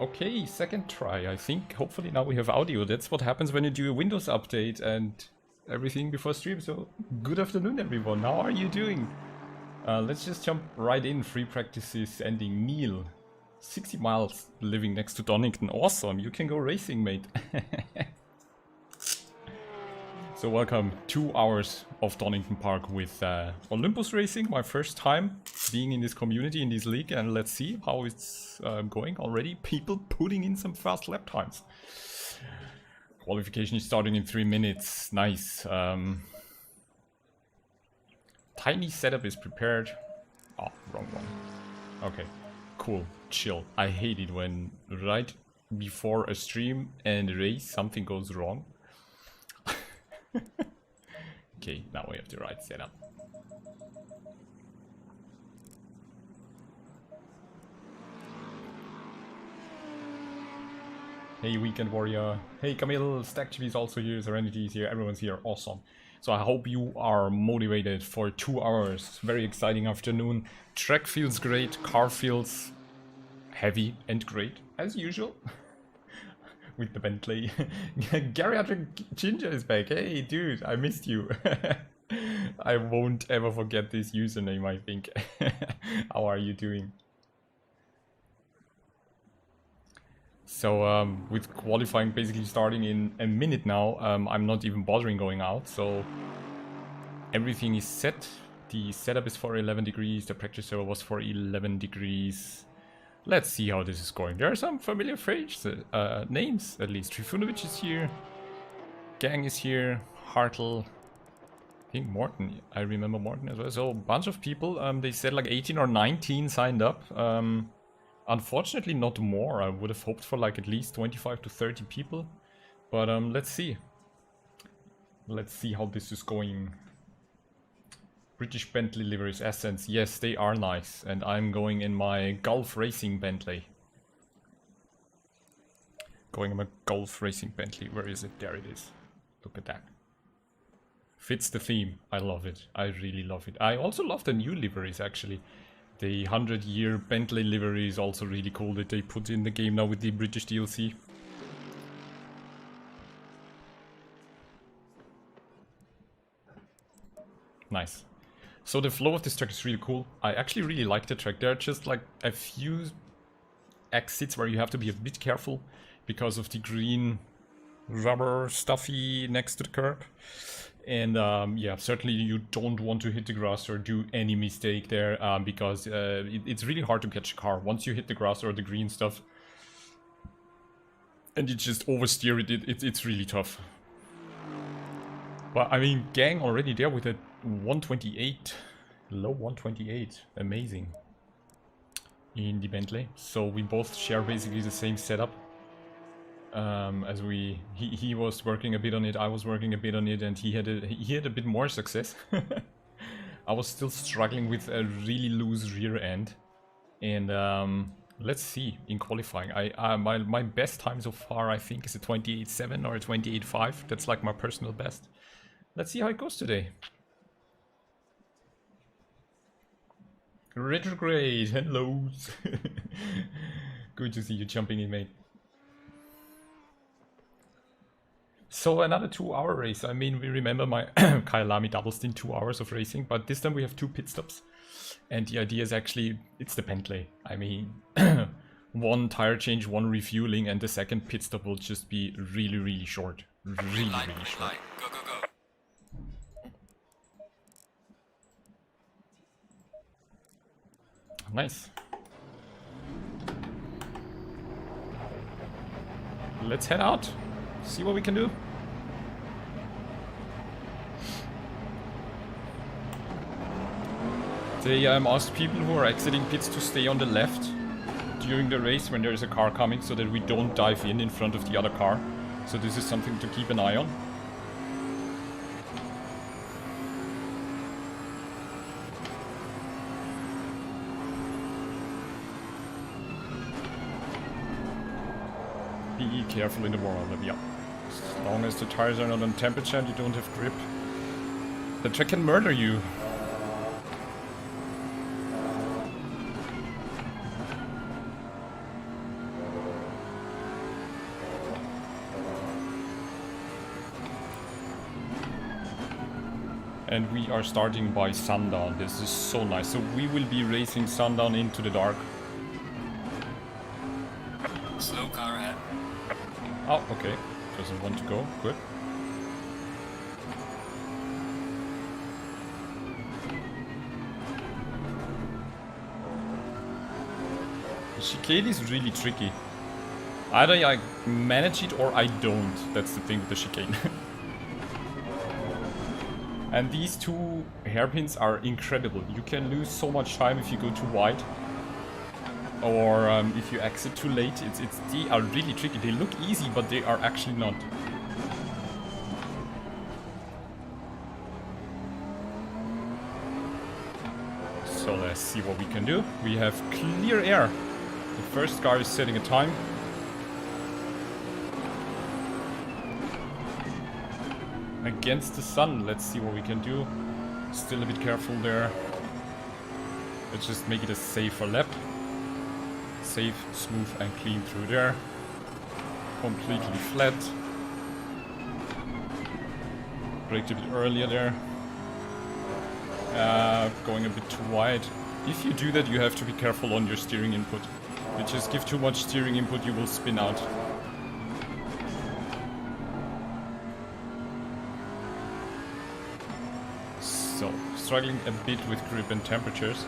Okay, second try, I think. Hopefully now we have audio. That's what happens when you do a Windows update and everything before stream. So, good afternoon everyone. How are you doing? Let's just jump right in. Free practices ending. Neil. 60 miles living next to Donington. Awesome. You can go racing, mate. So welcome. 2 hours of Donington Park with Olympus racing. My first time being in this community, in this league. And let's see how it's going already. People putting in some fast lap times. Qualification is starting in 3 minutes. Nice. Tiny setup is prepared. Oh, wrong one. Okay, cool. Chill. I hate it when right before a stream and a race something goes wrong. Okay, now we have the right setup. Hey, Weekend Warrior. Hey, Camille. StackGB is also here. Serenity is here. Everyone's here. Awesome. So I hope you are motivated for 2 hours. Very exciting afternoon. Track feels great. Car feels heavy and great, as usual. With the Bentley. Geriatric Ginger is back. Hey, dude, I missed you. I won't ever forget this username, I think. How are you doing? So, with qualifying basically starting in a minute now, I'm not even bothering going out, so everything is set. The setup is for 11 degrees, the practice server was for 11 degrees. Let's see how this is going. There are some familiar faces, names at least. Trifunovic is here, Gang is here, Hartl, I think Morton, I remember Morton as well. So a bunch of people, they said like 18 or 19 signed up. Unfortunately not more. I would have hoped for like at least 25 to 30 people. But let's see. Let's see how this is going. British Bentley liveries, Essence. Yes, they are nice. And I'm going in my Golf Racing Bentley. Going in my Golf Racing Bentley. Where is it? There it is. Look at that. Fits the theme. I love it. I really love it. I also love the new liveries actually. The 100-year Bentley livery is also really cool that they put in the game now with the British DLC. Nice. So the flow of this track is really cool. I actually really like the track. There are just like a few exits where you have to be a bit careful because of the green rubber stuffy next to the curb. And yeah, certainly you don't want to hit the grass or do any mistake there because it's really hard to catch a car once you hit the grass or the green stuff. And you just oversteer it, it's really tough. But I mean, Gang already there with a 128, low 128, amazing. In the Bentley. So we both share basically the same setup. As he was working a bit on it, I was working a bit on it, and he had a bit more success. I was still struggling with a really loose rear end, and let's see in qualifying. My best time so far I think is a 28.7 or a 28.5. That's like my personal best. Let's see how it goes today. Retrograde, hello. Good to see you jumping in, mate. So another 2-hour race. I mean, we remember my Kyalami double stint 2 hours of racing, but this time we have 2 pit stops. And the idea is actually, it's the Bentley. I mean, 1 tire change, 1 refueling, and the second pit stop will just be really, really short. Really, really short. Go, go, go. Nice. Let's head out. See what we can do. They asked people who are exiting pits to stay on the left during the race when there is a car coming so that we don't dive in front of the other car. So this is something to keep an eye on. Be careful in the warm-up, yeah. As long as the tires are not on temperature and you don't have grip, the track can murder you. And we are starting by sundown. This is so nice. So we will be racing sundown into the dark. Slow car ahead. Oh, okay. Doesn't want to go. Good. The chicane is really tricky. Either I manage it or I don't. That's the thing with the chicane. And these two hairpins are incredible. You can lose so much time if you go too wide. Or if you exit too late. They are really tricky. They look easy, but they are actually not. So let's see what we can do. We have clear air. The first car is setting a time. Against the sun, let's see what we can do. Still a bit careful there. Let's just make it a safer lap. Safe, smooth and clean through there. Completely flat. Braked a bit earlier there. Going a bit too wide. If you do that, you have to be careful on your steering input. If you just give too much steering input, you will spin out. So, struggling a bit with grip and temperatures.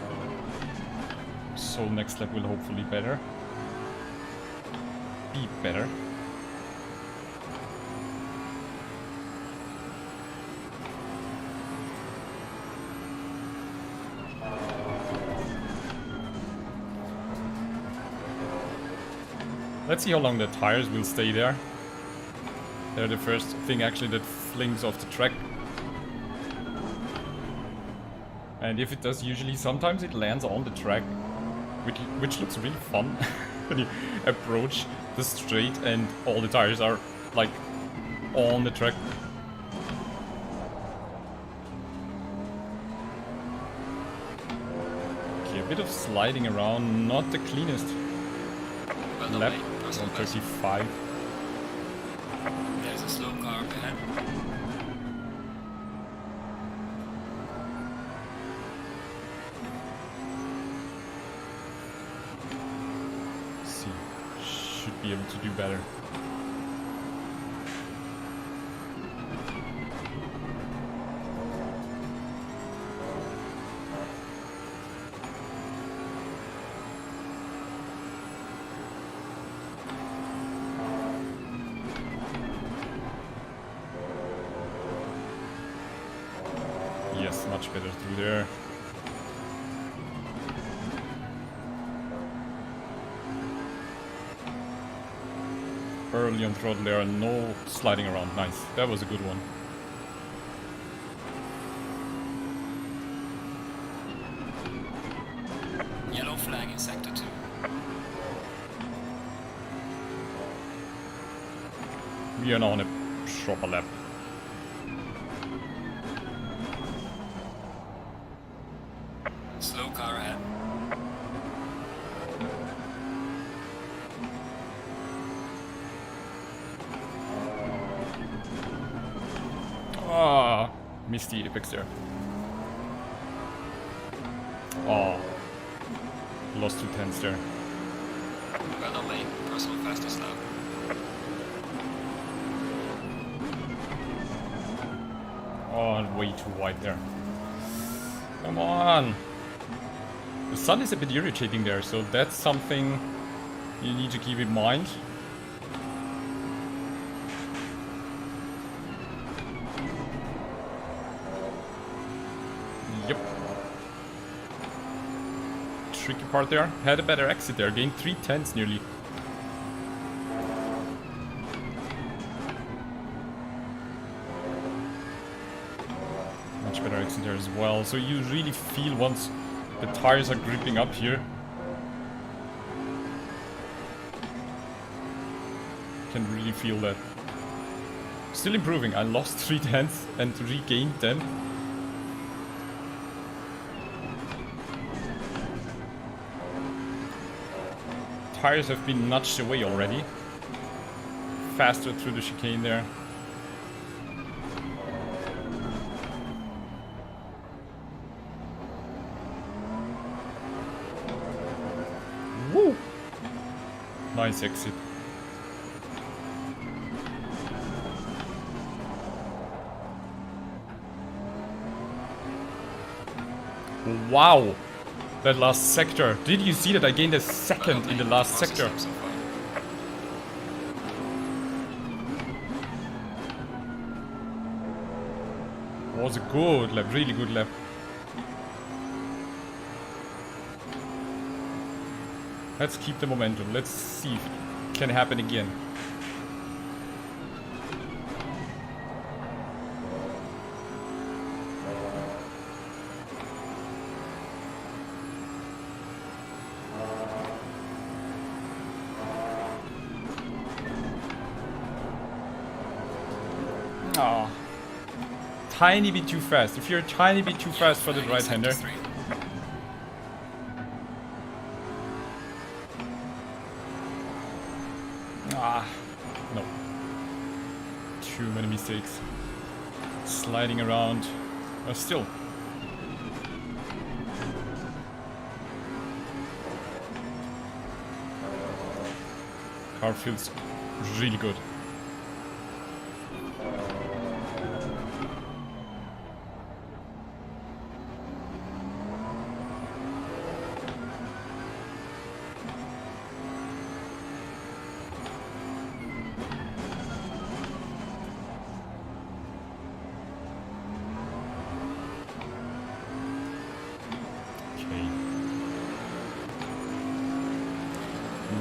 So next lap will hopefully be better. Let's see how long the tires will stay there. They're the first thing actually that flings off the track. And if it does, usually sometimes it lands on the track, which looks really fun. When you approach the straight and all the tires are like on the track. Okay, a bit of sliding around, not the cleanest lap. 135. There's a slow car ahead. Should be able to do better. Yes, much better through there. Early on throttle there, no sliding around. Nice. That was a good one. Yellow flag in sector 2. We are now on a proper lap. Slow car ahead. Ah, missed the apex there. Oh, lost 2 tenths there. Well on lane, personal fastest lap. Oh, and way too wide there. Come on. The sun is a bit irritating there, so that's something you need to keep in mind. Yep. Tricky part there. Had a better exit there. Gained 3 tenths nearly. Much better exit there as well. So you really feel once the tires are gripping up here. Can really feel that. Still improving. I lost 3 tenths and regained them. Tires have been nudged away already. Faster through the chicane there. Woo! Nice exit. Wow! That last sector. Did you see that I gained a second in the last sector? So far. Was a good lap, really good lap. Let's keep the momentum. Let's see if it can happen again. Oh. Tiny bit too fast. If you're a tiny bit too fast for the right-hander. Ah, no. Too many mistakes. Sliding around. Still. Car feels really good.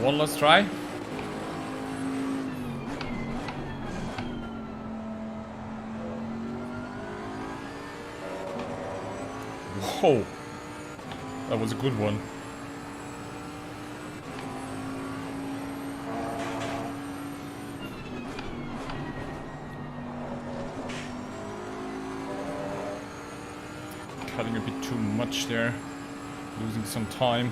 One last try. Whoa, that was a good one. Cutting a bit too much there, losing some time.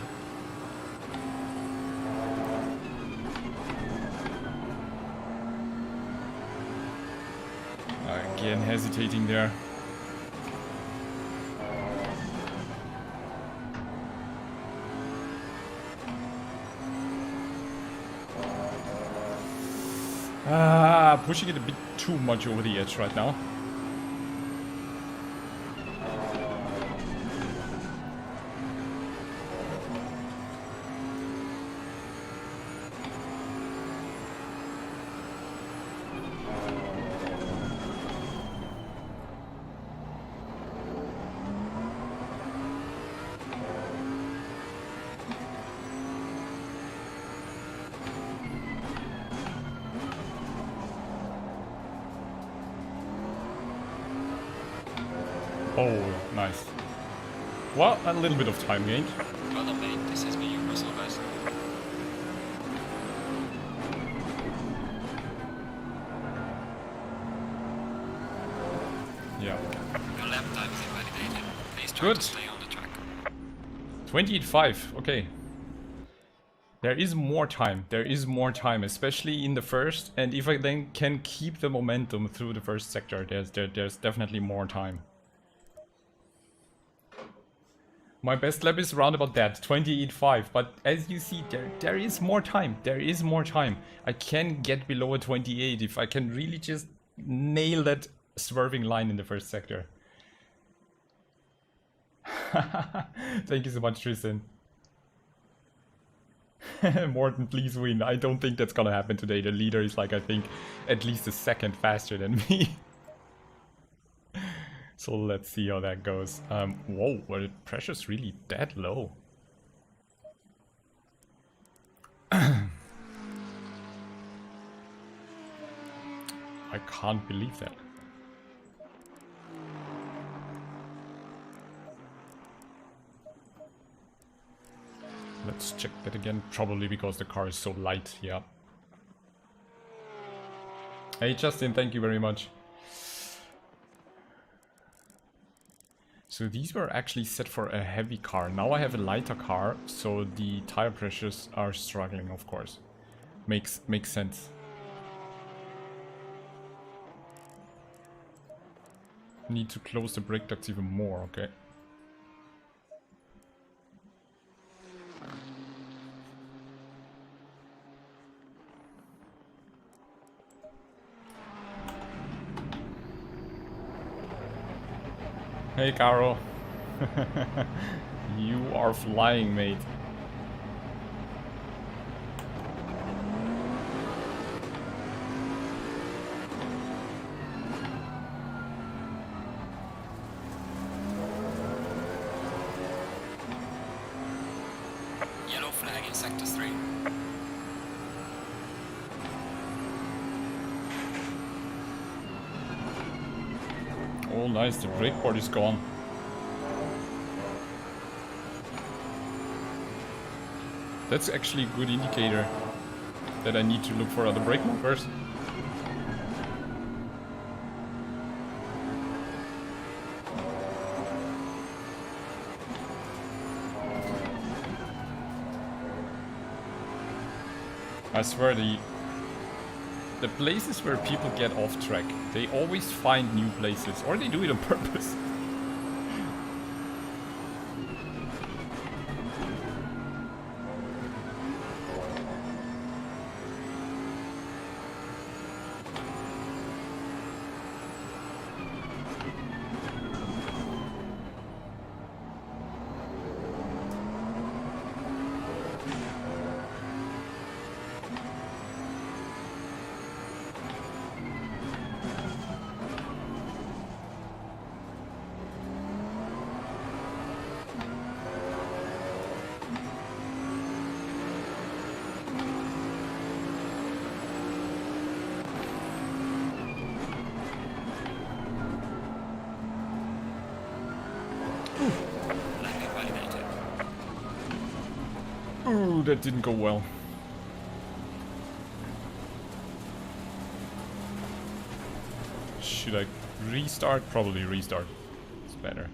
Again, hesitating there. Pushing it a bit too much over the edge right now. Oh, nice. Well, a little bit of time gained. Well done, mate. This has been your personal best. Yeah. Your lap time is invalidated. Please try to stay on the track. 28.5. Okay. There is more time. There is more time, especially in the first. And if I then can keep the momentum through the first sector, there's definitely more time. My best lap is around about that, 28.5. But as you see, there is more time. There is more time. I can get below a 28 if I can really just nail that swerving line in the first sector. Thank you so much, Tristan. Morton, please win. I don't think that's gonna happen today. The leader is like, I think, at least a second faster than me. So let's see how that goes. Whoa, well, the pressure's really that low. I can't believe that. Let's check that again. Probably because the car is so light, yeah. Hey Justin, thank you very much. So these were actually set for a heavy car. Now I have a lighter car, so the tire pressures are struggling, of course. Makes sense. Need to close the brake ducts even more, okay. Hey, Caro. You are flying, mate. Yellow flag in sector 3. Oh, nice. The brake board is gone. That's actually a good indicator that I need to look for other brake markers. I swear the places where people get off track, they always find new places, or they do it on purpose. Ooh, that didn't go well. Should I restart? Probably restart. It's better.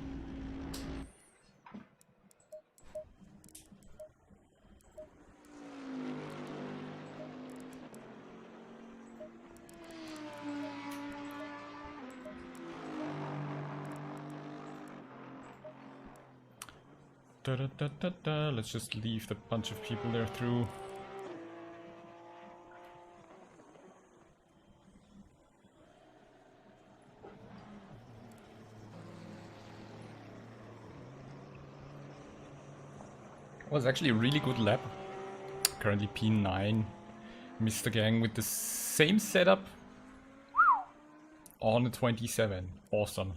Let's just leave the bunch of people there through. Was actually a really good lap. Currently P9. Missed the gang with the same setup on the 27. Awesome.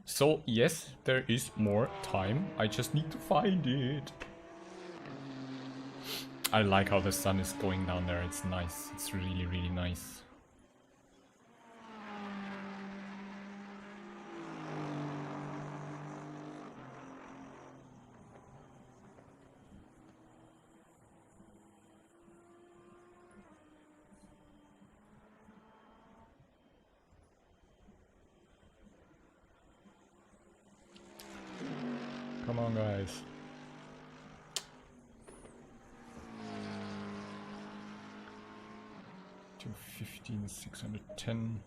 So yes, there is more time. I just need to find it. I like how the sun is going down there. It's nice. It's really, really nice. Come on, guys. To 15,610.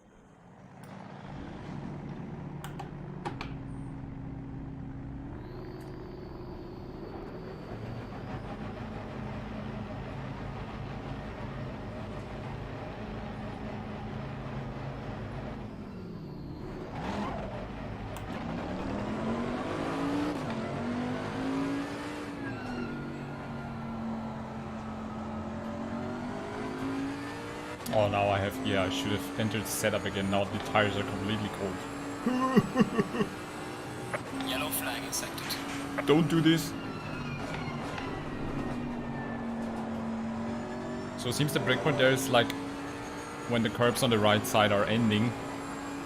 Oh, now I have, yeah, I should have entered setup again. Now the tires are completely cold. Yellow flag in sector 2. Don't do this. So it seems the brake point there is like when the curbs on the right side are ending,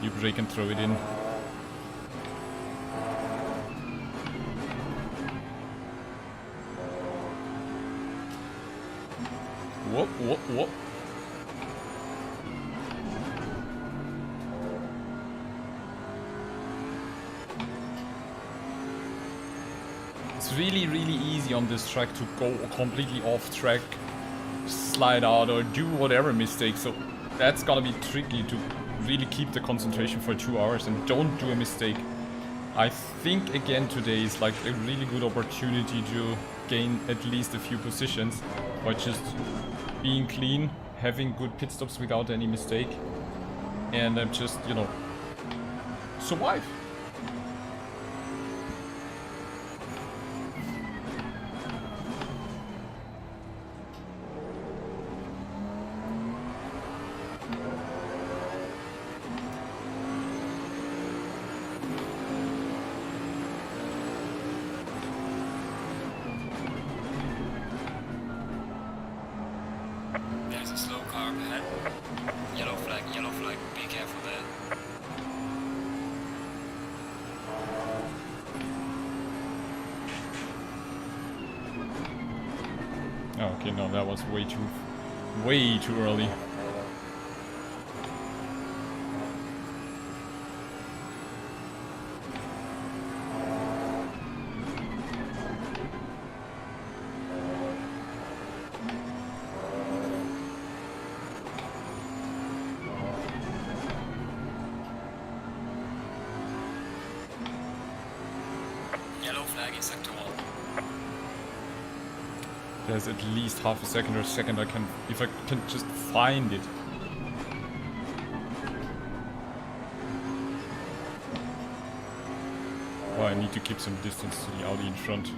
you brake and throw it in. Whoop, whoop, whoop. It's really, really easy on this track to go completely off track, slide out or do whatever mistake, so that's gonna be tricky to really keep the concentration for 2 hours and don't do a mistake. I think again today is like a really good opportunity to gain at least a few positions by just being clean, having good pit stops without any mistake, and just, you know, survive. Yellow flag, be careful there. Oh, okay, no, that was way too early. Yellow flag in sector 1. There's at least half a second or a second if I can just find it. Oh, I need to keep some distance to the Audi in front.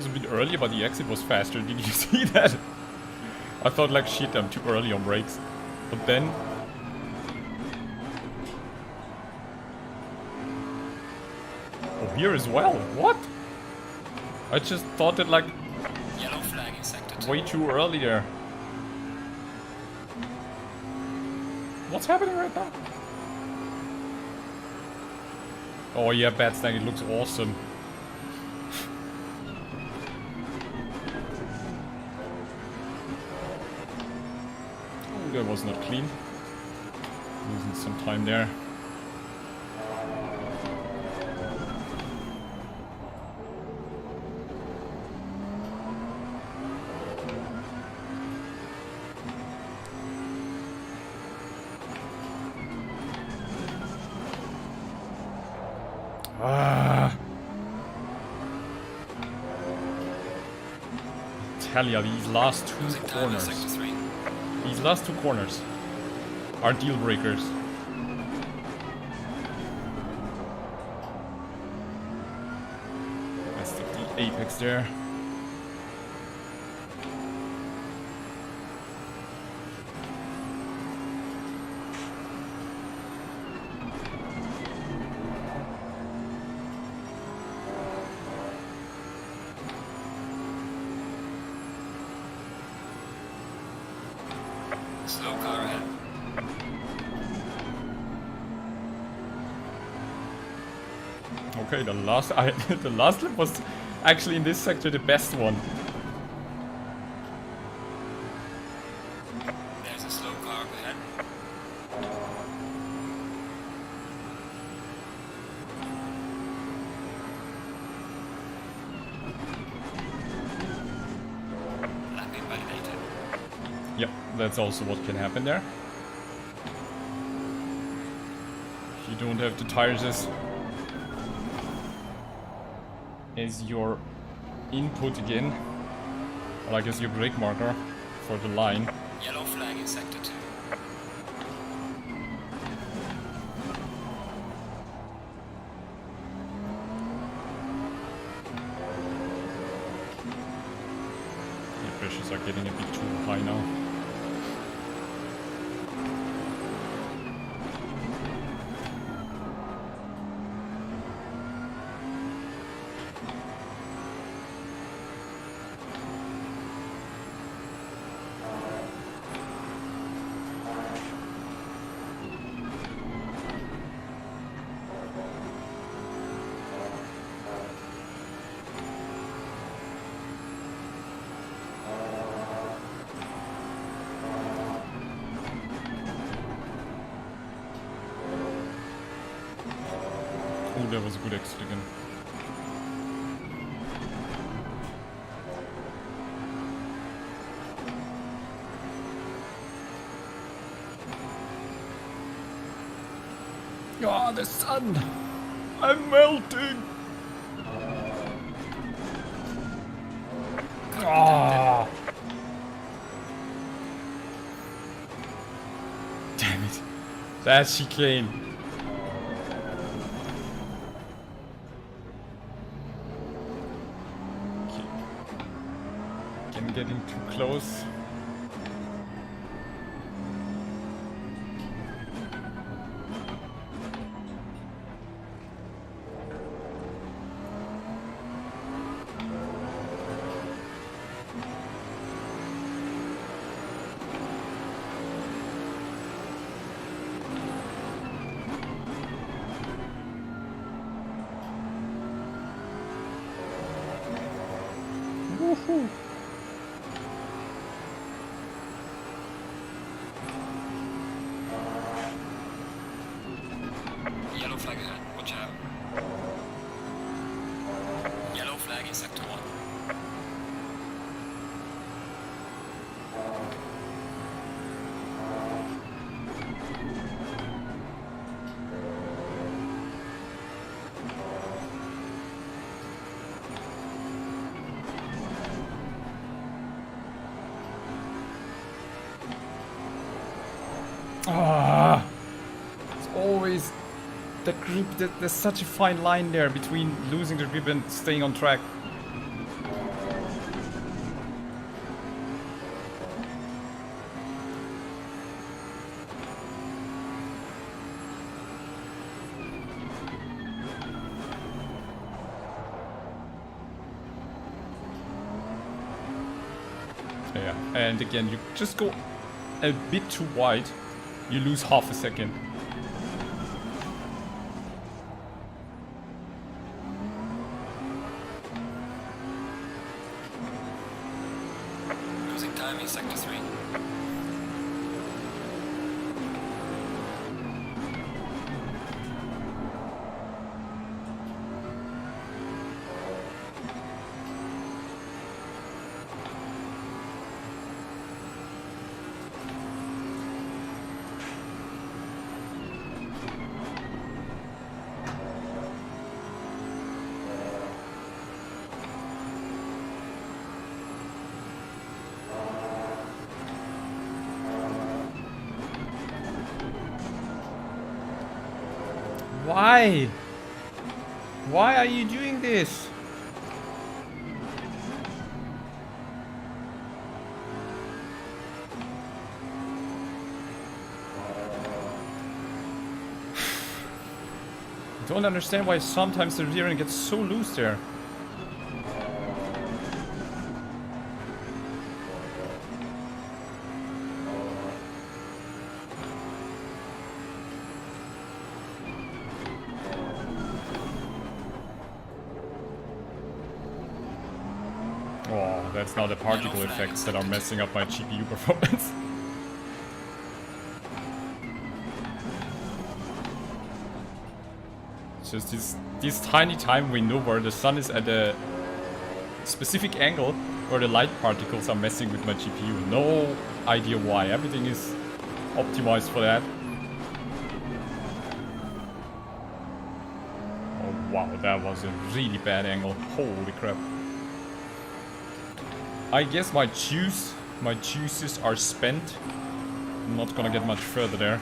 A bit earlier, but the exit was faster. Did you see that? I thought like shit, I'm too early on brakes. But then... Oh, here as well? What? I just thought that like... Yellow flag in sector 2. Way too early there. What's happening right now? Oh yeah, bad snag, it looks awesome. That was not clean. Losing some time there. Tell ya, these last two corners. These last two corners are deal breakers. That's the apex there. Slow car ahead. Okay, the last lap was actually in this sector the best one. There's a slow car up ahead. Lap invalidated. Yep, that's also what can happen there. If you don't have the tires as your input again, or I guess your brake marker for the line. Yellow flag in sector 2. The pressures are getting a bit too high now. Oh, that was a good exit again. Oh, the sun! I'm melting! Oh. Damn it. That chicane. Okay. Again, getting too close. Woohoo! Yellow flag ahead, watch out. Yellow flag in sector 1. Ah, it's always the grip. There's such a fine line there between losing the grip and staying on track. Yeah, and again, you just go a bit too wide. You lose half a second. Losing time in sector 3. Why? Why are you doing this? I don't understand why sometimes the rear end gets so loose there. Oh, that's now the particle effects that are messing up my GPU performance. It's just this tiny time window where the sun is at a specific angle where the light particles are messing with my GPU. No idea why. Everything is optimized for that. Oh wow, that was a really bad angle. Holy crap. I guess my juices are spent. I'm not gonna get much further there.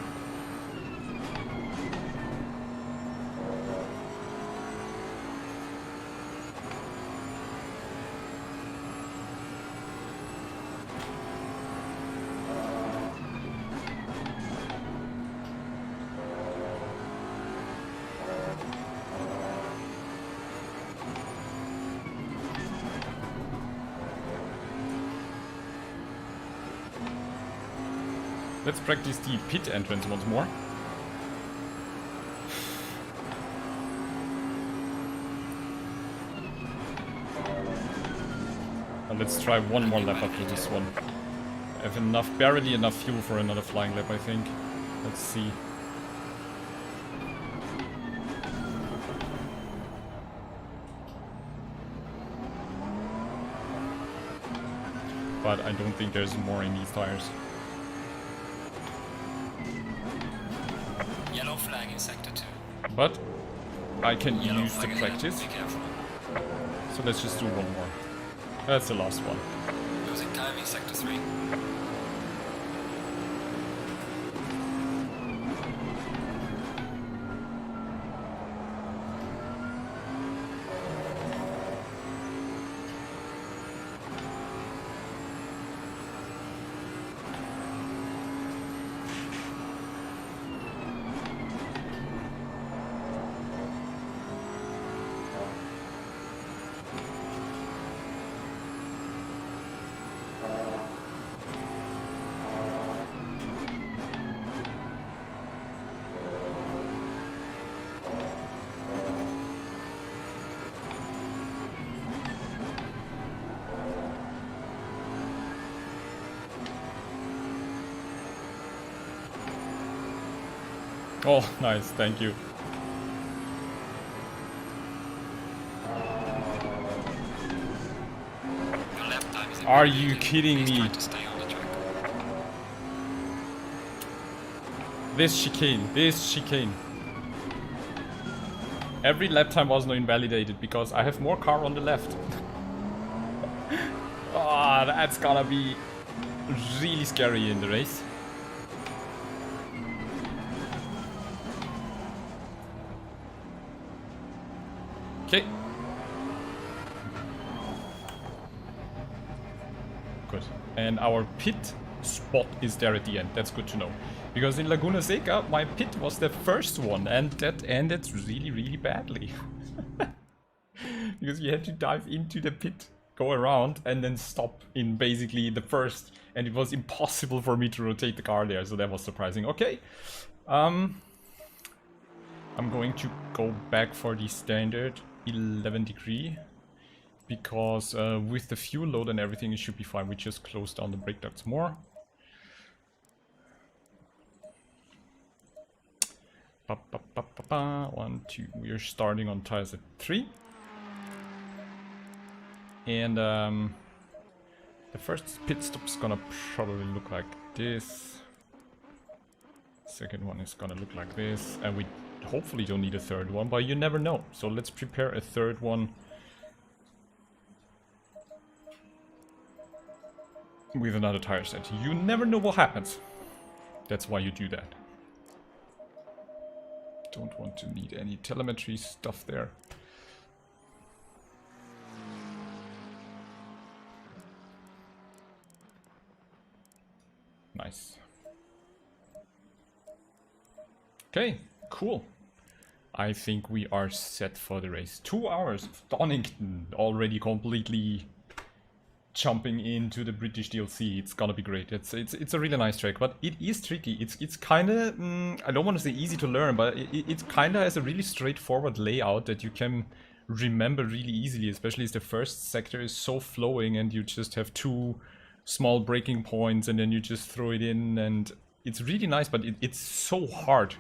Let's practice the pit entrance once more. And let's try one more lap after this one. I have enough, barely enough fuel for another flying lap, I think. Let's see. But I don't think there's more in these tires. Yellow flag in sector 2. But I can Yellow use the flag ahead, practice. be careful. So let's just do one more. That's the last one. Losing time in sector 3. Oh, nice, thank you. Your lap time is Are you improving. kidding Please me? try to stay on the track. This chicane. Every lap time was not invalidated because I have more car on the left. Ah, that's gonna be really scary in the race. Okay. Good. And our pit spot is there at the end. That's good to know. Because in Laguna Seca, my pit was the first one, and that ended really, really badly. Because you had to dive into the pit, go around, and then stop in basically the first. And it was impossible for me to rotate the car there, so that was surprising. Okay. I'm going to go back for the standard 11 degree. Because with the fuel load and everything, it should be fine. We just close down the brake ducts more. Ba, ba, ba, ba, ba. 1, 2. We are starting on tires at 3. And the first pit stop is gonna probably look like this. Second one is gonna look like this. And we hopefully don't need a third one, but you never know. So let's prepare a third one. With another tire set. You never know what happens. That's why you do that. Don't want to need any telemetry stuff there. Nice. Okay, cool. I think we are set for the race. 2 hours of Donington already completely jumping into the British DLC. It's gonna be great. It's a really nice track, but it is tricky. It's kind of I don't want to say easy to learn, but it kind of has a really straightforward layout that you can remember really easily, especially as the first sector is so flowing and you just have 2 small braking points and then you just throw it in, and it's really nice, but it's so hard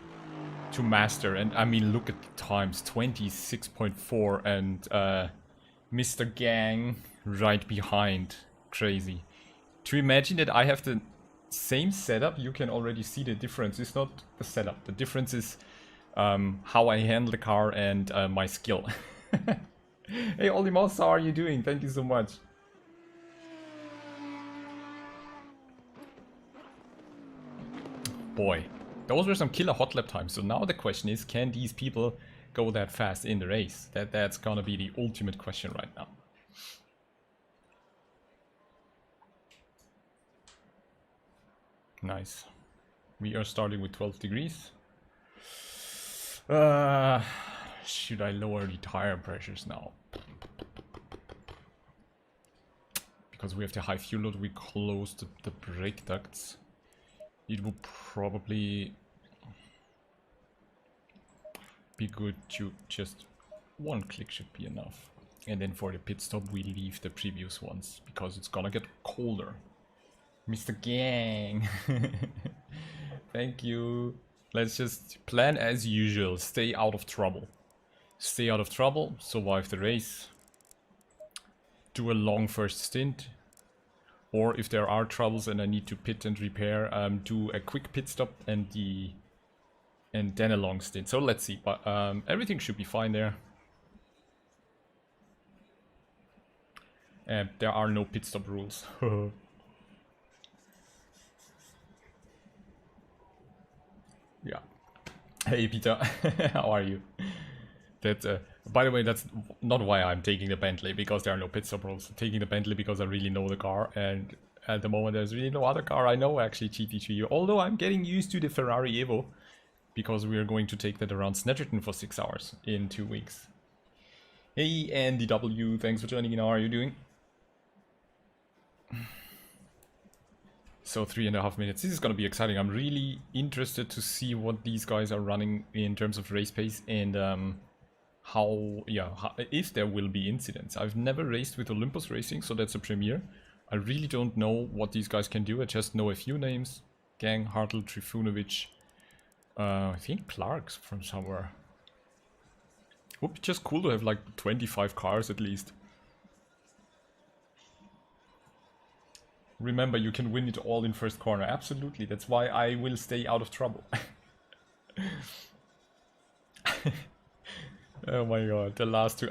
to master. And I mean, look at the times, 26.4, and Mr. Gang right behind. Crazy. To imagine that I have the same setup, you can already see the difference. It's not the setup. The difference is how I handle the car and my skill. Hey Olimos, how are you doing? Thank you so much. Boy, those were some killer hot lap times. So now the question is, can these people go that fast in the race? That's gonna be the ultimate question right now. Nice. We are starting with 12 degrees. Should I lower the tire pressures now? Because we have the high fuel load, we close the brake ducts. It would probably be good to just 1 click should be enough. And then for the pit stop we leave the previous ones because it's gonna get colder. Mr. Gang. Thank you. Let's just plan as usual. Stay out of trouble. Stay out of trouble. Survive the race. Do a long first stint. Or if there are troubles and I need to pit and repair, do a quick pit stop and the and then a long stint. So let's see, but everything should be fine there. There are no pit stop rules. Yeah. Hey Peter, how are you? That, by the way, that's not why I'm taking the Bentley, because there are no pit stop rules. I'm taking the Bentley because I really know the car, and at the moment there's really no other car I know actually GT3. Although I'm getting used to the Ferrari Evo, because we are going to take that around Snetterton for 6 hours in 2 weeks. Hey Andy W, thanks for joining in. How are you doing? So 3.5 minutes. This is going to be exciting. I'm really interested to see what these guys are running in terms of race pace, and if there will be incidents. I've never raced with Olympus Racing, so that's a premiere. I really don't know what these guys can do. I just know a few names. Gang, Hartl, Trifunovic. I think Clark's from somewhere. Would be just cool to have like 25 cars at least. Remember, you can win it all in first corner. Absolutely. That's why I will stay out of trouble. Oh my god, the last two.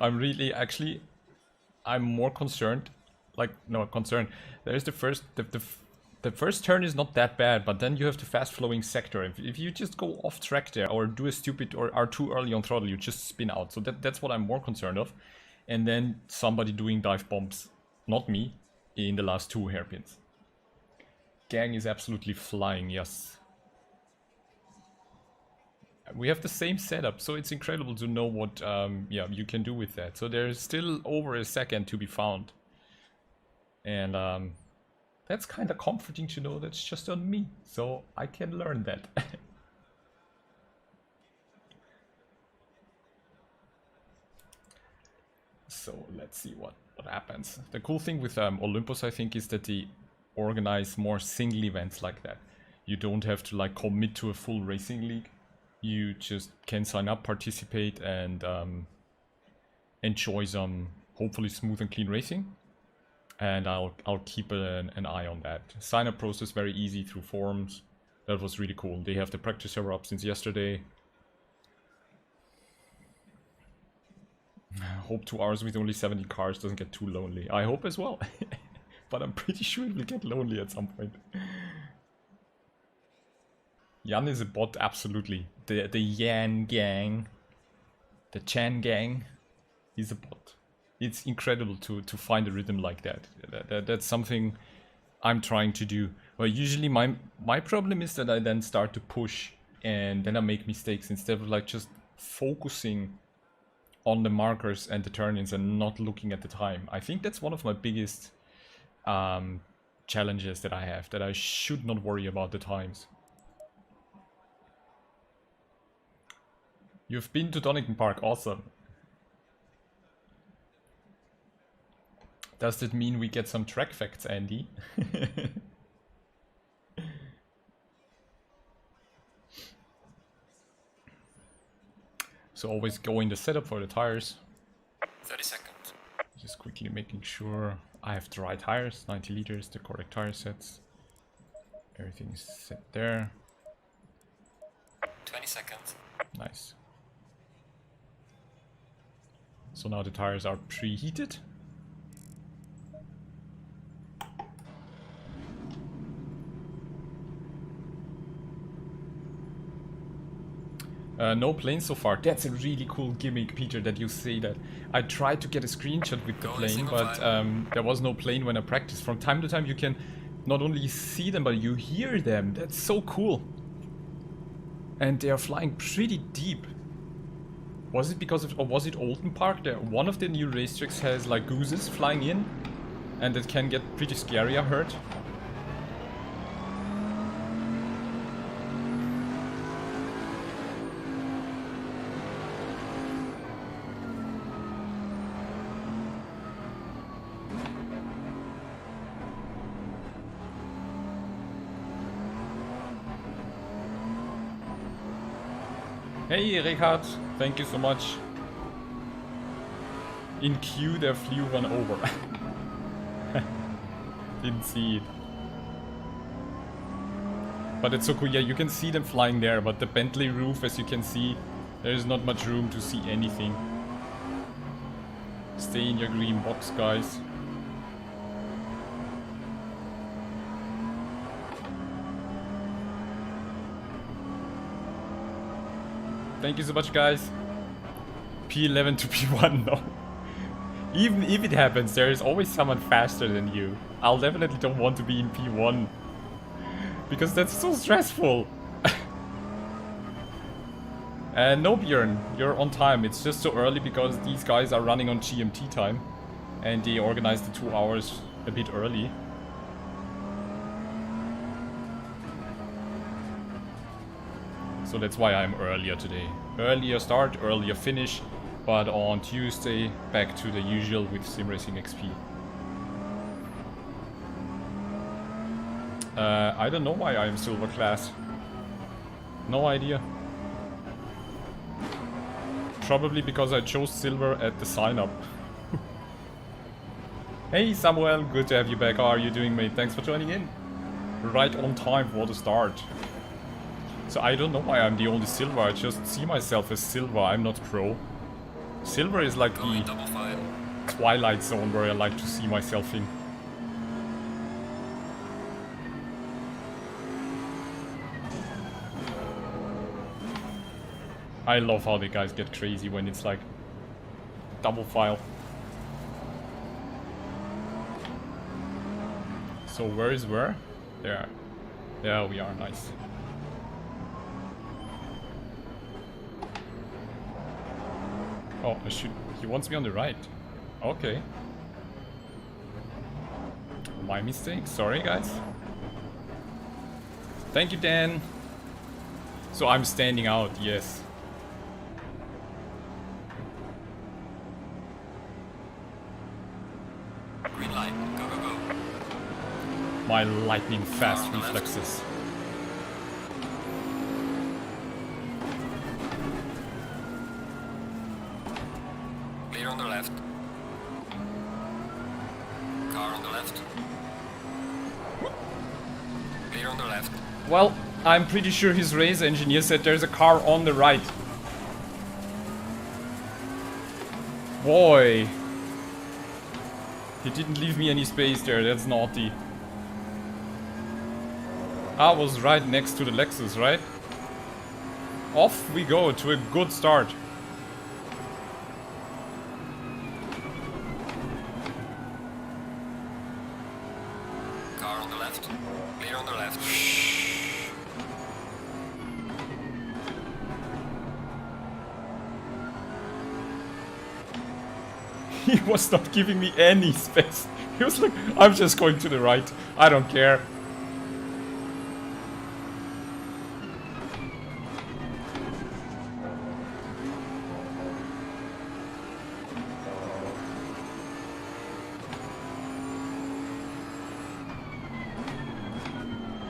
I'm more concerned. Like, no, concerned. There's the first, the first turn is not that bad, but then you have the fast flowing sector. If you just go off track there, or do a stupid, or are too early on throttle, you just spin out. So that's what I'm more concerned of. And then somebody doing dive bombs, not me, in the last two hairpins. Gang is absolutely flying, yes. We have the same setup, so it's incredible to know what you can do with that. So there's still over a second to be found. And that's kind of comforting to know that's just on me, so I can learn that. So let's see what happens. The cool thing with Olympus, I think, is that they organize more single events like that. You don't have to like commit to a full racing league. You just can sign up, participate, and enjoy some hopefully smooth and clean racing. And I'll keep an eye on that. Sign up process very easy through forums. That was really cool. They have the practice server up since yesterday. Hope 2 hours with only 70 cars doesn't get too lonely. I hope as well. But I'm pretty sure it will get lonely at some point. Jan is a bot, absolutely. The Yan gang, the Chan gang, is a bot. It's incredible to find a rhythm like that. That's something I'm trying to do. Well, usually my problem is that I then start to push and then I make mistakes instead of like just focusing on the markers and the turn-ins and not looking at the time. I think that's one of my biggest challenges that I have, that I should not worry about the times. You've been to Donington Park, awesome. Does that mean we get some track facts, Andy? So always go in the setup for the tires. 30 seconds. Just quickly making sure I have the right tires, 90 liters, the correct tire sets. Everything is set there. 20 seconds. Nice. So now the tires are preheated. No plane so far. That's a really cool gimmick, Peter, that you say that. I tried to get a screenshot with the plane, but there was no plane when I practiced. From time to time you can not only see them, but you hear them. That's so cool. And they are flying pretty deep. Was it because of, or was it Oldham Park? There, one of the new racetracks has like gooses flying in, and it can get pretty scary, I heard. Hey Richard, thank you so much. In queue there flew one over. Didn't see it. But it's so cool. Yeah, you can see them flying there, but the Bentley roof, as you can see, there is not much room to see anything. Stay in your green box, guys. Thank you so much, guys. P11 to P1, no. Even if it happens, there is always someone faster than you. I'll definitely don't want to be in P1. Because that's so stressful. No, Björn, you're on time. It's just so early because these guys are running on GMT time. And they organized the 2 hours a bit early. So that's why I'm earlier today. Earlier start, earlier finish. But on Tuesday, back to the usual with Simracing XP. I don't know why I am silver class. No idea. Probably because I chose silver at the sign up. Hey Samuel, good to have you back. How are you doing, mate? Thanks for joining in. Right on time for the start. So I don't know why I'm the only silver. I just see myself as silver. I'm not pro. Silver is like the twilight zone where I like to see myself in. I love how the guys get crazy when it's like double file. So where is where? There. There we are, nice. Oh, I should... He wants me on the right. Okay. My mistake. Sorry, guys. Thank you, Dan. So I'm standing out, yes. Green light. Go, go, go. My lightning fast reflexes. Clear on the left. Car on the left. Clear on the left. Well, I'm pretty sure his race engineer said there's a car on the right. Boy. He didn't leave me any space there, that's naughty. I was right next to the Lexus, right? Off we go to a good start. Car on the left. Clear on the left. He was not giving me any space. He was like, I'm just going to the right. I don't care.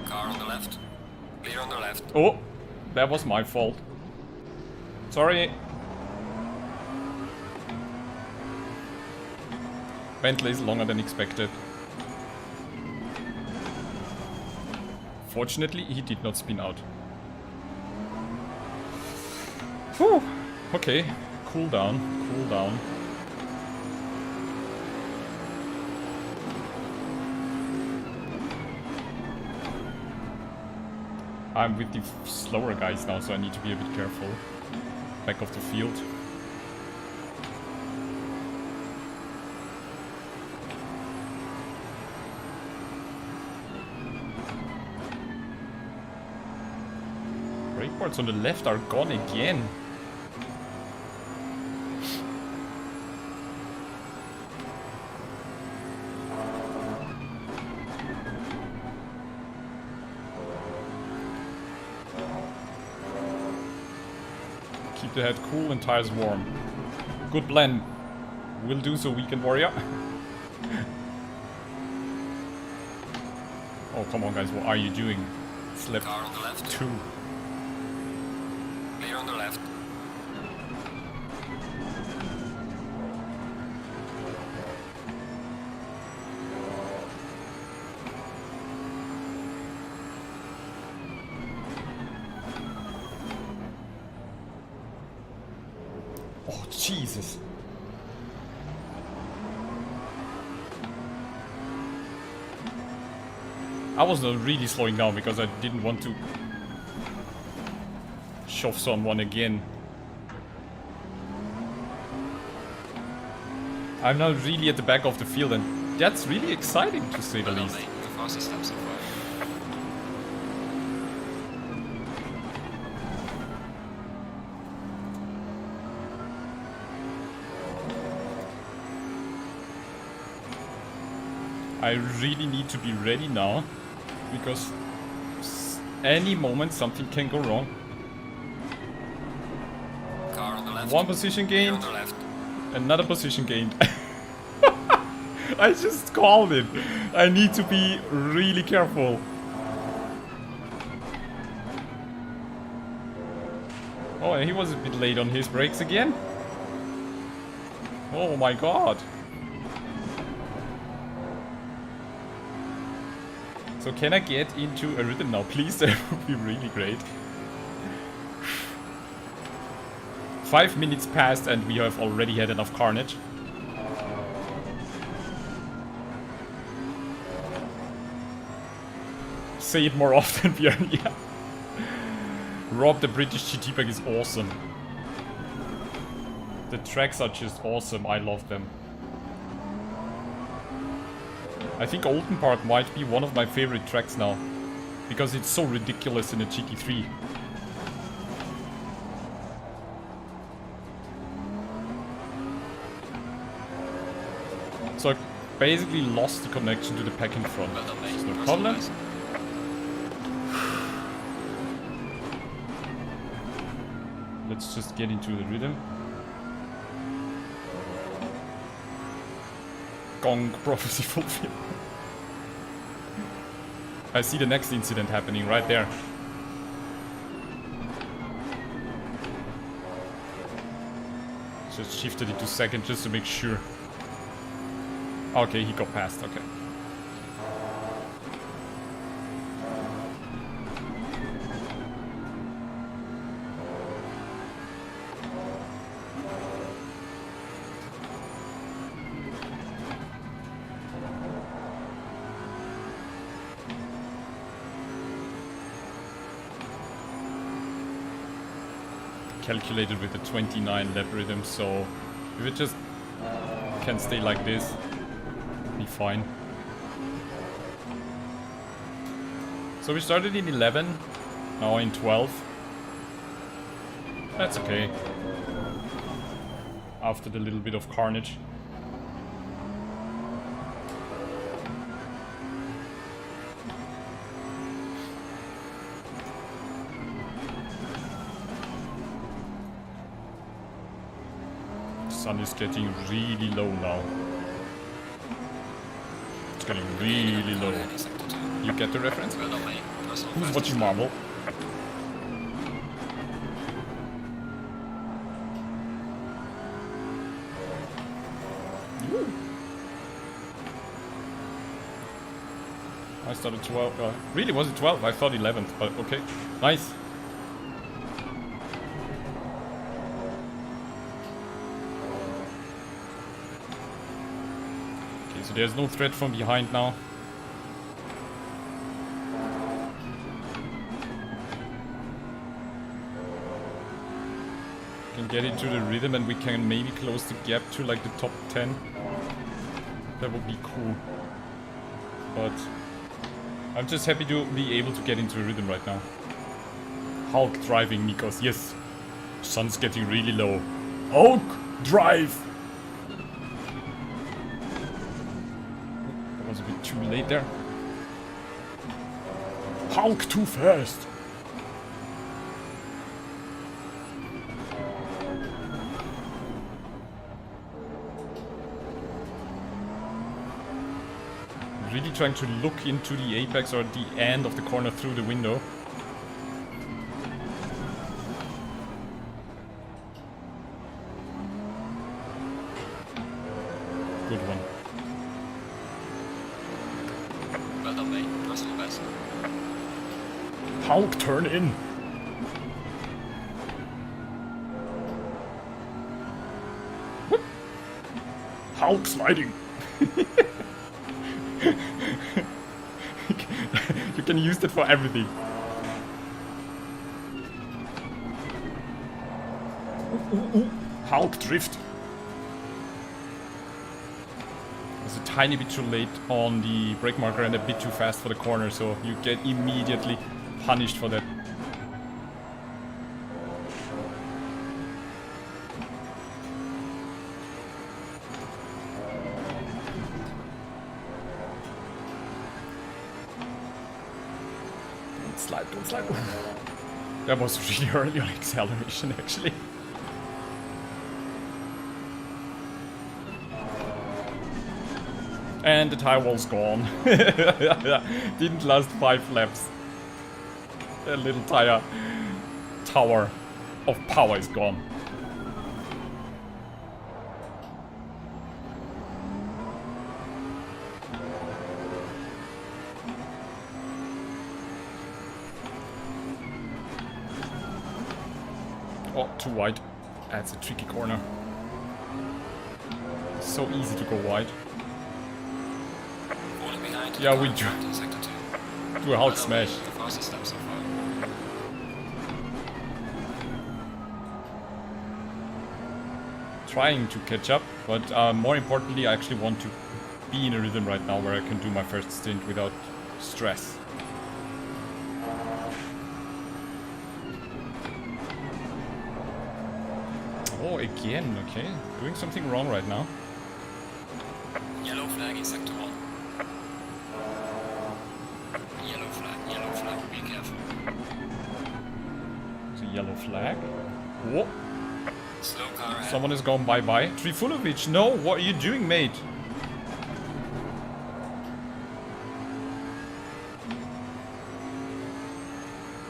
Car on the left. Clear on the left. Oh, that was my fault. Sorry. Bentley is longer than expected. Fortunately, he did not spin out. Whew. Okay, cool down, cool down. I'm with the slower guys now, so I need to be a bit careful. Back of the field. Brake parts on the left are gone again. Keep the head cool and tires warm. Good blend. Will do so, weekend warrior. Oh, come on, guys. What are you doing? It's left Car on the left. 2. Clear on the left. Oh, Jesus. I was not really slowing down because I didn't want to shove someone again. I'm now really at the back of the field, and that's really exciting to say the least. The fastest lap so far. I really need to be ready now, because any moment something can go wrong. Car on the left. One position Car on gained, the left. another position gained. I just called it. I need to be really careful. Oh, and he was a bit late on his brakes again. Oh my god. So can I get into a rhythm now, please? That would be really great. 5 minutes passed and we have already had enough carnage. Say it more often, Björn. Yeah. Rob, the British GT pack is awesome. The tracks are just awesome. I love them. I think Donington Park might be one of my favorite tracks now, because it's so ridiculous in a GT3. So I basically lost the connection to the pack in front. Well done, mate. It's no First problem. place. Let's just get into the rhythm. Gong prophecy fulfilled. I see the next incident happening right there. Just shifted it to second just to make sure. Okay, he got past, okay. Calculated with the 29 lap rhythm, so if it just can stay like this, be fine. So we started in 11, now in 12. That's okay. After the little bit of carnage. Sun is getting really low now. It's getting really low. You get the reference? Well done, mate. Personal Who's fastest watching lap. Marvel? Woo. I started 12. Really, was it 12? I thought 11th, but okay. Nice. So there's no threat from behind now. Can get into the rhythm and we can maybe close the gap to like the top 10. That would be cool. But I'm just happy to be able to get into a rhythm right now. Hulk driving, Nikos. Yes. Sun's getting really low. Hulk drive! Was a bit too late there. Hulk too fast. Really trying to look into the apex or the end of the corner through the window. Good one. Well done, mate. Personal best. Hulk, turn in. Hulk sliding. You can use that for everything. Ooh. Hulk drift. I was a tiny bit too late on the brake marker and a bit too fast for the corner, so you get immediately punished for that. Don't slide. That was really early on acceleration, actually. And the tire wall's gone. Didn't last 5 laps. A little tire tower of power is gone. Oh, too wide. That's a tricky corner. So easy to go wide. Yeah, we do a Hulk smash. Trying to catch up, but more importantly, I actually want to be in a rhythm right now where I can do my first stint without stress. Oh, again, okay. Doing something wrong right now. Yellow flag in sector 1. Yellow flag, be careful. It's a yellow flag. Whoa. Slow car ahead. Someone has gone bye-bye. Trifulovic, no, what are you doing, mate?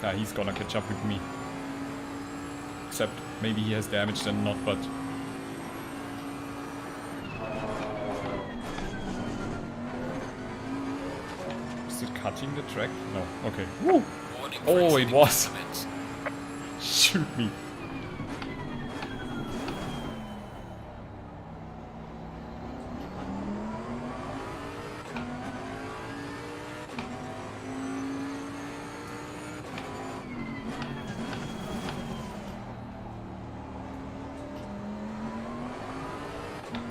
Ah, he's gonna catch up with me. Except maybe he has damage and not, but... Is it cutting the track? No, okay. Woo! Oh, it was! Shoot me.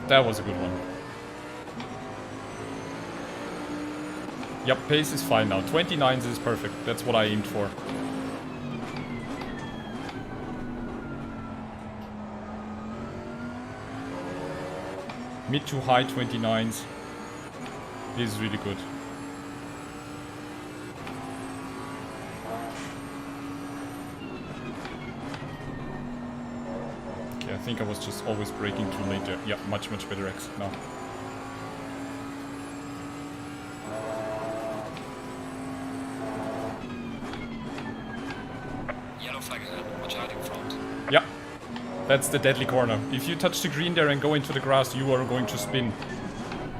That was a good one. Yep, pace is fine now. 29s is perfect. That's what I aimed for. Mid to high 29s is really good. I think I was just always braking too late there. Yeah, much better exit now. Yellow flag ahead, watch out in front. Yeah, that's the deadly corner. If you touch the green there and go into the grass, you are going to spin.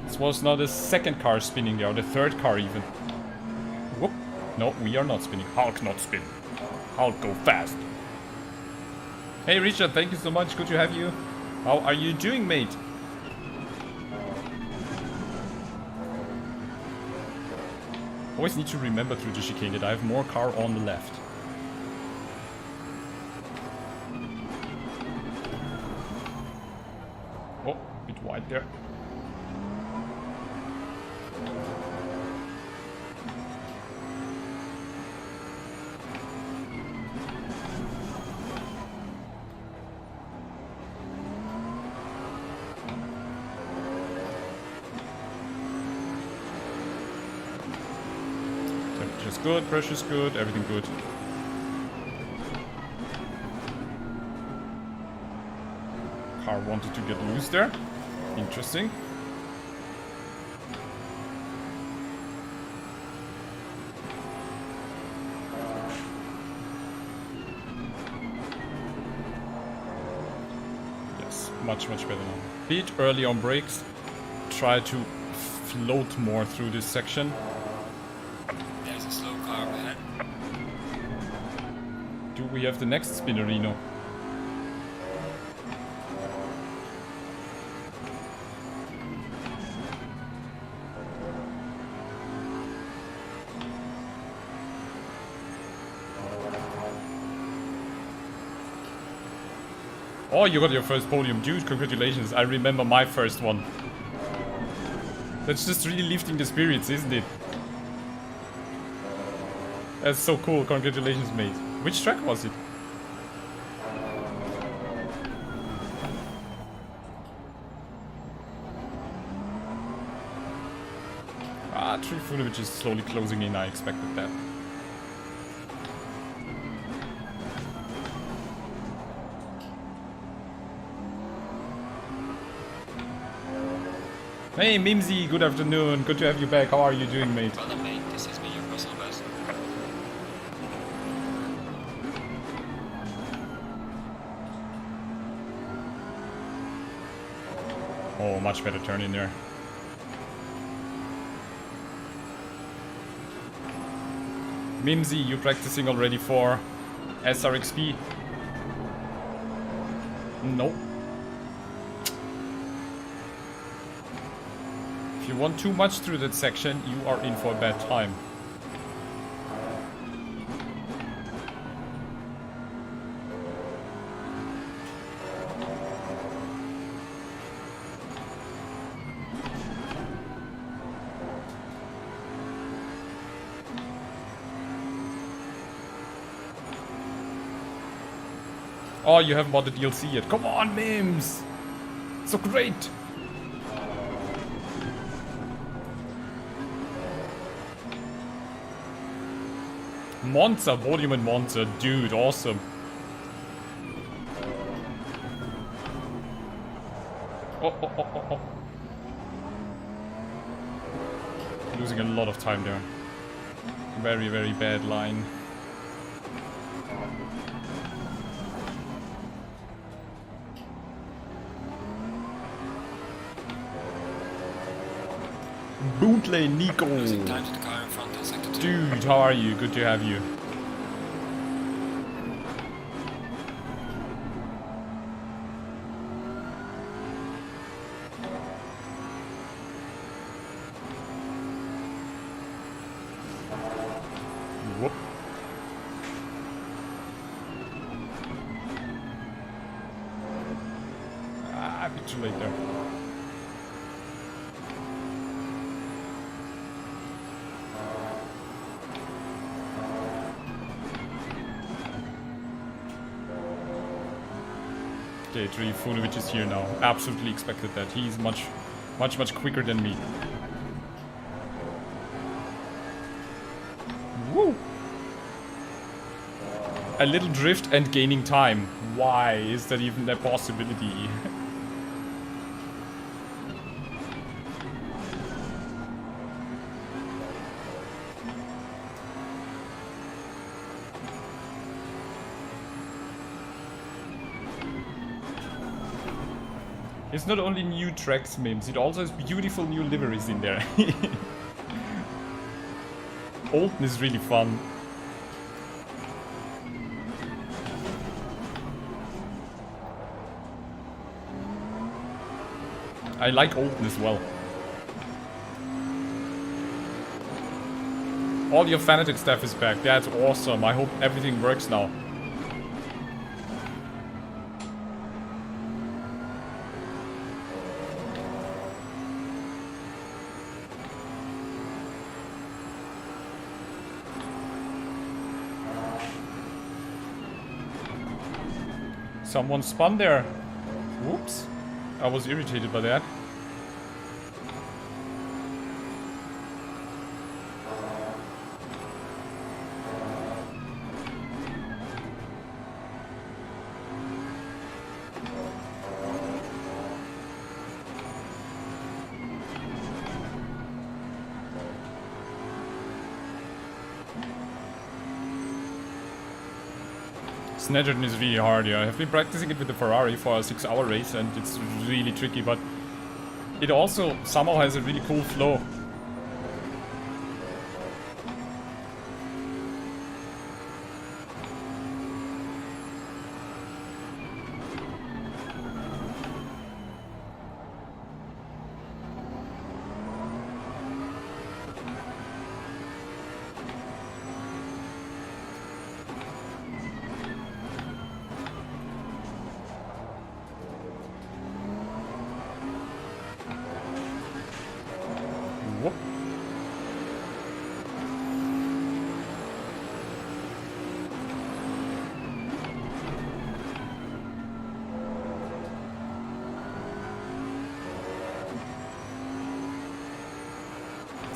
This was now the second car spinning there, or the third car even. Whoop. No, we are not spinning. Hulk not spin. Hulk go fast. Hey Richard, thank you so much. Good to have you. How are you doing, mate? Always need to remember through the chicane that I have more car on the left. Oh, a bit wide there. Temperature's good, pressure's good, everything good. Car wanted to get loose there. Interesting. Yes, much better now. Bit early on brakes. Try to float more through this section. There's a slow car ahead. Do we have the next spinnerino? Oh, you got your first podium, dude. Congratulations. I remember my first one. That's just really lifting the spirits, isn't it? That's so cool. Congratulations, mate. Which track was it? Ah, Trifunovic is slowly closing in. I expected that. Hey, Mimsy. Good afternoon. Good to have you back. How are you doing, mate? Well done, mate. This has been your personal best. Oh, much better turn in there. Mimsy, you practicing already for SRXP? Nope. If you want too much through that section, you are in for a bad time. Oh, you haven't bought the DLC yet. Come on, Mims! So great! Monza, podium in Monza. Dude, awesome. Oh. Losing a lot of time there. Very, very bad line. Boatley Nico. Losing time to the car in front in sector 2. Dude, how are you? Good to have you. Whoop. Ah, a bit too late there. Okay, Trifunovic is here now. Absolutely expected that. He's much quicker than me. Woo! A little drift and gaining time. Why is that even a possibility? It's not only new tracks, Mims, it also has beautiful new liveries in there. Olden is really fun. I like Olden as well. All your Fanatec stuff is back. That's awesome. I hope everything works now. Someone spun there. Whoops. I was irritated by that. Snedgerton is really hard, yeah. I have been practicing it with the Ferrari for a 6-hour race and it's really tricky, but it also somehow has a really cool flow.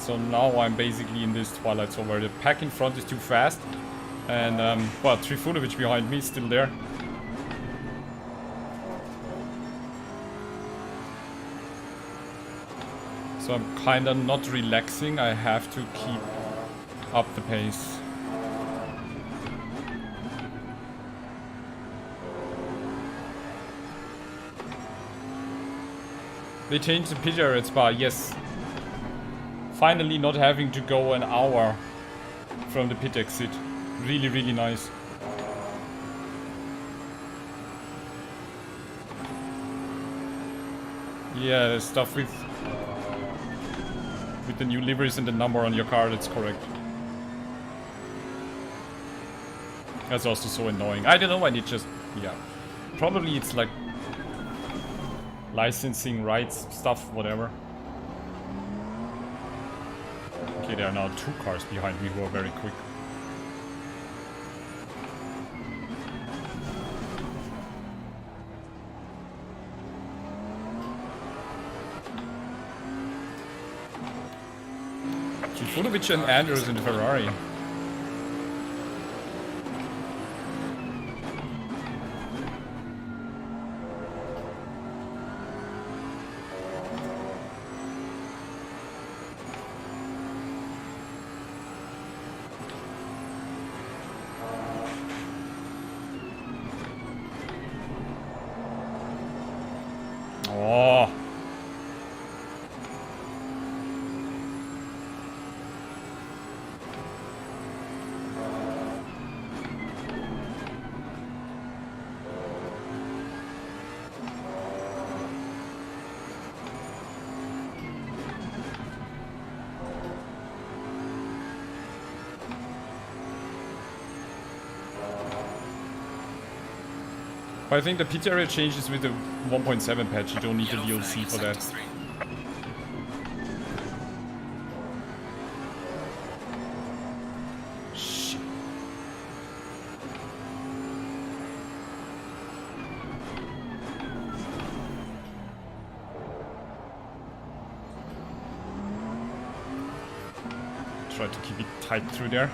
So now I'm basically in this twilight zone where the pack in front is too fast. And, well, Trifunovic behind me is still there. So I'm kinda not relaxing. I have to keep up the pace. They changed the pit area at Spa, yes. Finally not having to go an hour from the pit exit. Really, really nice. Yeah, the stuff with the new liveries and the number on your car, that's correct. That's also so annoying. I don't know, and it just, yeah. Probably it's like licensing rights stuff, whatever. Okay, there are now 2 cars behind me who are very quick. Trifunovic and Andrews in the Ferrari. Oh. But I think the pit area changes with the 1.7 patch. You don't need the DLC for that. Shit. Try to keep it tight through there.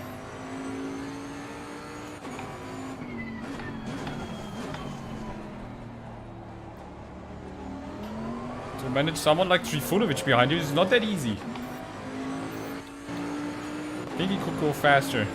Manage someone like Trifunovic behind you is not that easy. I think he could go faster.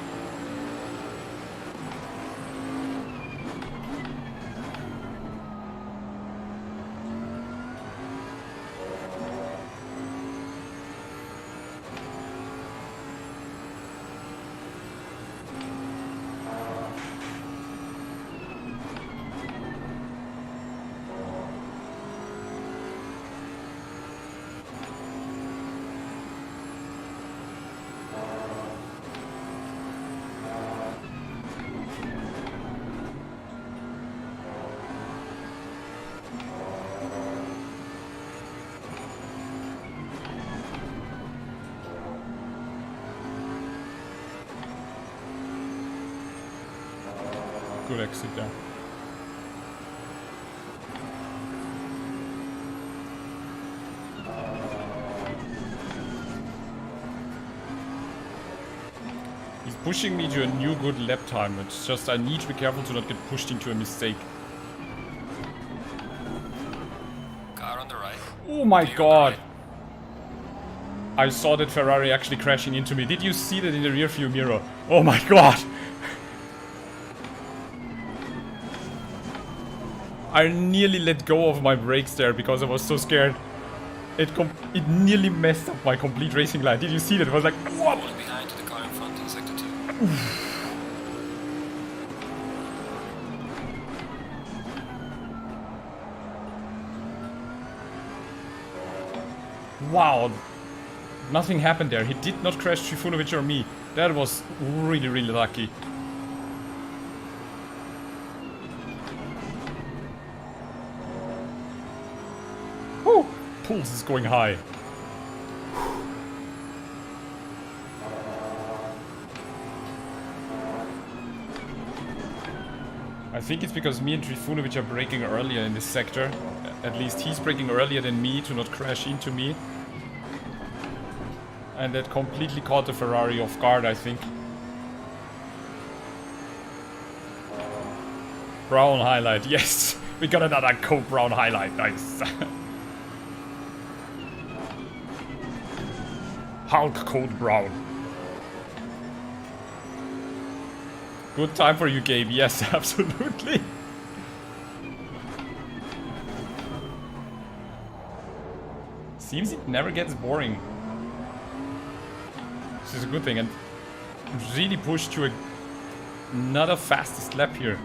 Good exit there. He's pushing me to a new good lap time. It's just I need to be careful to not get pushed into a mistake. Car on the right. Oh my god! I saw that Ferrari actually crashing into me. Did you see that in the rear view mirror? Oh my god! I nearly let go of my brakes there because I was so scared. It nearly messed up my complete racing line. Did you see that? It was like, what? Falling behind to the car in front in sector 2. Wow. Nothing happened there. He did not crash Trifunovic or me. That was really, really lucky. Whew. Pulse is going high. I think it's because me and Trifunovic are braking earlier in this sector. At least he's braking earlier than me to not crash into me. And that completely caught the Ferrari off guard, I think. Brown highlight, yes! We got another Code Brown highlight, nice. Hulk Code Brown. Good time for you, Gabe, yes, absolutely. Seems it never gets boring. This is a good thing, and really pushed to another fastest lap here.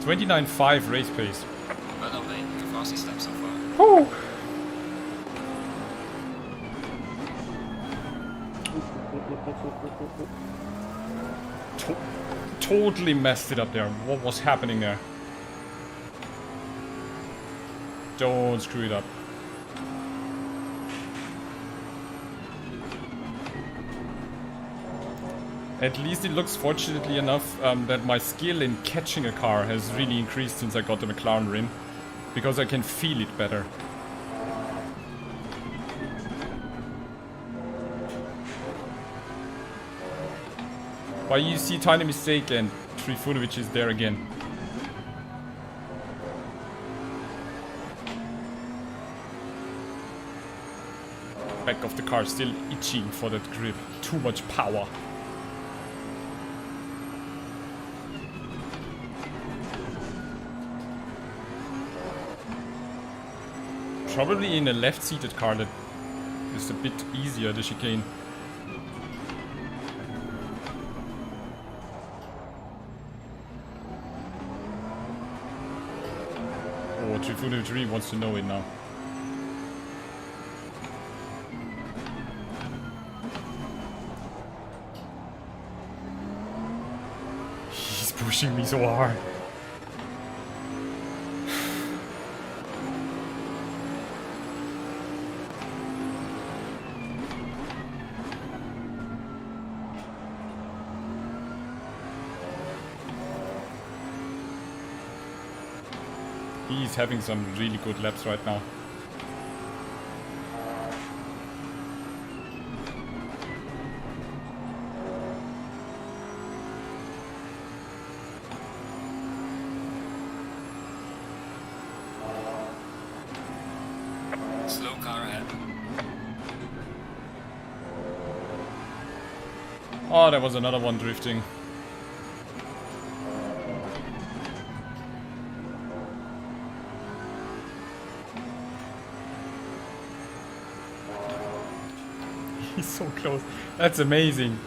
.29.5 race pace. Well done, mate. Your fastest lap so far. Woo! Totally messed it up there. What was happening there? Don't screw it up. At least it looks fortunately enough that my skill in catching a car has really increased since I got the McLaren rim. Because I can feel it better. But you see tiny mistake and Trifunovic is there again. Back of the car still itching for that grip. Too much power. Probably in a left-seated car that is a bit easier, the chicane. Oh, Trifunovic really wants to know it now. He's pushing me so hard. He's having some really good laps right now. Slow car ahead. Oh, there was another one drifting. He's so close. That's amazing.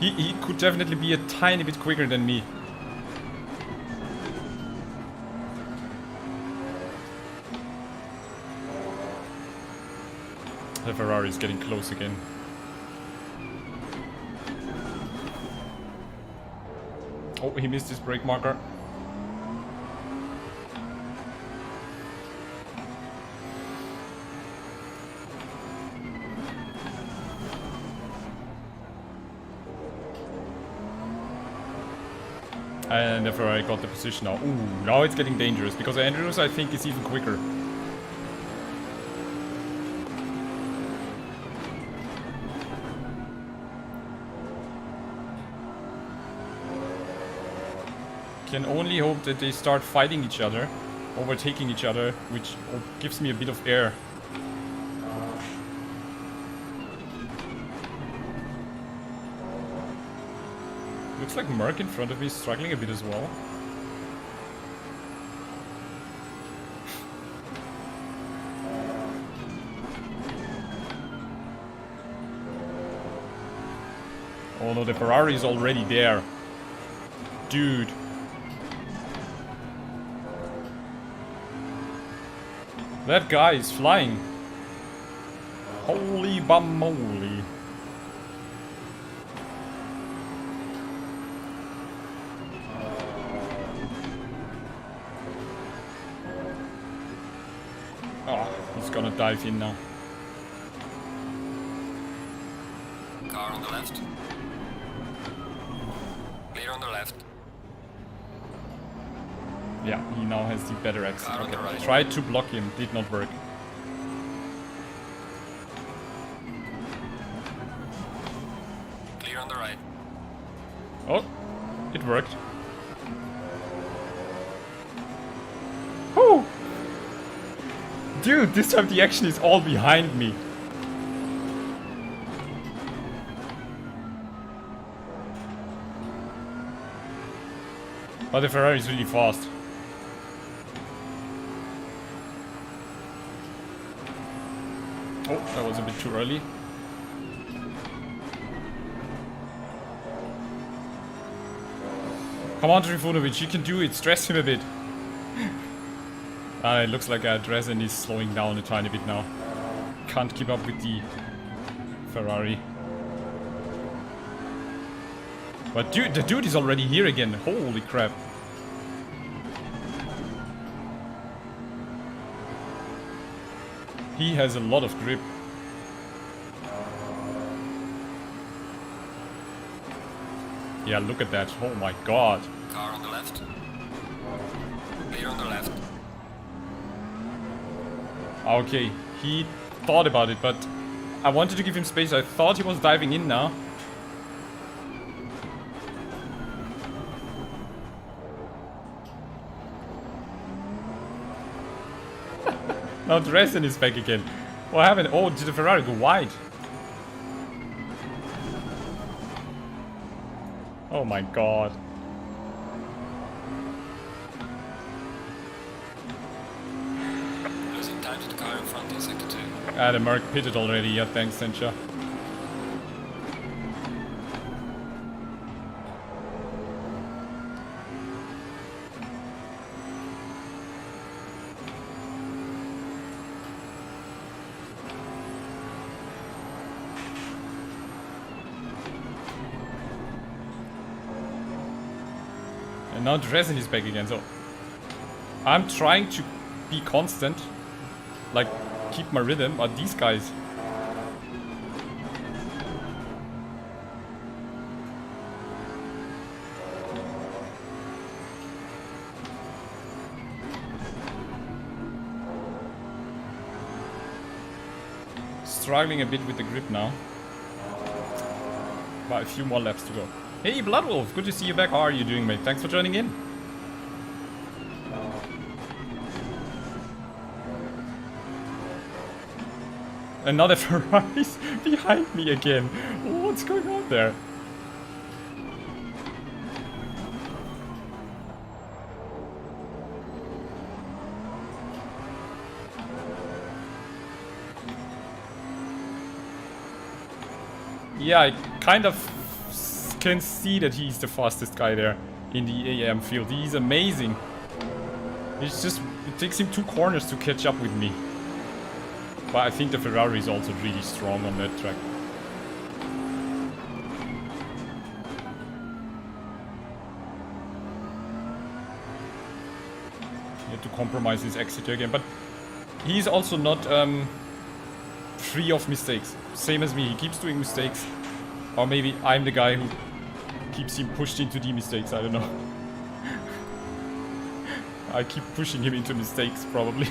He could definitely be a tiny bit quicker than me. The Ferrari is getting close again. Oh, he missed his brake marker. And the Ferrari got the position now. Ooh, now it's getting dangerous because Andrews, I think, is even quicker. Can only hope that they start fighting each other, overtaking each other, which gives me a bit of air. Looks like Merck in front of me is struggling a bit as well. Oh no, the Ferrari is already there. Dude. That guy is flying. Holy bamoli. Oh, he's gonna dive in now. Car on the left. Clear on the left. Yeah, he now has the better exit. Car on Okay. the right. Tried to block him, did not work. Clear on the right. Oh, it worked. Whew! Dude, this time the action is all behind me. But the Ferrari is really fast. Oh, that was a bit too early. Come on, Trifunovic, you can do it. Stress him a bit. It looks like Dresden is slowing down a tiny bit now. Can't keep up with the Ferrari. But dude, the dude is already here again. Holy crap. He has a lot of grip. Yeah, look at that. Oh my god. Car on the left. Clear on the left. Okay, he thought about it, but I wanted to give him space. I thought he was diving in now. Now Dresden is back again. What happened? Oh, did the Ferrari go wide? Oh my god. Losing time to the car in front in sector 2. The Merc pitted already. Yeah, thanks, Sencha. And now Dresden is back again, so I'm trying to be constant, like keep my rhythm, but these guys. Struggling a bit with the grip now. But a few more laps to go. Hey Bloodwolf, good to see you back. How are you doing, mate? Thanks for joining in. Another Ferrari's behind me again. What's going on there? Yeah, I kind of can see that he's the fastest guy there in the AM field. He's amazing. It's just, it takes him 2 corners to catch up with me. But I think the Ferrari is also really strong on that track. He had to compromise his exit again, but he's also not free of mistakes. Same as me, he keeps doing mistakes. Or maybe I'm the guy who keeps him pushed into the mistakes, I don't know. I keep pushing him into mistakes, probably.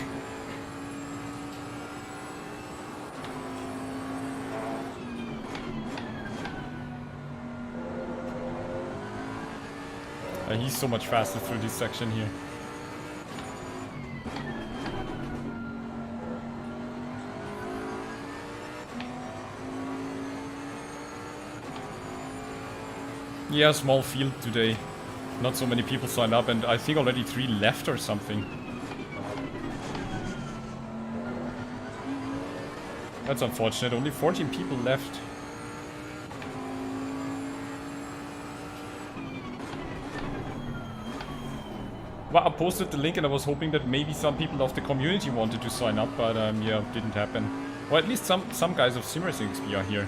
He's so much faster through this section here. Yeah, small field today. Not so many people signed up, and I think already 3 left or something. That's unfortunate, only 14 people left. Well, I posted the link and I was hoping that maybe some people of the community wanted to sign up, but yeah, didn't happen. Or at least some guys of Simracing XP are here.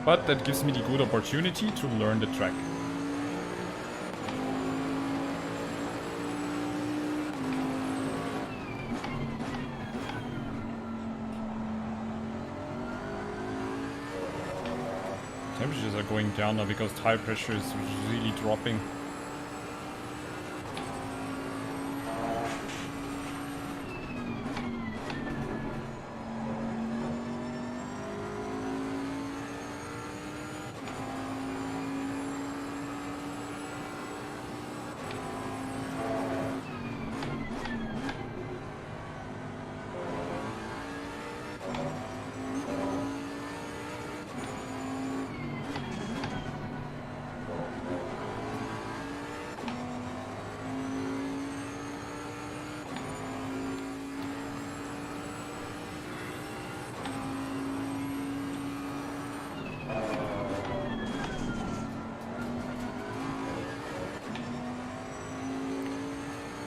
But that gives me the good opportunity to learn the track. Temperatures are going down now because tire pressure is really dropping.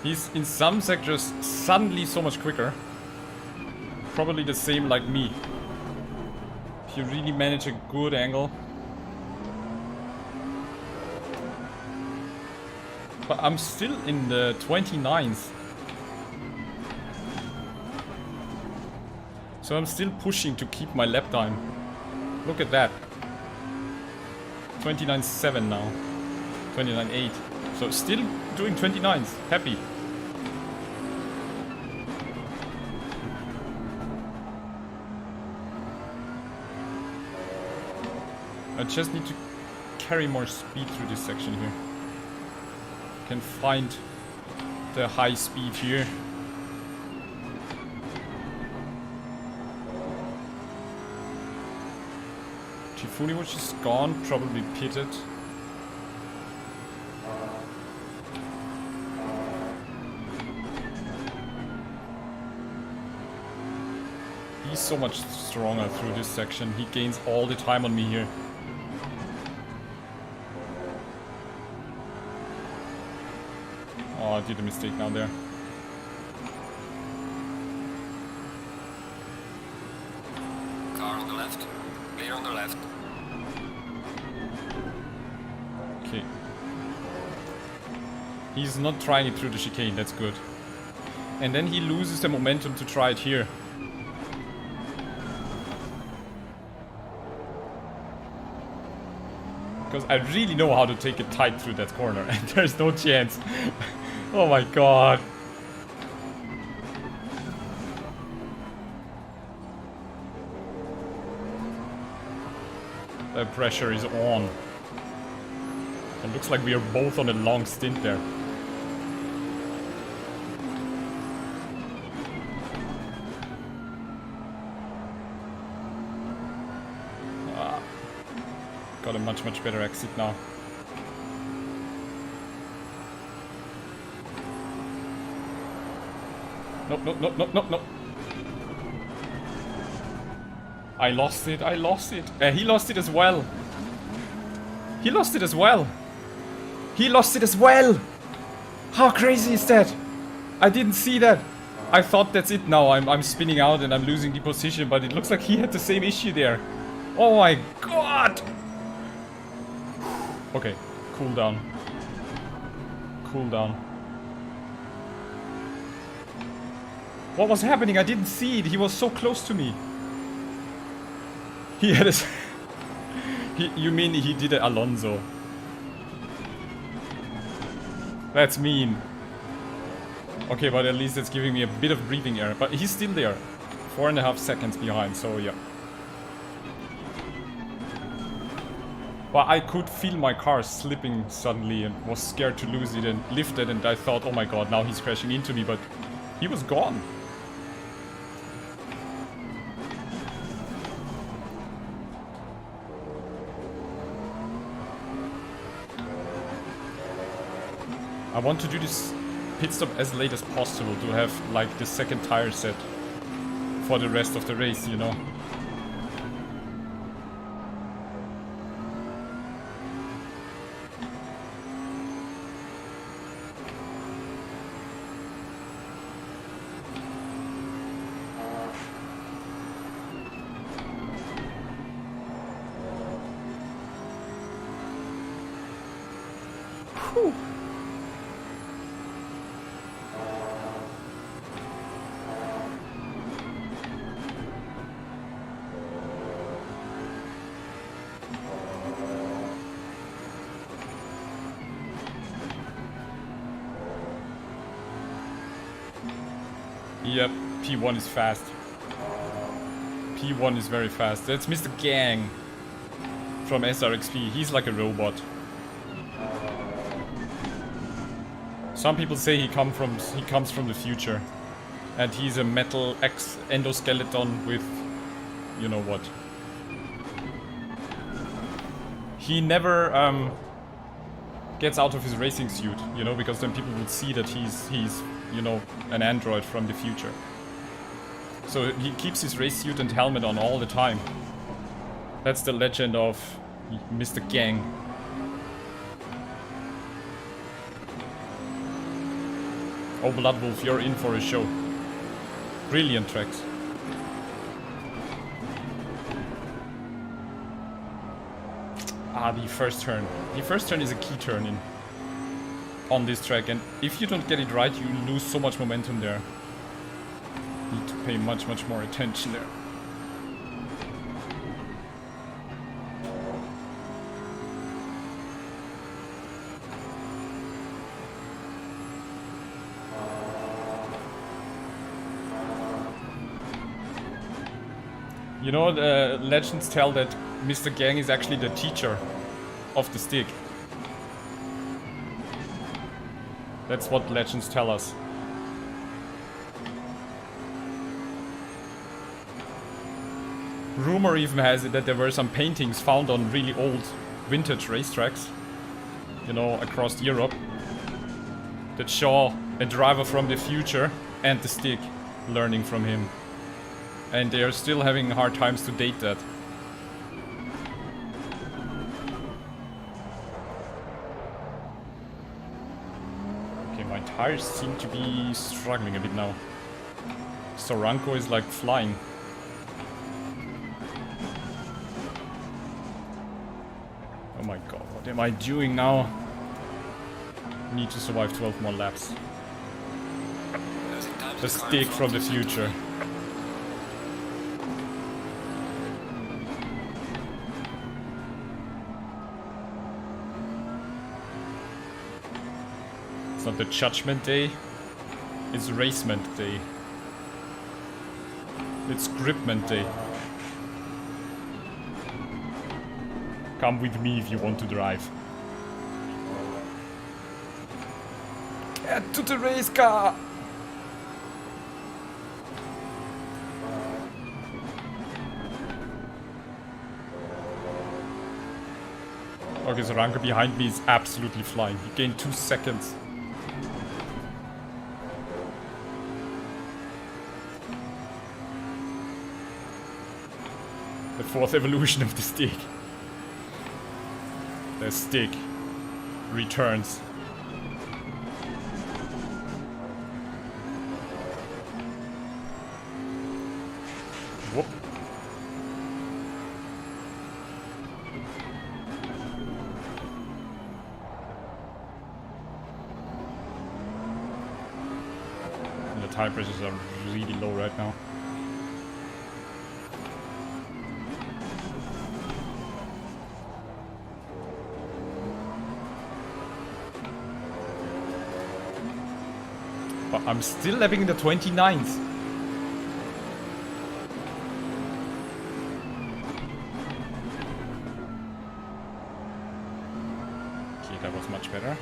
He's in some sectors suddenly so much quicker. Probably the same like me. If you really manage a good angle. But I'm still in the 29s. So I'm still pushing to keep my lap time. Look at that. 29.7 now. 29.8. So still doing 29s. Happy. I just need to carry more speed through this section here. Can find the high speed here. Tifuni, which is gone, probably pitted. He's so much stronger through this section. He gains all the time on me here. Oh, I did a mistake now there. Car on the left. Clear on the left. Okay. He's not trying it through the chicane, that's good. And then he loses the momentum to try it here. Because I really know how to take it tight through that corner, and there's no chance. Oh my god. The pressure is on. It looks like we are both on a long stint there. Got a much better exit now. Nope. I lost it. He lost it as well. He lost it as well. How crazy is that? I didn't see that. I thought that's it now. I'm spinning out and I'm losing the position, but it looks like he had the same issue there. Oh my god. Okay, cool down. What was happening? I didn't see it. He was so close to me. He had a... You mean he did an Alonso? That's mean. Okay, but at least it's giving me a bit of breathing air. But he's still there. 4.5 seconds behind, so yeah. But I could feel my car slipping suddenly and was scared to lose it and lift it, and I thought, oh my god, now he's crashing into me, but he was gone. I want to do this pit stop as late as possible to have like the second tire set for the rest of the race, you know. Whew. Yep, P1 is fast. P1 is very fast. That's Mr. Gang from SRXP. He's like a robot. Some people say he comes from the future, and he's a metal endoskeleton with, you know what. He never gets out of his racing suit, you know, because then people would see that he's you know, an android from the future. So he keeps his race suit and helmet on all the time. That's the legend of Mr. Gang. Oh, Bloodwolf, you're in for a show. Brilliant tracks. Ah, the first turn. The first turn is a key turn on this track, and if you don't get it right, you lose so much momentum there. Need to pay much more attention there. You know, the legends tell that Mr. Gang is actually the teacher of the stick. That's what legends tell us. Rumor even has it that there were some paintings found on really old vintage racetracks, you know, across Europe, that show a driver from the future and the stick learning from him. And they are still having hard times to date that. Okay, my tires seem to be struggling a bit now. Soranko is like flying. Oh my god, what am I doing now? Need to survive 12 more laps. The stick from the future. It's not the judgment day, it's racement day. It's gripment day. Come with me if you want to drive. Get to the race car! Okay, so Ranko behind me is absolutely flying. He gained 2 seconds. The 4th evolution of the stick. The stick returns. Whoop. And the tire pressures are really low right now. But I'm still lapping in the 29th. Okay, that was much better.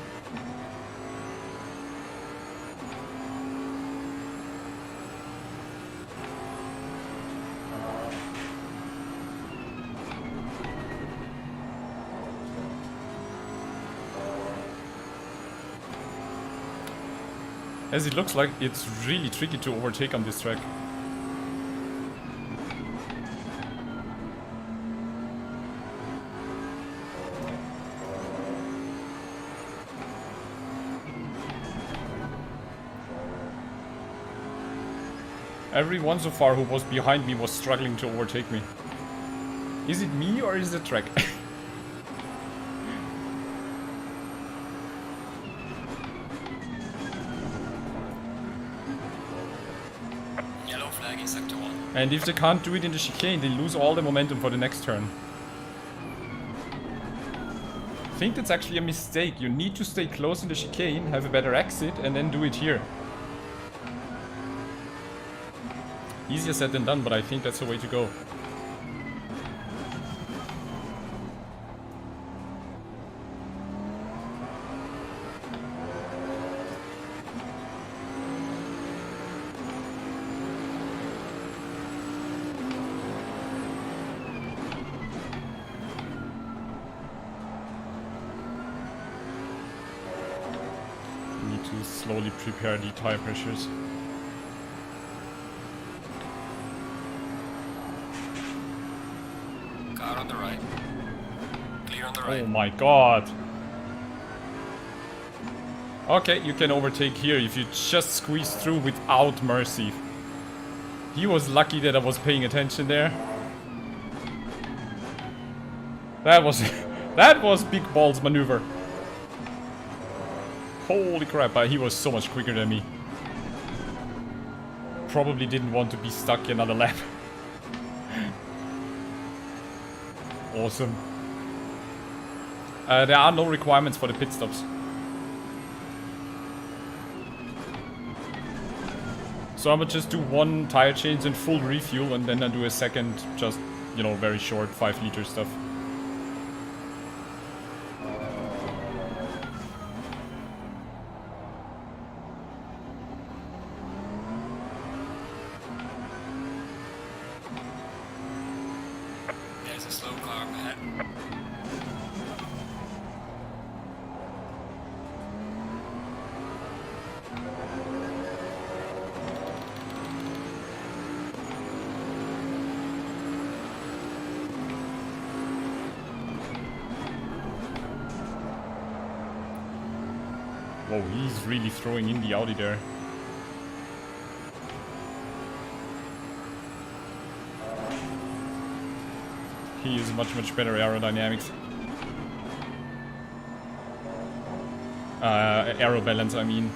As it looks like, it's really tricky to overtake on this track. Everyone so far who was behind me was struggling to overtake me. Is it me or is it the track? And if they can't do it in the chicane, they lose all the momentum for the next turn. I think that's actually a mistake. You need to stay close in the chicane, have a better exit, and then do it here. Easier said than done, but I think that's the way to go. Need to slowly prepare the tire pressures. Car on the right. Clear on the right. Oh my god. Okay, you can overtake here if you just squeeze through without mercy. He was lucky that I was paying attention there. That was that was big balls maneuver. Holy crap, he was so much quicker than me. Probably didn't want to be stuck another lap. Awesome. There are no requirements for the pit stops. So I would just do one tire change and full refuel, and then I do a second, just, you know, very short 5-liter stuff. There's a slow car up ahead. Whoa, he's really throwing in the Audi there. He is much better aerodynamics. Aero balance, I mean.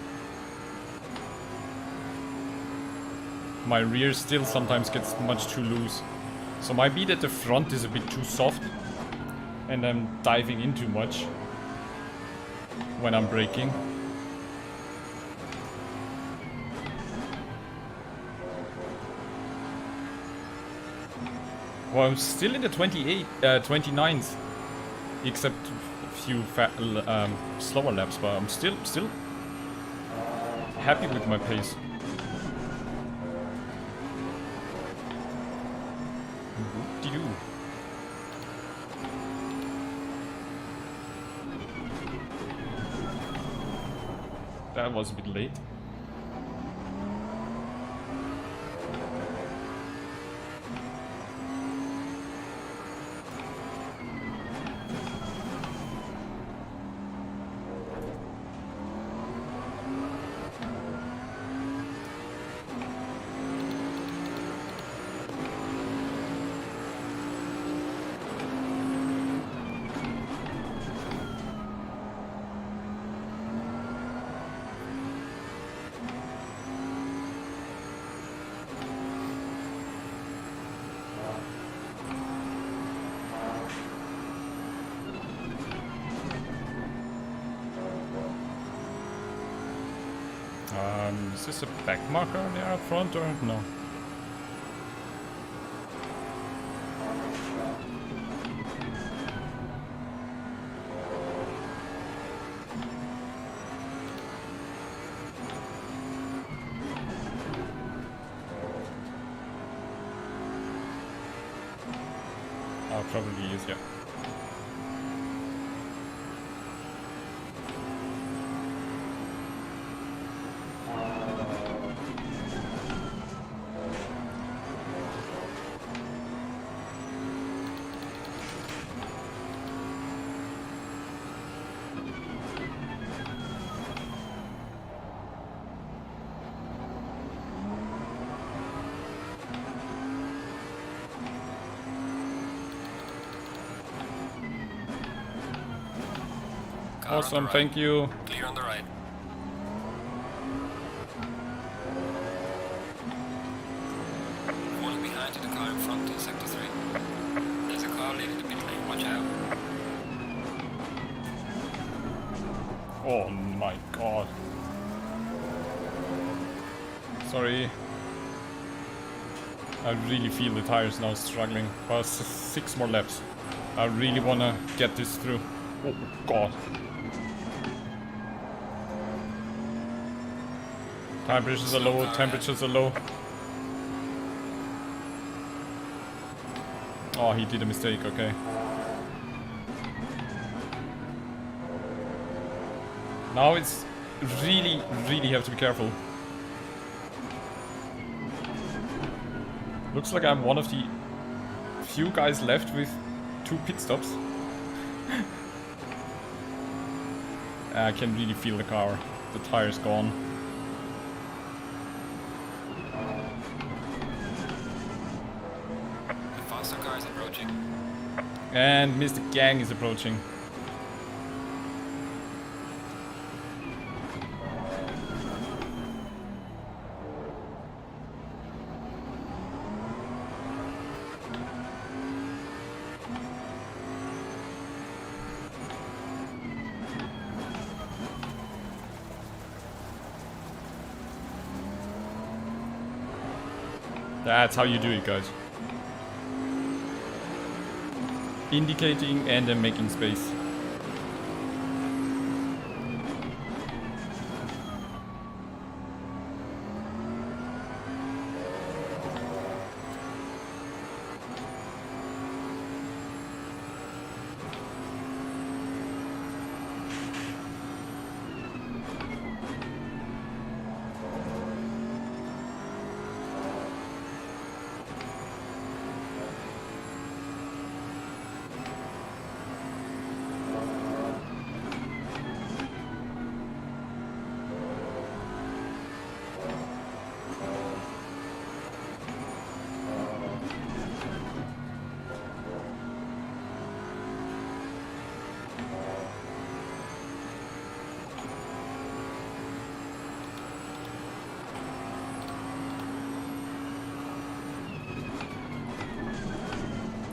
My rear still sometimes gets much too loose. So my beat at the front is a bit too soft. And I'm diving in too much when I'm braking. Well, I'm still in the 29s, except a few slower laps, but I'm still happy with my pace. Whoop-de-doo. That was a bit late. Is this a back marker there up front or no? Oh, probably is, yeah. Awesome, right. Thank you. Clear on the right. Falling behind to the car in front in sector 3. There's a car leaving the pit lane, watch out. Oh my god. I really feel the tires now struggling. Well, 6 more laps. I really wanna get this through. Oh god. Tire pressures are low, temperatures are low. Oh, he did a mistake, okay. Now it's really have to be careful. Looks like I'm one of the few guys left with 2 pit stops. I can really feel the car. The tire's gone. The faster car is approaching. And Mr. Gang is approaching. That's how you do it, guys. Indicating and then making space.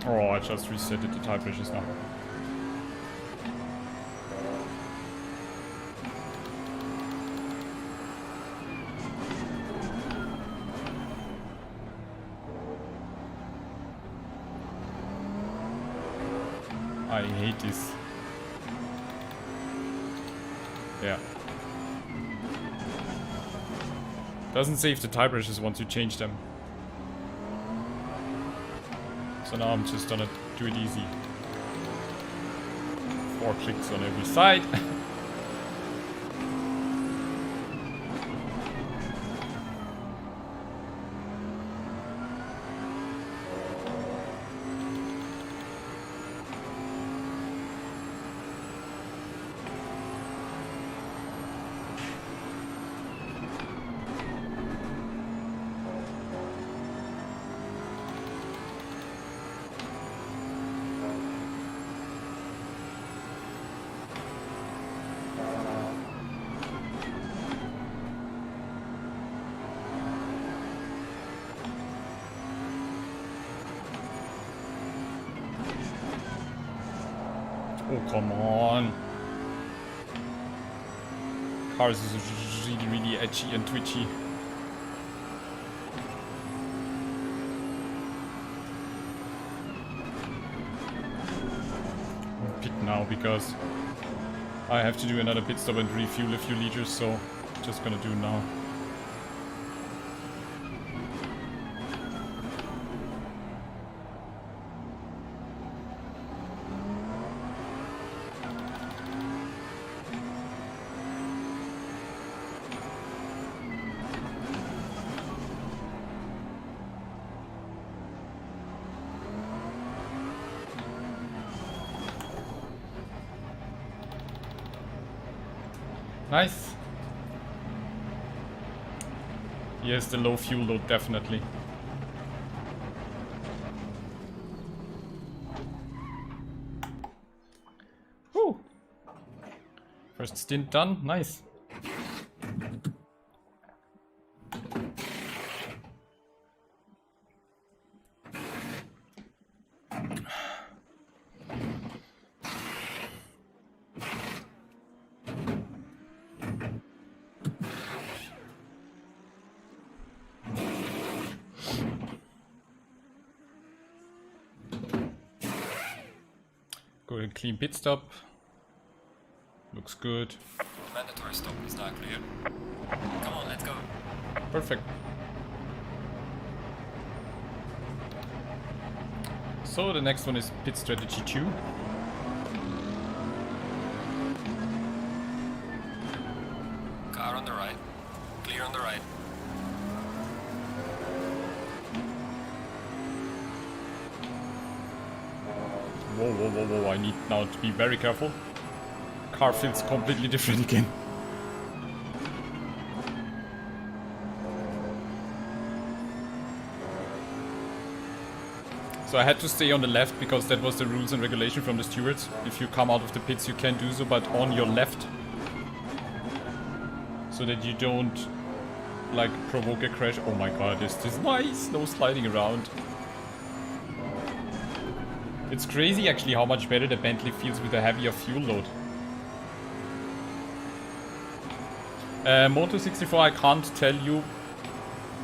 Oh, I just reset the tire pressures now. I hate this. Yeah. Doesn't save the tire pressures once you change them. So now I'm just gonna do it easy. 4 clicks on every side. Oh, come on. Cars is really edgy and twitchy. I'm pit now because I have to do another pit stop and refuel a few liters, so just gonna do now. Nice. Yes, the low fuel load, definitely. Whew. First stint done, nice. For a clean pit stop. Looks good. Mandatory stop is now clear. Come on, let's go. Perfect. So the next one is pit strategy 2. Car on the right. Clear on the right. Whoa, whoa, whoa, whoa, I need now to be very careful. Car feels completely different again. So I had to stay on the left because that was the rules and regulation from the stewards. If you come out of the pits you can do so, but on your left. So that you don't like provoke a crash. Oh my god, this is nice, no sliding around. It's crazy actually how much better the Bentley feels with a heavier fuel load. Moto 64 I can't tell you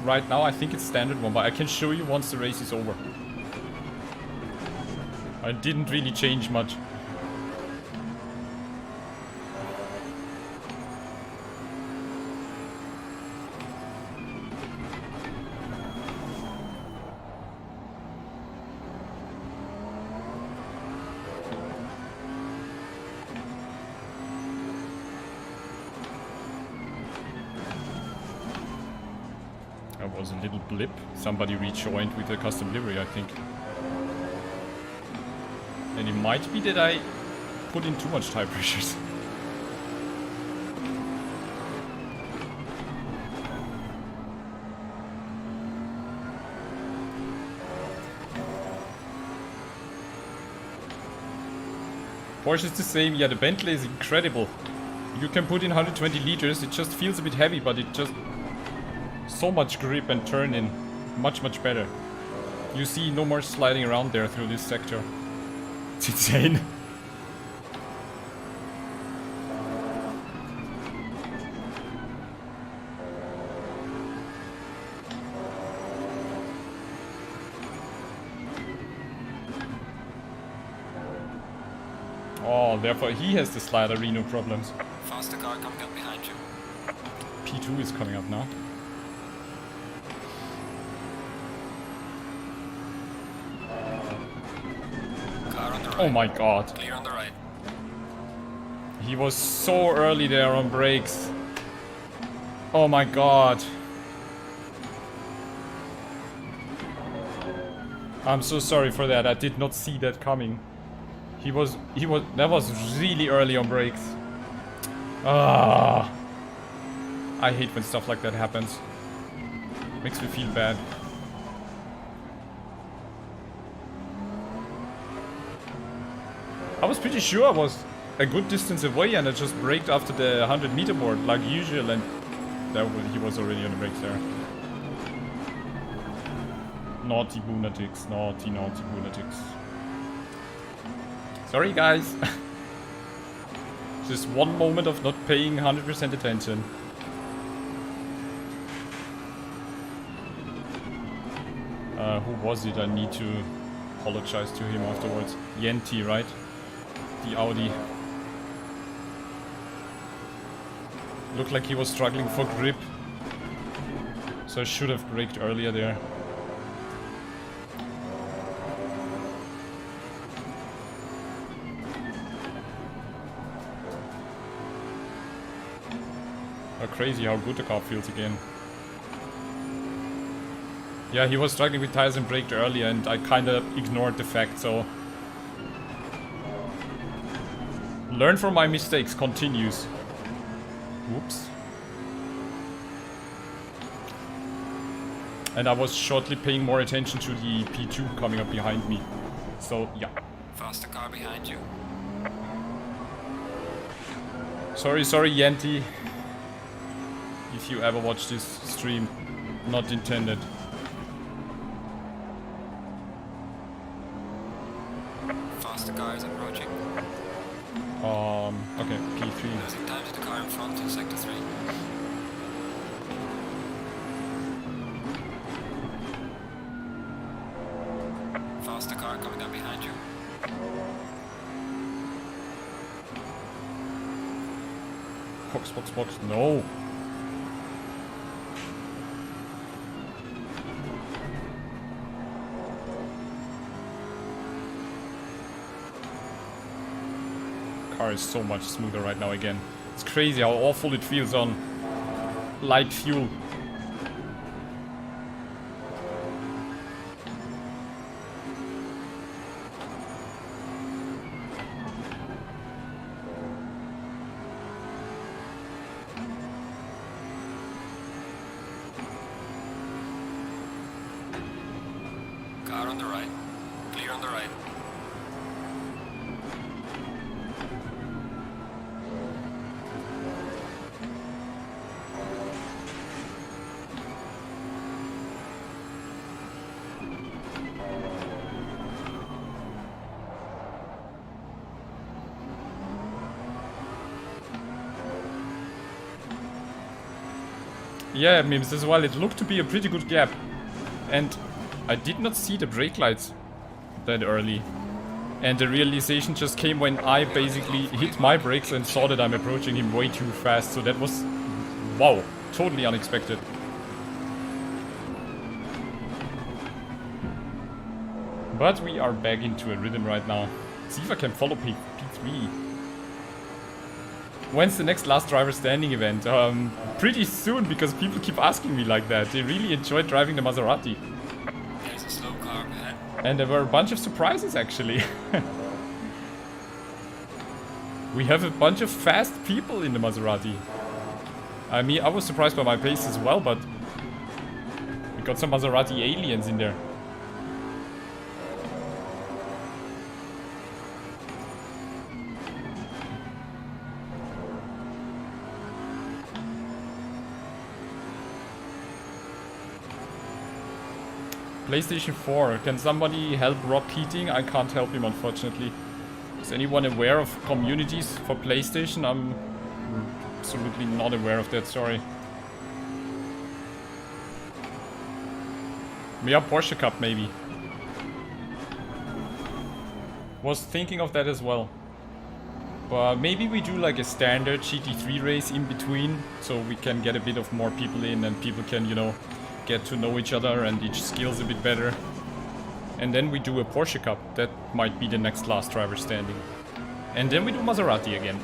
right now, I think it's standard one, but I can show you once the race is over. I didn't really change much. That was a little blip. Somebody rejoined with a custom livery, I think. And it might be that I put in too much tire pressures. Porsche is the same. Yeah, the Bentley is incredible. You can put in 120 liters. It just feels a bit heavy, but it just... so much grip and turn in. Much, much better. You see no more sliding around there through this sector. It's insane. Oh, therefore he has the slider Reno problems. Faster car coming up behind you. P2 is coming up now. Oh my god. Clear on the right. He was so early there on brakes. Oh my god. I'm so sorry for that. I did not see that coming. That was really early on brakes. Ah. I hate when stuff like that happens. Makes me feel bad. I was pretty sure I was a good distance away and I just braked after the 100-meter board like usual, and he was already on the brakes there. Naughty Boonatix, naughty Boonatix. Sorry guys. Just one moment of not paying 100% attention. Who was it? I need to apologize to him afterwards. Yenti, right? The Audi. Looked like he was struggling for grip. So I should have braked earlier there. Oh, crazy how good the car feels again. Yeah, he was struggling with tires and braked earlier and I kinda ignored the fact, so... Learn from my mistakes continues. Whoops. And I was shortly paying more attention to the P2 coming up behind me. So, yeah. Faster car behind you. Sorry, Yenti. If you ever watch this stream. Not intended. Faster car is approaching. Okay, P3. Losing time to the car in front in sector 3. Faster car coming up behind you. Box. No. Car is so much smoother right now again. It's crazy how awful it feels on light fuel. Car on the right. Clear on the right. Yeah, Mims as well. It looked to be a pretty good gap. And I did not see the brake lights that early. And the realization just came when I basically hit my brakes and saw that I'm approaching him way too fast. So that was, wow, totally unexpected. But we are back into a rhythm right now. See if I can follow P3. When's the next last driver standing event? Pretty soon, because people keep asking me like that. They really enjoyed driving the Maserati. There's a slow car ahead. And there were a bunch of surprises, actually. We have a bunch of fast people in the Maserati. I mean, I was surprised by my pace as well, but we got some Maserati aliens in there. PlayStation 4. Can somebody help Rob Keating? I can't help him, unfortunately. Is anyone aware of communities for PlayStation? I'm absolutely not aware of that, sorry. Yeah, Porsche Cup, maybe. Was thinking of that as well. But maybe we do like a standard GT3 race in between, so we can get a bit of more people in and people can, you know, get to know each other and each skills a bit better. And then we do a Porsche Cup. That might be the next last driver standing. And then we do Maserati again.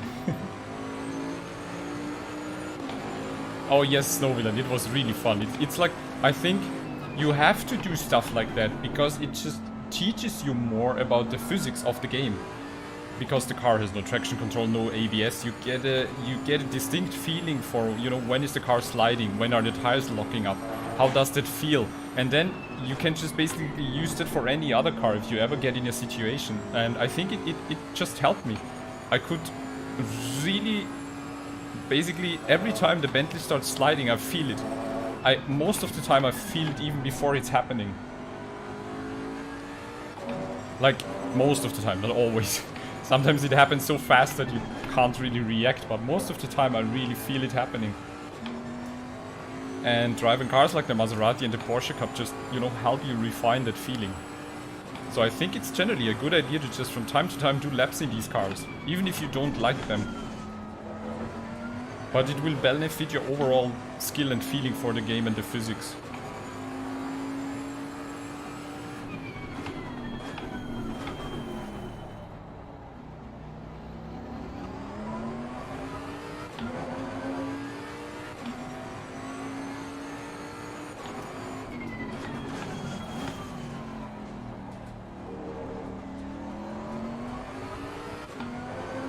Oh yes, Snowvillain, it was really fun. It's like, I think you have to do stuff like that because it just teaches you more about the physics of the game. Because the car has no traction control, no ABS, you get a distinct feeling for, you know, when is the car sliding, when are the tires locking up, how does that feel, and then you can just basically use that for any other car if you ever get in a situation. And I think it just helped me. I could really, basically every time the Bentley starts sliding, I feel it. Most of the time I feel it even before it's happening. Like, most of the time, not always. Sometimes it happens so fast that you can't really react, but most of the time I really feel it happening. And driving cars like the Maserati and the Porsche Cup just, you know, help you refine that feeling. So I think it's generally a good idea to just from time to time do laps in these cars, even if you don't like them. But it will benefit your overall skill and feeling for the game and the physics.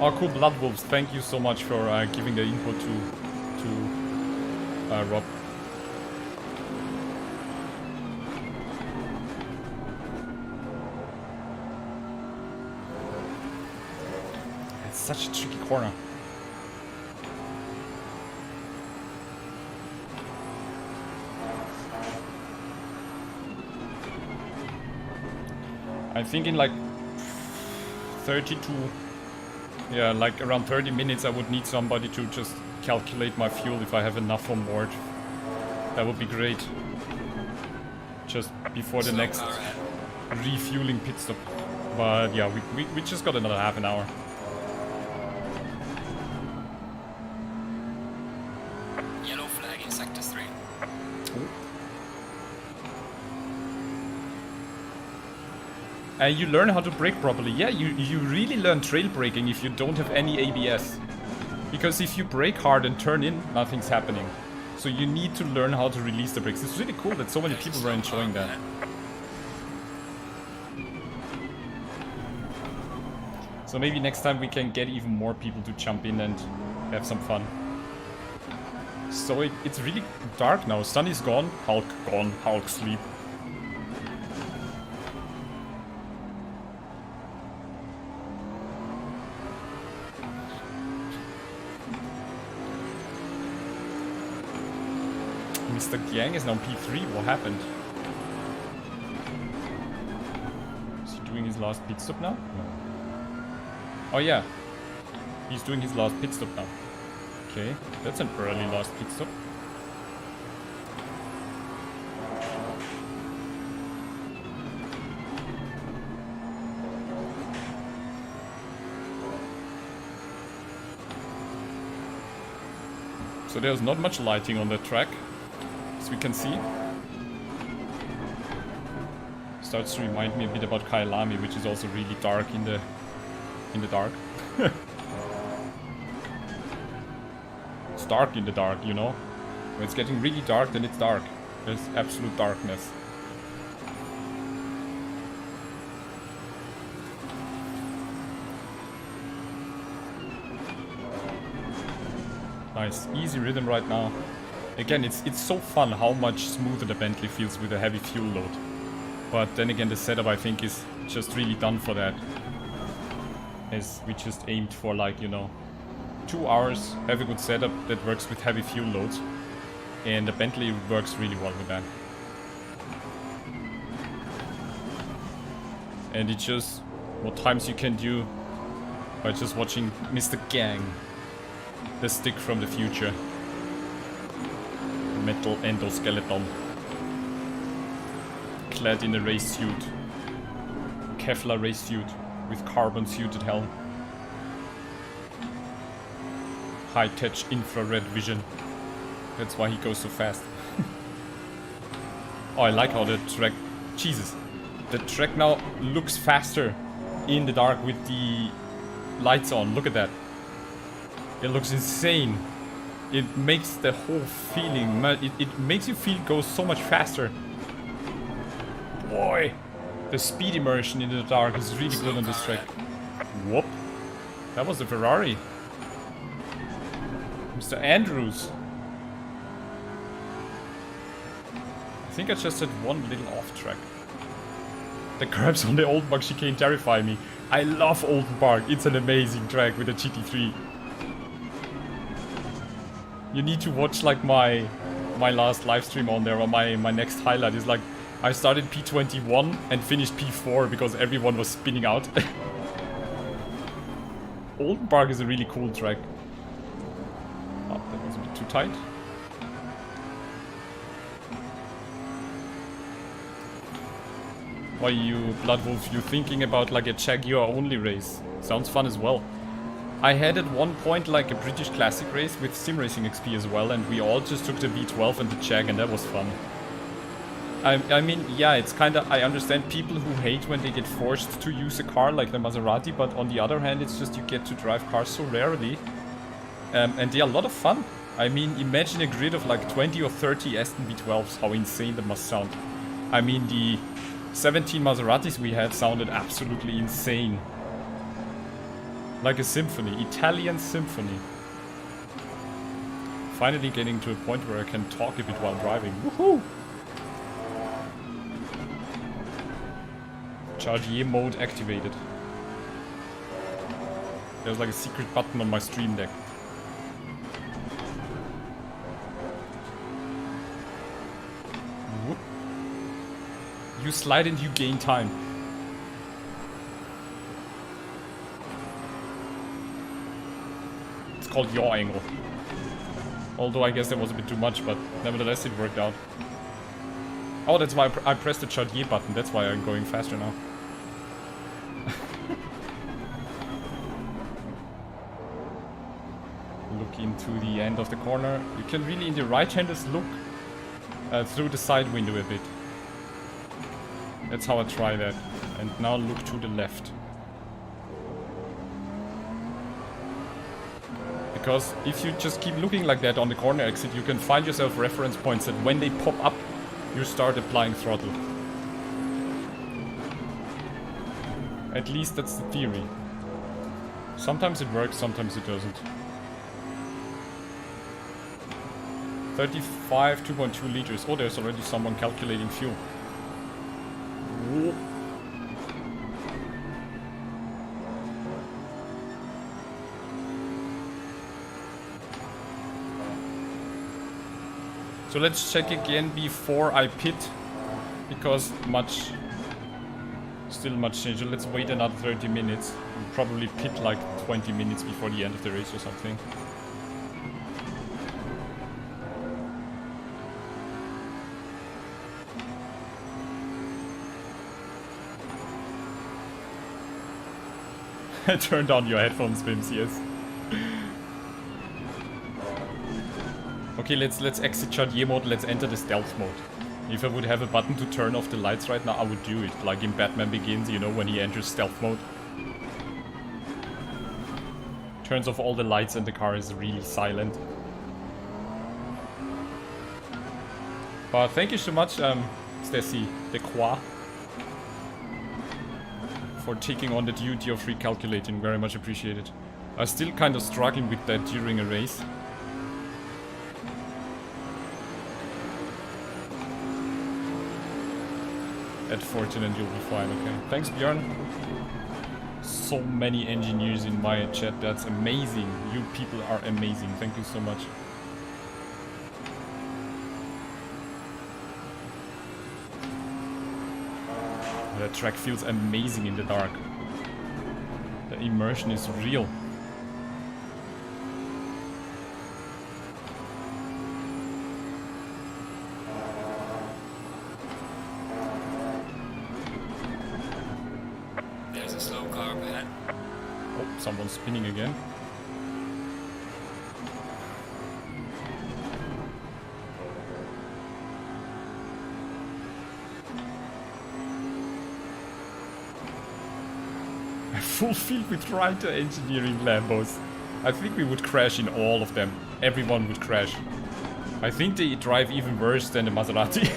Oh, cool, Blood Wolves. Thank you so much for giving the input to Rob. It's such a tricky corner. I think in like 32. Yeah, like around 30 minutes I would need somebody to just calculate my fuel if I have enough on board. That would be great. Just before the next refueling pit stop. But yeah, we just got another half an hour. You learn how to brake properly. Yeah, you really learn trail braking if you don't have any ABS. Because if you brake hard and turn in, nothing's happening. So you need to learn how to release the brakes. It's really cool that so many people were enjoying that. So maybe next time we can get even more people to jump in and have some fun. So it's really dark now. Sun is gone, Hulk sleep. Mr. Yang is now P3. What happened? Is he doing his last pit stop now? No. Oh yeah, he's doing his last pit stop now. Okay, that's an early last pit stop. So there's not much lighting on the track, as we can see. Starts to remind me a bit about Kyalami, which is also really dark in the dark. It's dark in the dark, you know? When it's getting really dark, then it's dark. There's absolute darkness. Nice, easy rhythm right now. Again, it's so fun how much smoother the Bentley feels with a heavy fuel load. But then again, the setup I think is just really done for that. As we just aimed for, like, you know, 2 hours, have a good setup that works with heavy fuel loads. And the Bentley works really well with that. And it's just what times you can do by just watching Mr. Gang, the stick from the future. Metal endoskeleton. Clad in a race suit. Kevlar race suit with carbon suited helm. High-tech infrared vision. That's why he goes so fast. Oh, I like how the track... Jesus. The track now looks faster in the dark with the lights on. Look at that. It looks insane. It makes the whole feeling... It makes you feel go so much faster. Boy. The speed immersion in the dark is really good on this track. Whoop. That was a Ferrari. Mr. Andrews. I think I just had one little off track. The curbs on the Old Park chicane terrify me. I love Old Park. It's an amazing track with a GT3. You need to watch like my last live stream on there, or my next highlight is like I started P21 and finished P4 because everyone was spinning out. Old Park is a really cool track. Oh, that was a bit too tight. Why you, Bloodwolf, you thinking about like a Jaguar only race? Sounds fun as well. I had at one point like a British Classic race with Simracing XP as well, and we all just took the V12 and the Jag, and that was fun. I mean, yeah, it's kinda... I understand people who hate when they get forced to use a car like the Maserati, but on the other hand, it's just you get to drive cars so rarely. And they are a lot of fun. I mean, imagine a grid of like 20 or 30 Aston V12s, how insane that must sound. I mean, the 17 Maseratis we had sounded absolutely insane. Like a symphony, Italian symphony. Finally getting to a point where I can talk a bit while driving. Woohoo! Chargier mode activated. There's like a secret button on my stream deck. Whoop. You slide and you gain time. It's called yaw angle. Although I guess that was a bit too much, but nevertheless it worked out. Oh, that's why I pressed the Chargier button. That's why I'm going faster now. Look into the end of the corner. You can really, in the right-handers, look through the side window a bit. That's how I try that. And now look to the left. Because if you just keep looking like that on the corner exit, you can find yourself reference points that when they pop up, you start applying throttle. At least that's the theory. Sometimes it works, sometimes it doesn't. 35, 2.2 liters. Oh, there's already someone calculating fuel. Whoa. So let's check again before I pit, because still much change. Let's wait another 30 minutes. We'll probably pit like 20 minutes before the end of the race or something. Turned on your headphones, Vims, yes. Okay, let's exit Chartier mode, let's enter the stealth mode. If I would have a button to turn off the lights right now, I would do it. Like in Batman Begins, you know, when he enters stealth mode. Turns off all the lights and the car is really silent. But thank you so much, Stacy Decroix, for taking on the duty of recalculating. Very much appreciated. I'm still kind of struggling with that during a race. At 14 and you'll be fine, okay. Thanks, Björn. So many engineers in my chat, that's amazing. You people are amazing, thank you so much. The track feels amazing in the dark. The immersion is real. Someone's spinning again. A full field with Reiter engineering Lambos. I think we would crash in all of them. Everyone would crash. I think they drive even worse than the Maserati.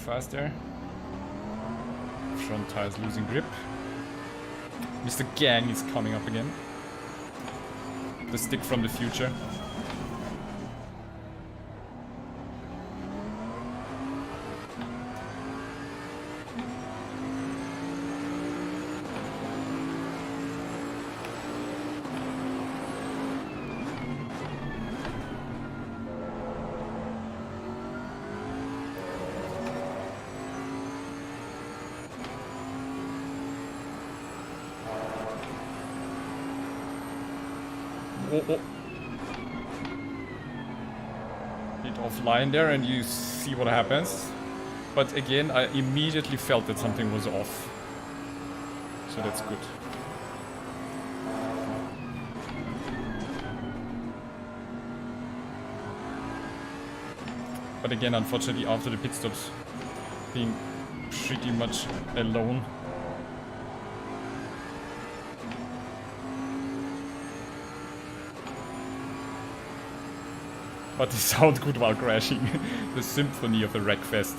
Fast there. Front tire's losing grip. Mr. Gang is coming up again. The stick from the future. Oh. Bit offline there and you see what happens. But again, I immediately felt that something was off. So that's good. But again, unfortunately, after the pit stops, being pretty much alone. But they sound good while crashing. The symphony of the Wreckfest.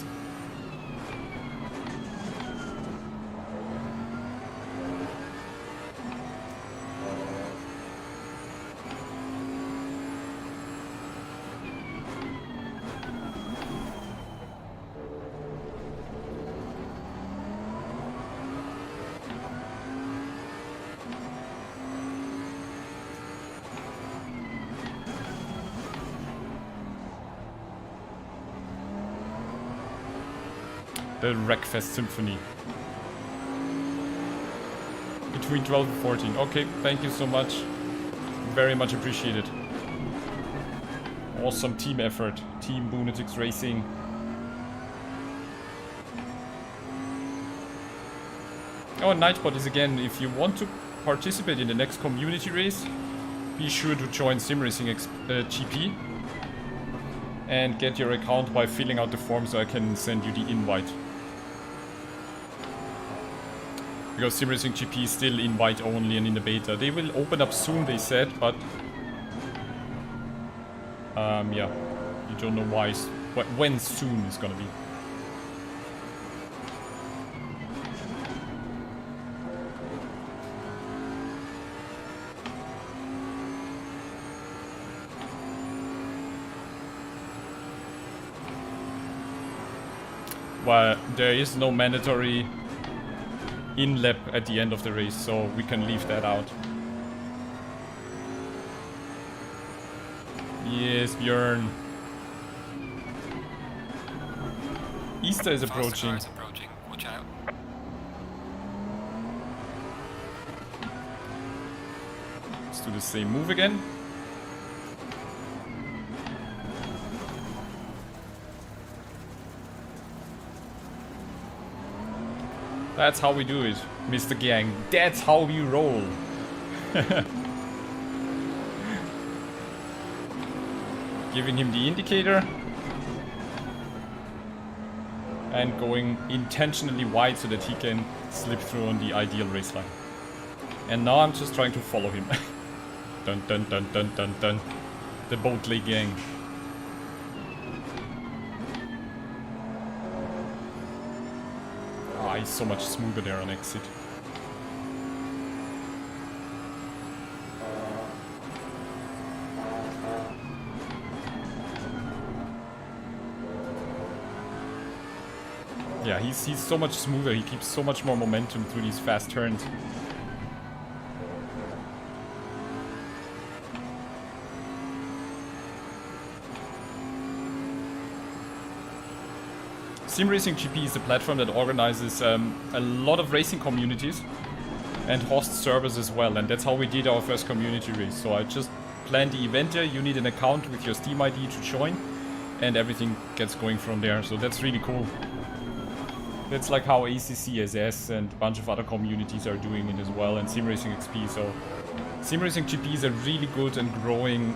The Wreckfest Symphony. Between 12 and 14. Okay, thank you so much. Very much appreciated. Awesome team effort. Team Boonatix Racing. Oh, and Nightbot is again, if you want to participate in the next community race, be sure to join Simracing GP and get your account by filling out the form so I can send you the invite. Because Simracing GP is still invite only and in the beta. They will open up soon, they said, but yeah, you don't know why, when soon is gonna be. Well, there is no mandatory in-lap at the end of the race, so we can leave that out. Yes, Björn. Easter is approaching. Watch out. Let's do the same move again. That's how we do it, Mr. Gang. That's how we roll. Giving him the indicator. And going intentionally wide so that he can slip through on the ideal race line. And now I'm just trying to follow him. Dun dun dun dun dun dun. The Boatley gang. Ah, he's so much smoother there on exit. Yeah, he's so much smoother. He keeps so much more momentum through these fast turns. Simracing GP is a platform that organizes a lot of racing communities and hosts servers as well, and that's how we did our first community race. So I just planned the event there. You need an account with your Steam ID to join, and everything gets going from there. So that's really cool. That's like how ACCSS and a bunch of other communities are doing it as well, and Simracing XP. So Simracing GP is a really good and growing,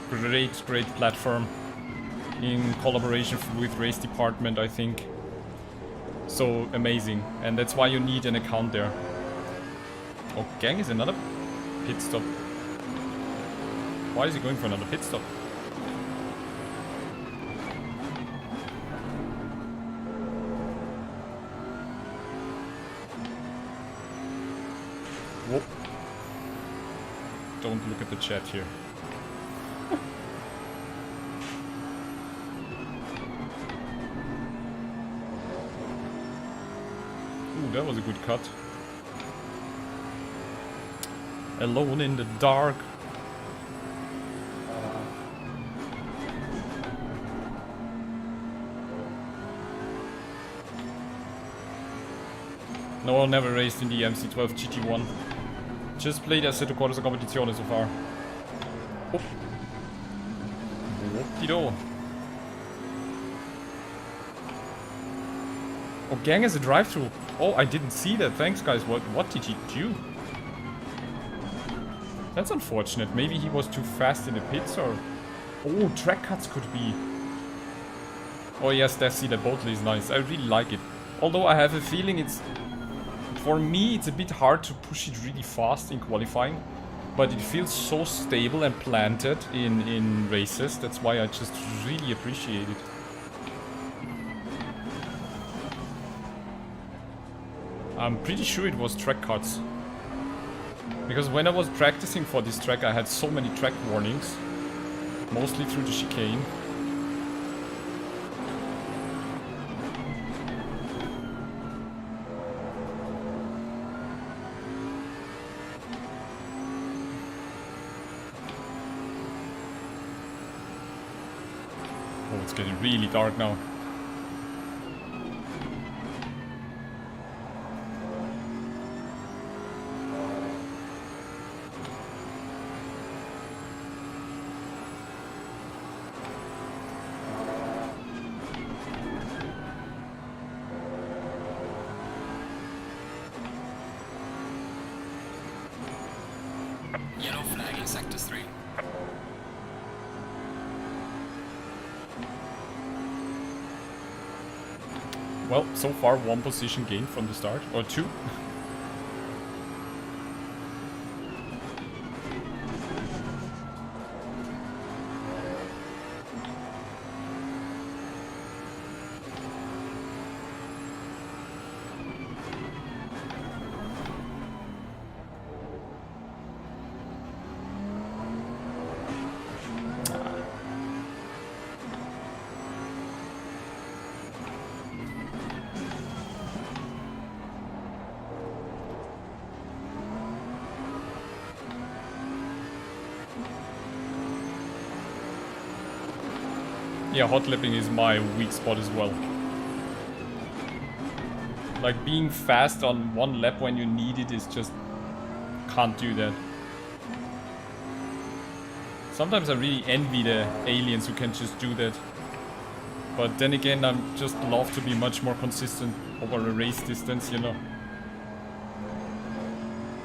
great platform in collaboration with Race Department, I think. So amazing, and that's why you need an account there. Oh, Gang is another pit stop. Why is he going for another pit stop? Whoop. Don't look at the chat here. Ooh, that was a good cut. Alone in the dark. No, never raced in the MC12 GT1. Just played Assetto Corsa Competizione so far. Oh. Whoop-de-do. Oh, Gang is a drive-thru. Oh, I didn't see that. Thanks, guys. What did he do? That's unfortunate. Maybe he was too fast in the pits, or... Oh, track cuts could be... Oh yes, Desi, that Boatley is nice. I really like it. Although I have a feeling it's... For me, it's a bit hard to push it really fast in qualifying. But it feels so stable and planted in races. That's why I just really appreciate it. I'm pretty sure it was track cuts. Because when I was practicing for this track, I had so many track warnings. Mostly through the chicane. Oh, it's getting really dark now. Yellow flag in sector 3. Well, so far 1 position gained from the start, or 2. Yeah, hot lapping is my weak spot as well. Like being fast on 1 lap when you need it is just... can't do that. Sometimes I really envy the aliens who can just do that. But then again, I'm just love to be much more consistent over a race distance, you know.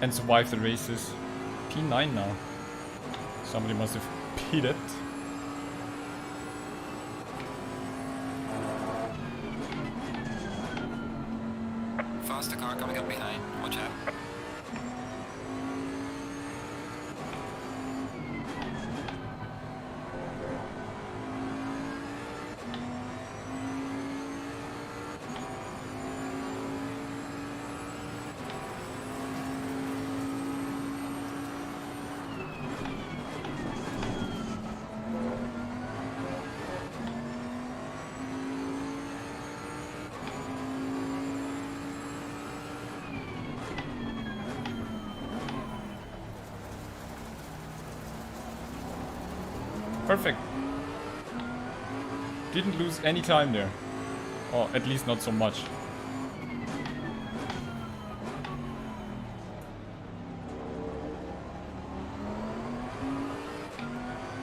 And survive the races. P9 now. Somebody must have pitted. Faster car coming up behind. Watch out. Perfect. Didn't lose any time there. Or at least not so much.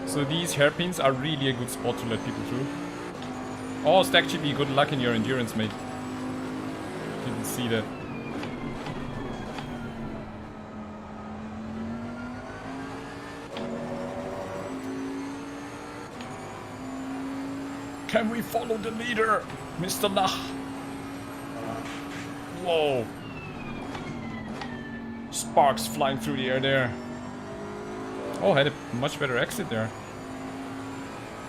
So these hairpins are really a good spot to let people through. Oh, Stack GP, good luck in your endurance, mate. Didn't see that. Can we follow the leader, Mr. Nach? Whoa. Sparks flying through the air there. Oh, had a much better exit there.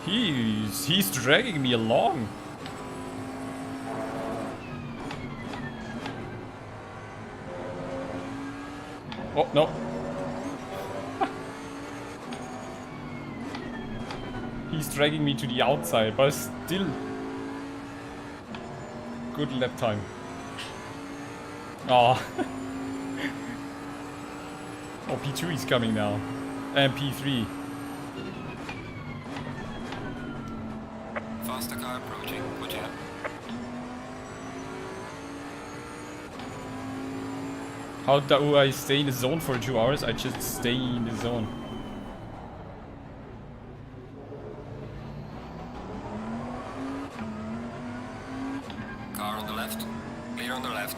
He's dragging me along. Oh, no. He's dragging me to the outside, but still good lap time. Oh. Oh, P2 is coming now. And P3. Faster car approaching. Watch out. How do I stay in the zone for 2 hours? I just stay in the zone. Car on the left. Clear on the left.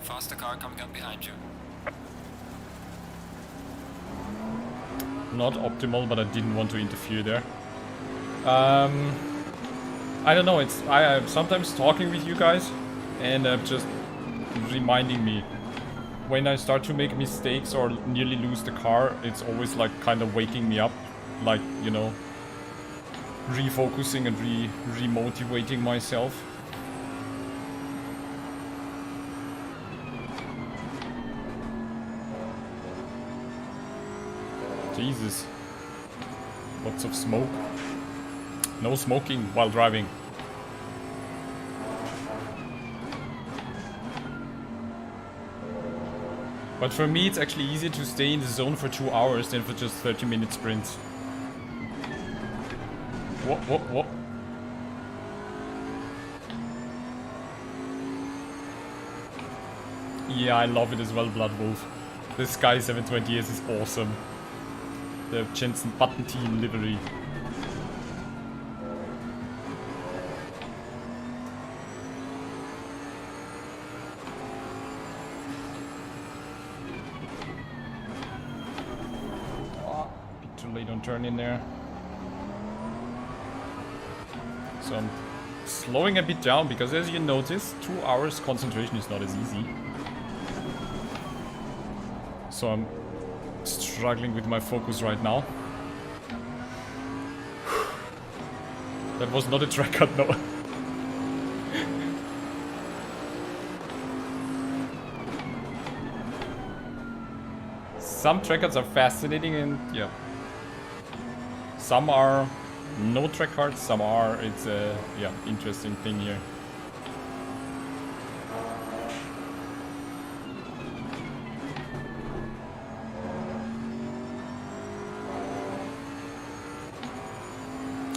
Faster car coming up behind you. Not optimal, but I didn't want to interfere there. I don't know, I'm sometimes talking with you guys and just reminding me when I start to make mistakes or nearly lose the car. It's always like kind of waking me up, like, you know, refocusing and re-motivating myself. Jesus. Lots of smoke. No smoking while driving. But for me it's actually easier to stay in the zone for 2 hours than for just 30-minute sprints. Whoa. Yeah, I love it as well, Blood Wolf. This Sky 720S is awesome. The Jensen Button Team livery. turn in there. So I'm slowing a bit down because, as you notice, 2 hours concentration is not as easy. So I'm struggling with my focus right now. That was not a track cut, no. Some track cuts are fascinating and yeah. Some are no track cards, some are, it's a yeah, interesting thing here.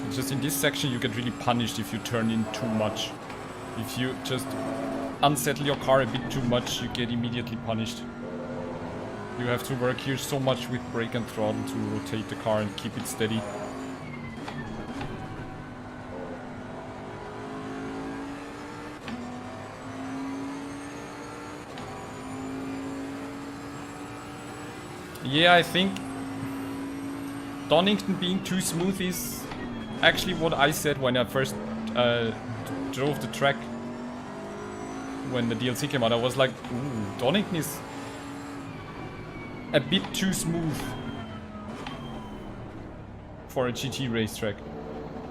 It's just in this section you get really punished if you turn in too much. If you just unsettle your car a bit too much, you get immediately punished. You have to work here so much with brake and throttle to rotate the car and keep it steady. Yeah, I think Donington being too smooth is actually what I said when I first drove the track. When the DLC came out, I was like, ooh, Donington is a bit too smooth for a GT racetrack.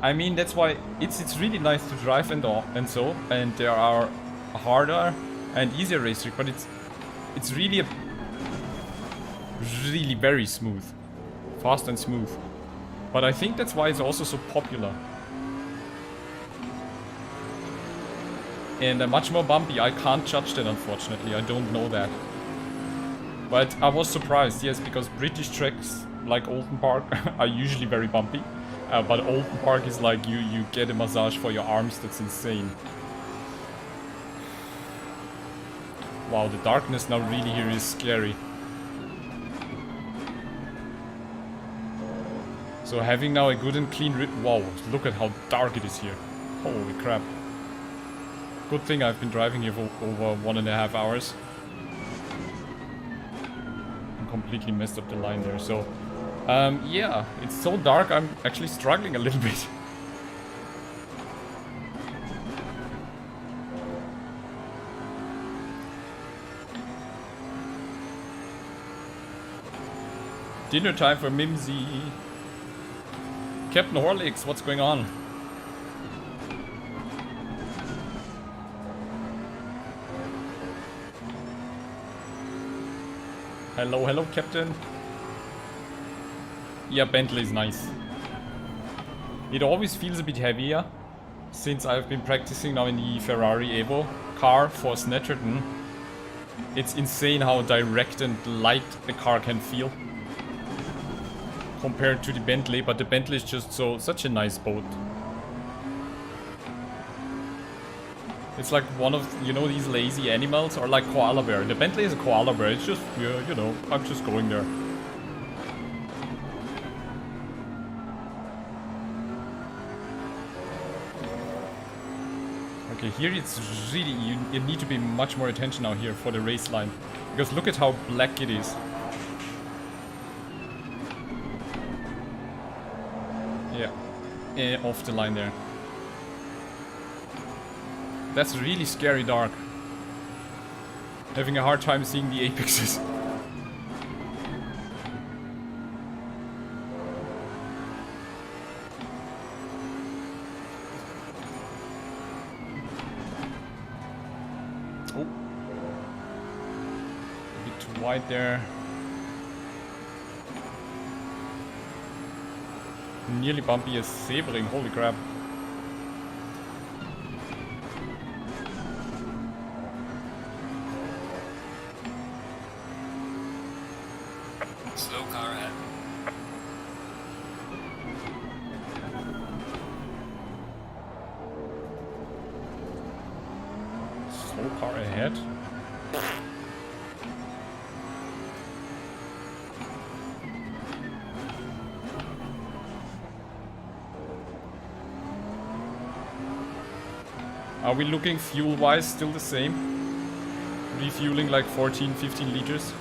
I mean, that's why it's really nice to drive and so, and there are harder and easier racetracks, but it's really very smooth, fast and smooth. But I think that's why it's also so popular and much more bumpy. I can't judge that, unfortunately. I don't know that. But I was surprised, yes, because British tracks like Olympus Park are usually very bumpy. But Olympus Park is like you get a massage for your arms, that's insane. Wow, the darkness now really here is scary. So having now a good and clean wow, look at how dark it is here. Holy crap. Good thing I've been driving here for over 1.5 hours. Completely messed up the line there, so yeah, it's so dark I'm actually struggling a little bit. Dinner time for Mimsy. Captain Horlicks, what's going on? Hello, hello, Captain. Yeah, Bentley is nice. It always feels a bit heavier, since I've been practicing now in the Ferrari Evo car for Snetterton. It's insane how direct and light the car can feel compared to the Bentley, but the Bentley is just such a nice boat. It's like one of, you know, these lazy animals, or like koala bear. The Bentley is a koala bear. It's just, yeah, you know, I'm just going there. Okay, here it's really, you need to be much more attention now here for the race line. Because look at how black it is. Yeah, off the line there. That's really scary dark. Having a hard time seeing the apexes. Oh. A bit too wide there. Nearly bumpy as Sebring, holy crap. Slow car ahead. Slow car ahead? Are we looking fuel-wise still the same? Refueling like 14-15 liters?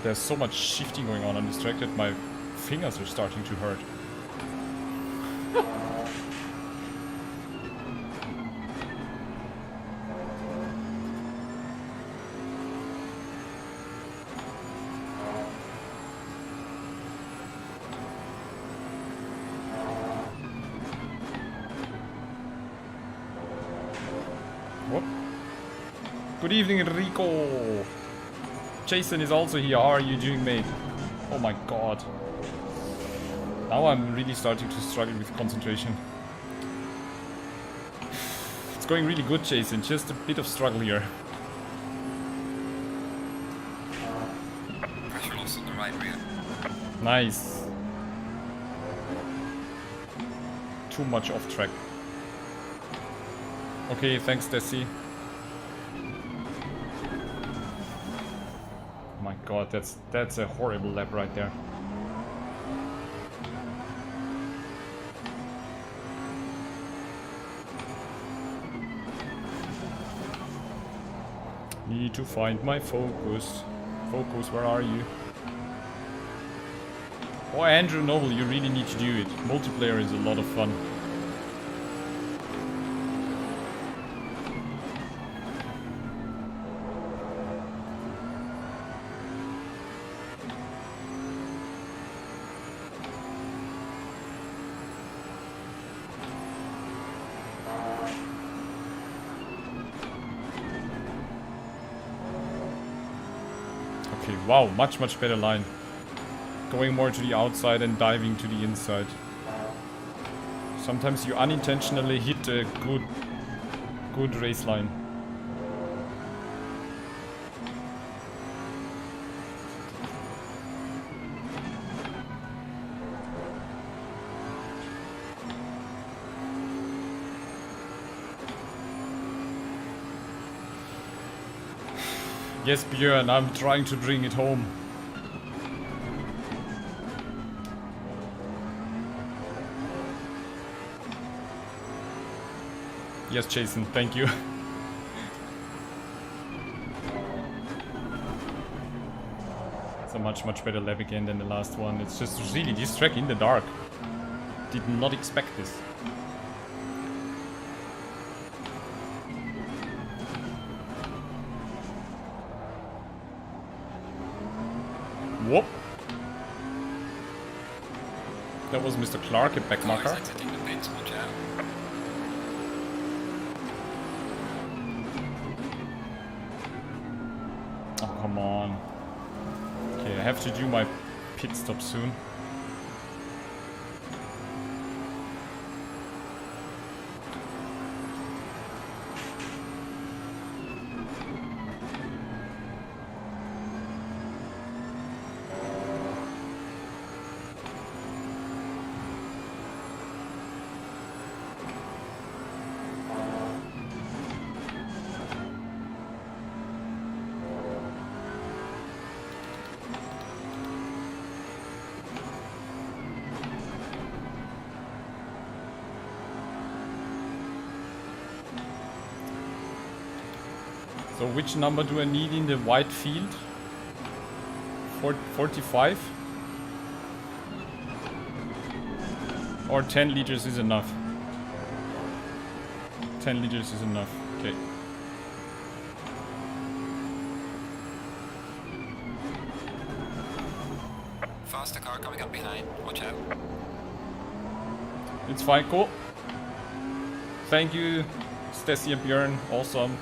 There's so much shifting going on this track that my fingers are starting to hurt. Whoop. Good evening, Enrico. Jason is also here. How are you doing, mate? Oh my god. Now I'm really starting to struggle with concentration. It's going really good, Jason. Just a bit of struggle here. Pressure loss on the right rear. Nice. Too much off track. Okay, thanks, Desi. My god, that's a horrible lap right there. Need to find my focus. Focus, where are you? Oh, Andrew Noble, you really need to do it. Multiplayer is a lot of fun. Wow, much better line. Going more to the outside and diving to the inside. Sometimes you unintentionally hit a good race line. Yes, Björn, I'm trying to bring it home. Yes, Jason, thank you. It's a much better lap again than the last one. It's just really this track in the dark. Did not expect this. Whoop. That was Mr. Clark at backmarker. Oh, come on. Okay, I have to do my pit stop soon. So which number do I need in the white field? 45? Or 10 liters is enough? 10 liters is enough, okay. Faster car coming up behind, watch out. It's fine, cool. Thank you, Stacy and Björn, awesome.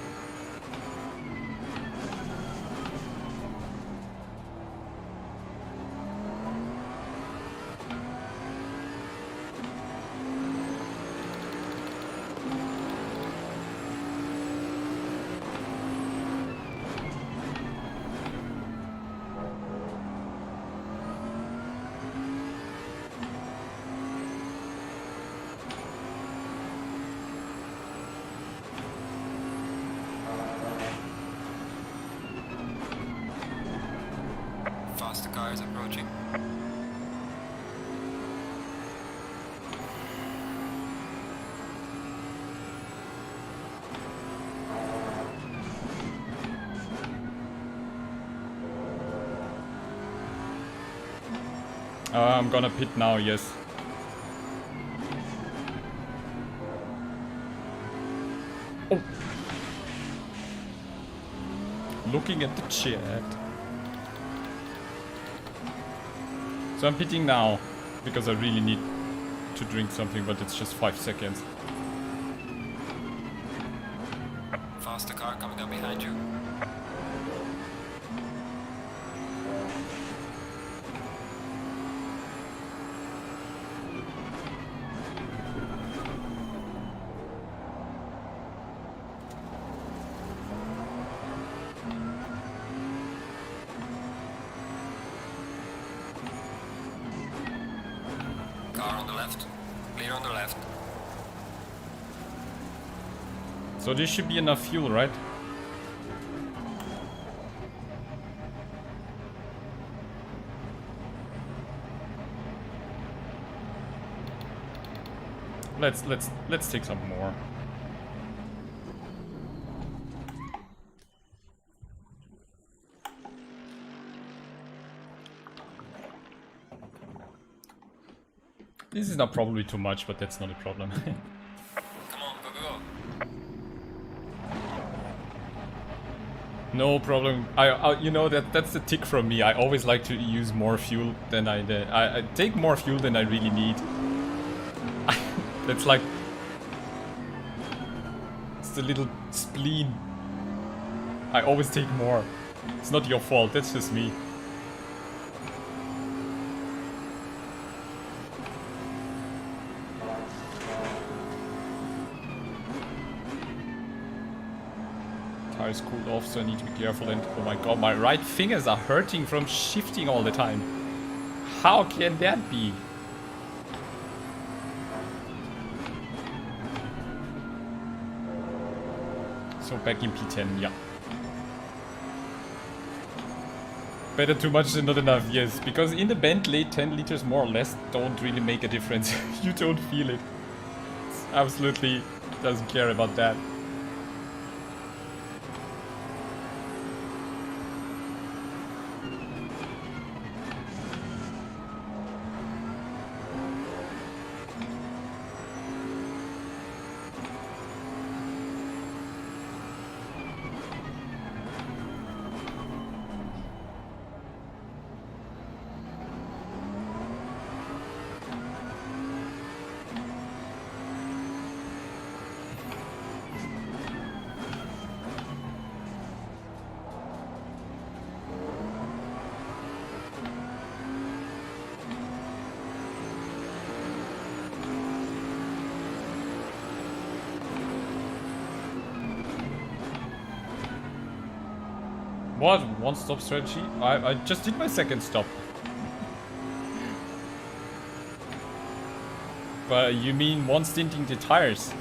Faster car is approaching. I'm gonna pit now, yes. Oh! Looking at the chat. So I'm pitting now, because I really need to drink something, but it's just 5 seconds. Faster car coming up behind you. Car on the left. Clear on the left. So this should be enough fuel, right? Let's take some more. This is not probably too much, but that's not a problem. Come on, go, go, go. No problem. I you know that's the tick from me. I always like to use more fuel than I take more fuel than I really need. That's like it's the little spleen. I always take more. It's not your fault. That's just me. Tires cooled off, so I need to be careful. And oh my god, my right fingers are hurting from shifting all the time. How can that be? So back in P10, yeah. Better too much than not enough, yes. Because in the Bentley, 10 liters more or less don't really make a difference. You don't feel it. It's absolutely doesn't care about that. What? One stop strategy? I just did my second stop. But you mean one stinting the tires?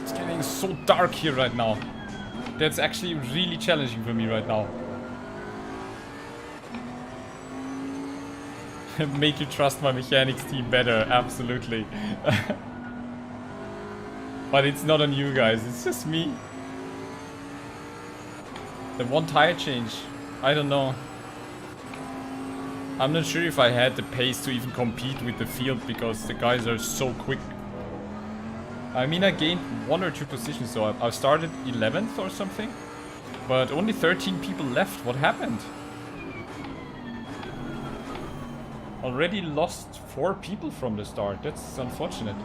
It's getting so dark here right now. That's actually really challenging for me right now. Make you trust my mechanics team better, absolutely. But it's not on you guys, it's just me. The one tire change, I don't know. I'm not sure if I had the pace to even compete with the field because the guys are so quick. I mean, I gained 1 or 2 positions, so I started 11th or something. But only 13 people left, what happened? Already lost 4 people from the start. That's unfortunate.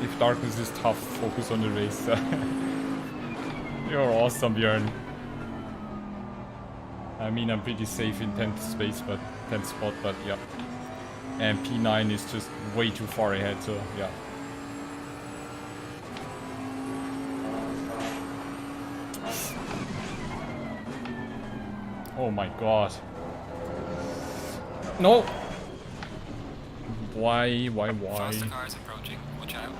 If darkness is tough, focus on the race. You're awesome, Björn. I mean, I'm pretty safe in 10th space, but 10th spot, but yeah. And P9 is just way too far ahead, so yeah. Oh my god. No! Why? Faster cars approaching. Watch out.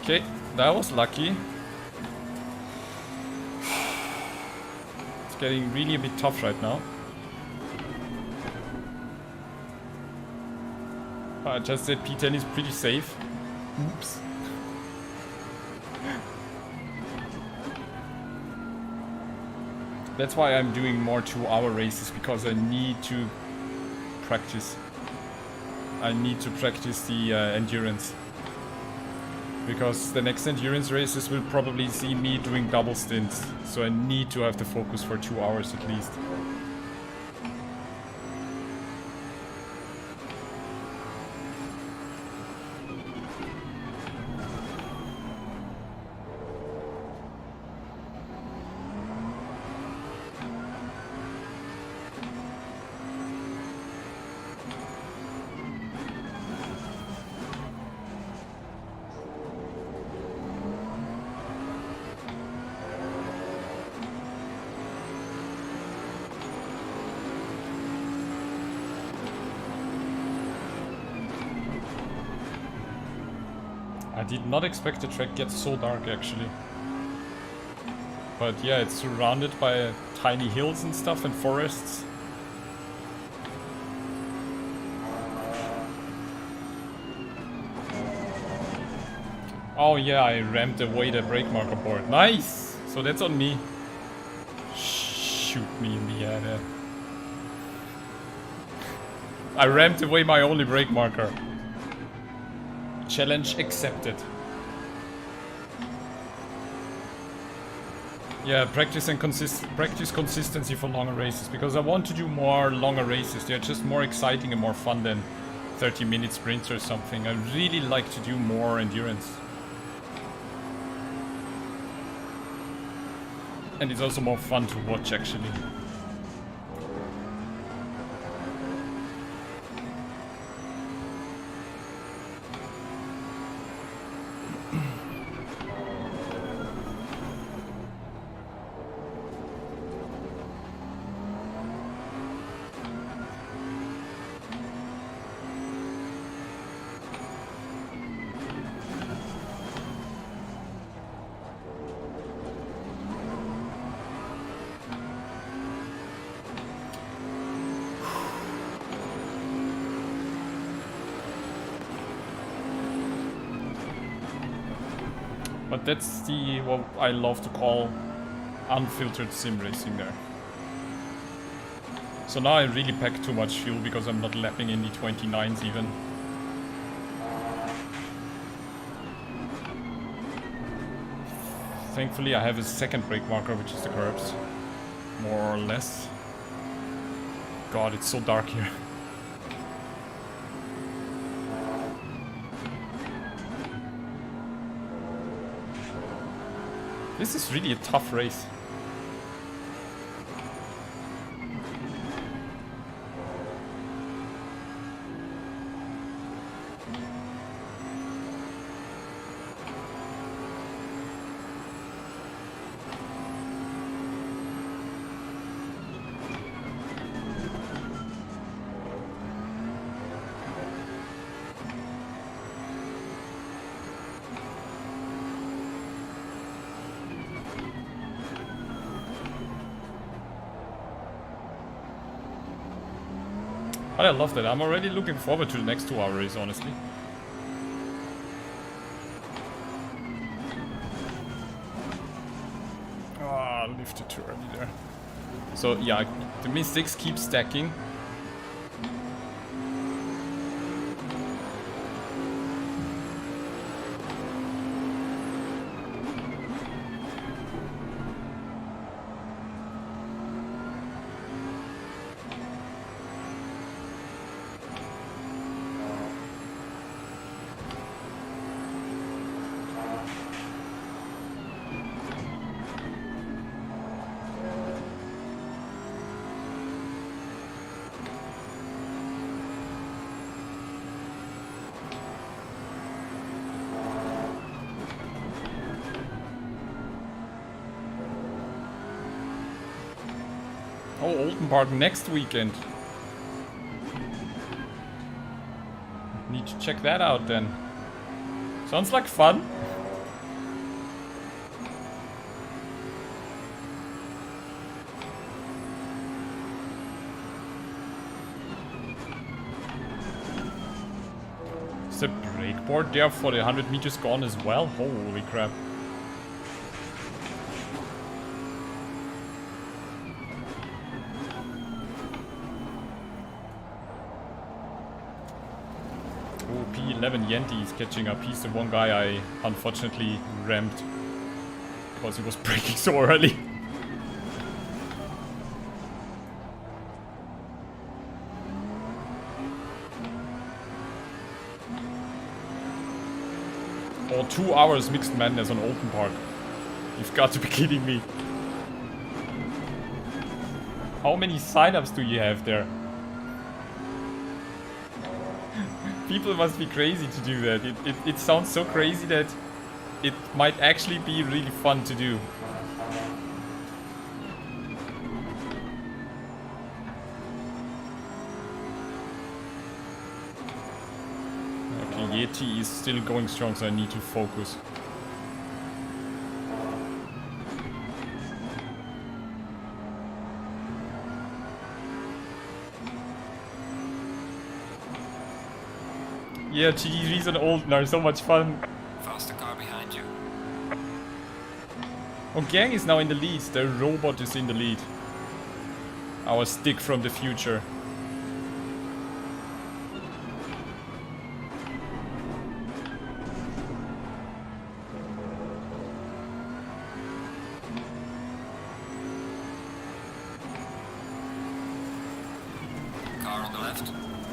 Okay, that was lucky. It's getting really a bit tough right now. I just said P10 is pretty safe. Oops. That's why I'm doing more 2-hour races, because I need to practice. I need to practice the endurance. Because the next endurance races will probably see me doing double stints. So I need to have the focus for 2 hours at least. I did not expect the track gets so dark actually. But yeah, it's surrounded by tiny hills and stuff and forests. Oh yeah, I rammed away the brake marker board. Nice! So that's on me. Shoot me in the head. I rammed away my only brake marker. Challenge accepted. Yeah, practice consistency for longer races, because I want to do more longer races. They're just more exciting and more fun than 30-minute sprints or something. I really like to do more endurance. And it's also more fun to watch actually. But that's the, what I love to call unfiltered sim racing there. So now I really pack too much fuel because I'm not lapping in the 29s even. Thankfully I have a second brake marker, which is the curbs. More or less. God, it's so dark here. This is really a tough race. But I love that. I'm already looking forward to the next 2-hour race, honestly. Ah, lifted too early there. So yeah, the mistakes keep stacking. Oh, Olympus Park next weekend. Need to check that out then. Sounds like fun. Is the brake board there for the 100 meters gone as well? Holy crap. P11 Yenti is catching up. He's the one guy I unfortunately rammed because he was braking so early. Or 2 hours mixed madness on Open Park. You've got to be kidding me. How many signups do you have there? People must be crazy to do that. It sounds so crazy that it might actually be really fun to do. Okay, Yeti is still going strong, so I need to focus. Yeah, GT3s and old are so much fun. Faster car behind you. Oh, Gang is now in the lead. The robot is in the lead. Our stick from the future. Car on the left.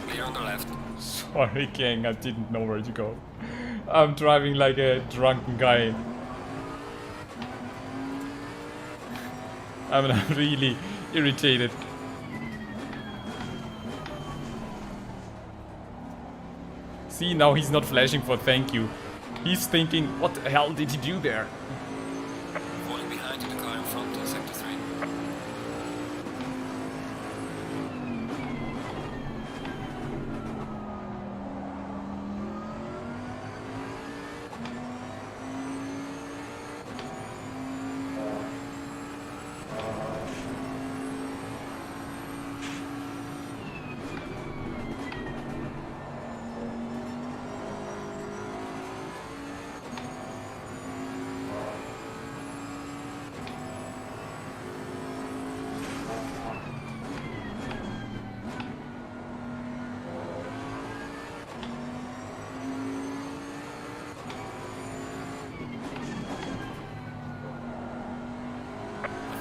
Clear on the left. Sorry, Gang, I didn't know where to go. I'm driving like a drunken guy. I'm really irritated. See, now he's not flashing for thank you. He's thinking, what the hell did he do there? Falling behind you, the car in front in sector 3.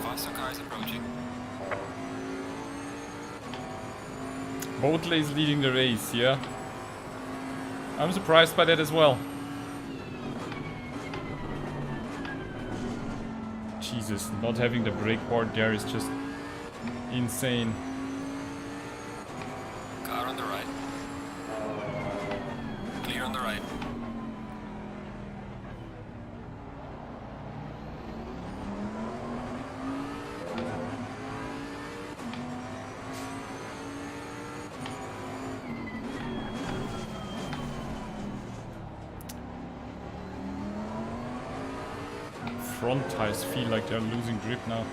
Faster car is approaching. Boatley is leading the race, yeah? I'm surprised by that as well. Jesus, not having the brake board there is just insane. Car on the right. Clear on the right. Front tires feel like they're losing grip now.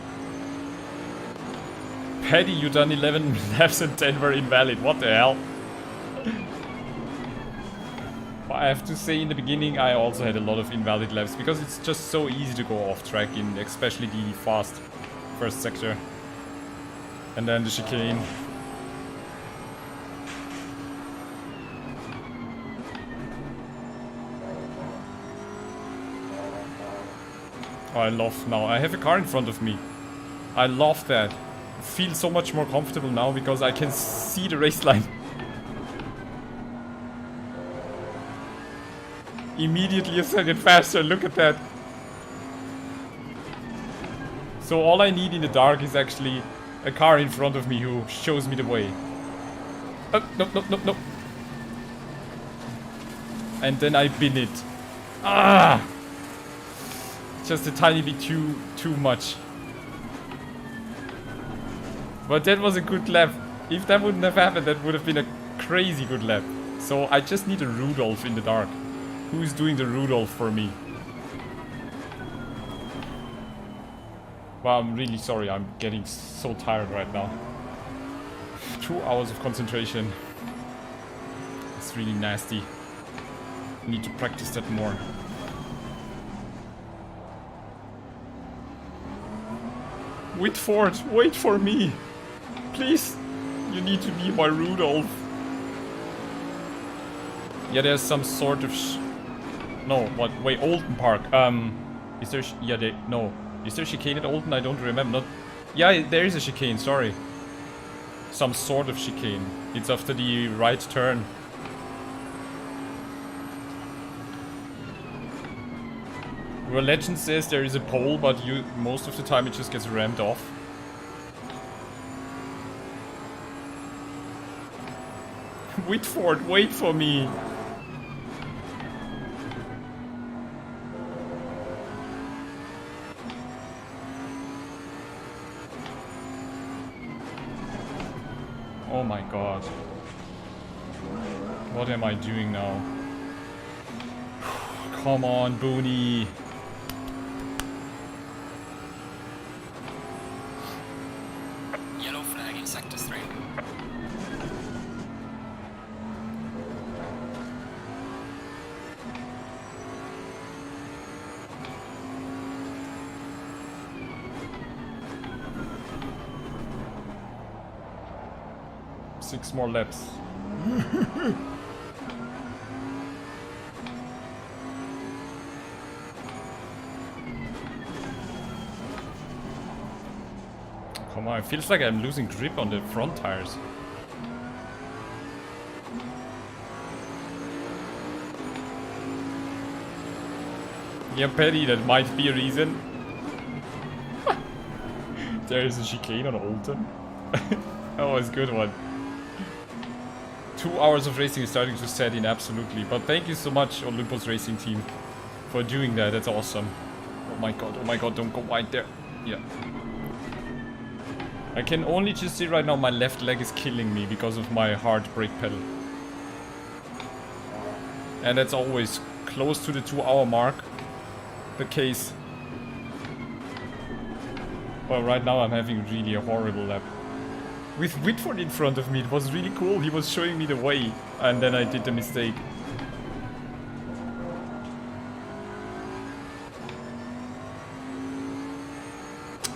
Paddy, you done 11 laps and 10 were invalid. What the hell? I have to say, in the beginning I also had a lot of invalid laps because it's just so easy to go off track in especially the fast first sector. And then the chicane. Oh, I love now. I have a car in front of me. I love that. I feel so much more comfortable now because I can see the race line. Immediately a second faster. Look at that. So all I need in the dark is actually a car in front of me who shows me the way. Oh, no, no, no, no. And then I bin it. Ah! Just a tiny bit too much. But that was a good lap. If that wouldn't have happened, that would have been a crazy good lap. So I just need a Rudolph in the dark. Who is doing the Rudolph for me? Well, I'm really sorry. I'm getting so tired right now. 2 hours of concentration. It's really nasty. I need to practice that more. Whitford, wait for me! Please! You need to be my Rudolph. Yeah, there's some sort of no, what? Wait, Olympus Park. Is there no. Is there chicane at Olympus? I don't remember. Not. Yeah, there is a chicane, sorry. Some sort of chicane. It's after the right turn. Well, legend says there is a pole, but most of the time it just gets rammed off. Whitford, wait for me! Oh my god. What am I doing now? Come on, Booney! Yellow flag in sector 3. Six more laps. Come on, it feels like I'm losing grip on the front tires. Yeah, Petty, that might be a reason. There is a chicane on Oldham. That was a good one. 2 hours of racing is starting to set in, absolutely. But thank you so much, Olympus Racing Team, for doing that. That's awesome. Oh my god, don't go wide there. Yeah. I can only just see right now my left leg is killing me because of my hard brake pedal. And that's always close to the 2 hour mark. The case. But right now I'm having really a horrible lap. With Whitford in front of me, it was really cool. He was showing me the way, and then I did the mistake.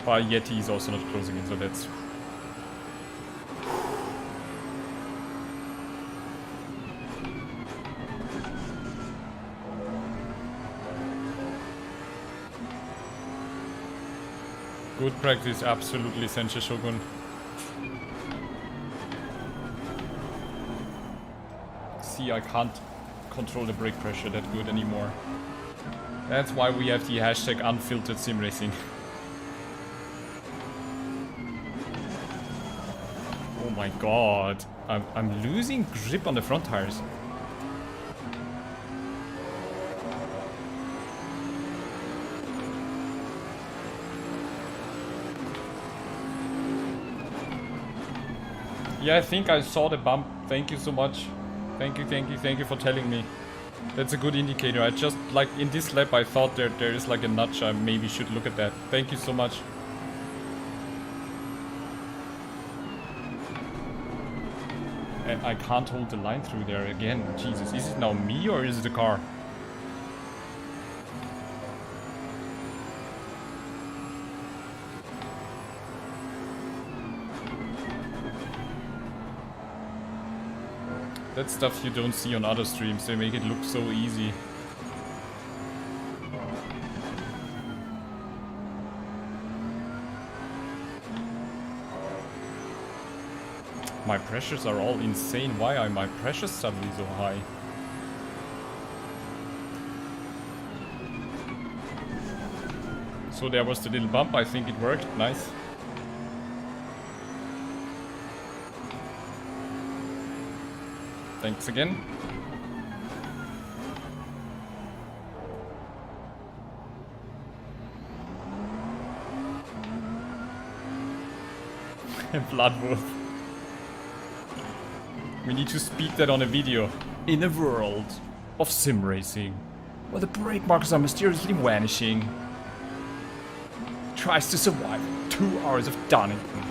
But Yeti is also not closing in, so that's... Good practice, absolutely, Sensei Shogun. See, I can't control the brake pressure that good anymore. That's why we have the hashtag unfiltered simracing. Oh my god, I'm losing grip on the front tires. Yeah, I think I saw the bump. Thank you so much. Thank you for telling me. That's a good indicator. I just, like, in this lap I thought there is like a nudge. I maybe should look at that. Thank you so much. And I can't hold the line through there again. Jesus, is it now me or is it the car? That's stuff you don't see on other streams, they make it look so easy. My pressures are all insane. Why are my pressures suddenly so high? So there was the little bump, I think it worked, nice. Thanks again. Bloodwolf. We need to speak that on a video. In a world of sim racing, where the brake markers are mysteriously vanishing, tries to survive 2 hours of Donington.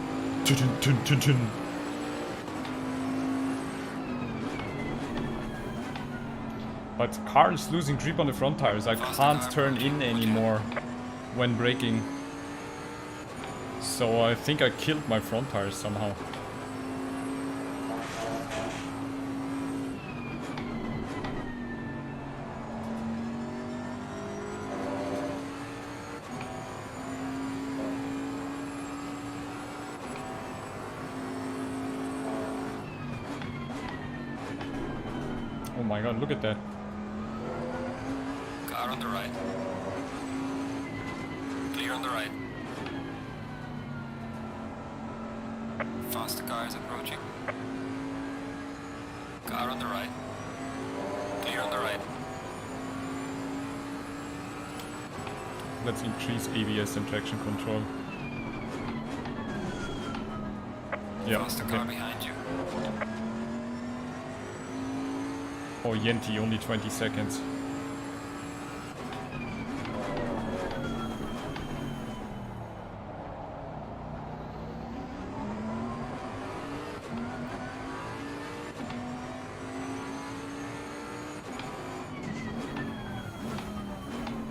Tun, tun, tun, tun. But car is losing grip on the front tires. I can't turn in anymore when braking. So I think I killed my front tires somehow. Oh my god, look at that. Car on the right. Clear on the right. Faster car is approaching. Car on the right. Clear on the right. Let's increase ABS and traction control. Yeah, Faster okay. car behind you. Oh, Yenti, only 20 seconds.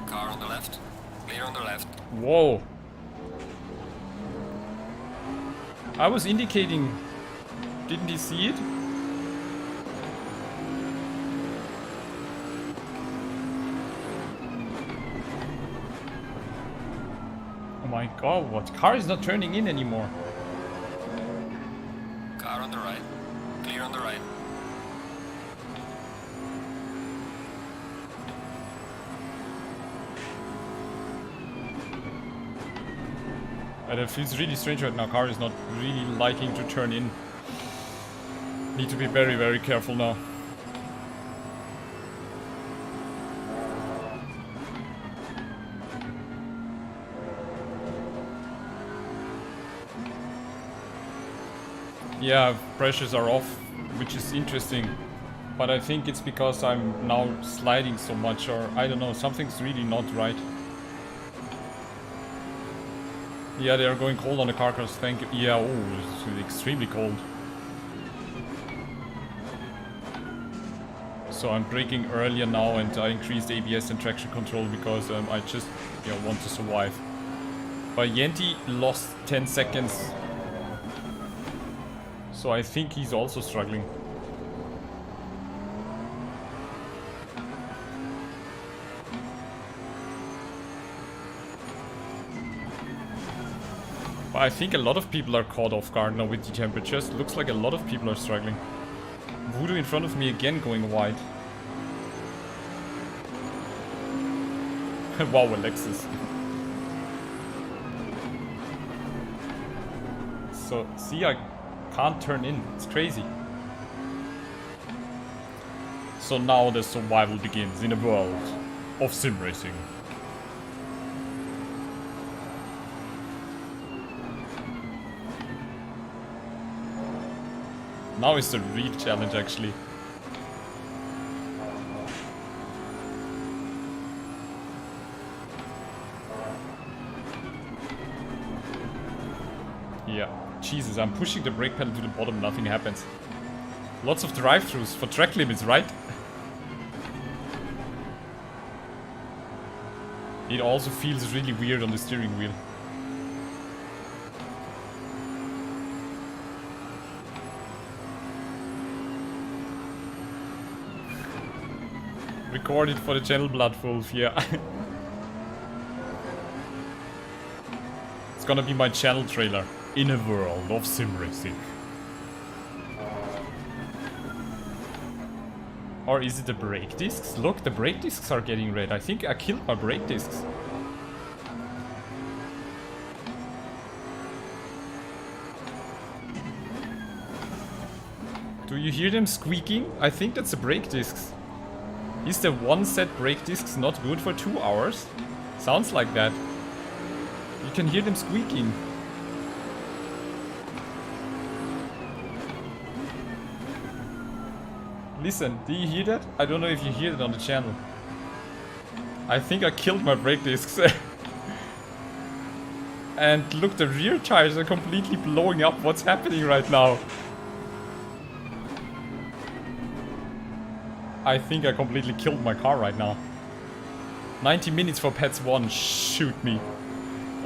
Car on the left. Clear on the left. Whoa! I was indicating. Didn't he see it? Oh my god, what? Car is not turning in anymore. Car on the right. Clear on the right. And it feels really strange right now. Car is not really liking to turn in. Need to be very, very careful now. Yeah, pressures are off, which is interesting. But I think it's because I'm now sliding so much, or I don't know, something's really not right. Yeah, they are going cold on the car cars, thank you. Yeah, oh, it's extremely cold. So I'm braking earlier now and I increased ABS and traction control because I just want to survive. But Yenti lost 10 seconds. So I think he's also struggling. But I think a lot of people are caught off guard now with the temperatures. Looks like a lot of people are struggling. Voodoo in front of me again going wide. Wow, Alexis. So, see, I can't turn in. It's crazy. So now the survival begins in a world of sim racing. Now is the real challenge, actually. Yeah, Jesus, I'm pushing the brake pedal to the bottom, nothing happens. Lots of drive-thrus for track limits, right? It also feels really weird on the steering wheel. Recorded for the channel Bloodwolf, yeah. It's gonna be my channel trailer. In a world of sim racing. Or is it the brake discs? Look, the brake discs are getting red. I think I killed my brake discs. Do you hear them squeaking? I think that's the brake discs. Is the one set brake discs not good for 2 hours? Sounds like that. You can hear them squeaking. Listen, do you hear that? I don't know if you hear it on the channel. I think I killed my brake discs. And look, the rear tires are completely blowing up. What's happening right now? I think I completely killed my car right now. 90 minutes for Pets 1. Shoot me.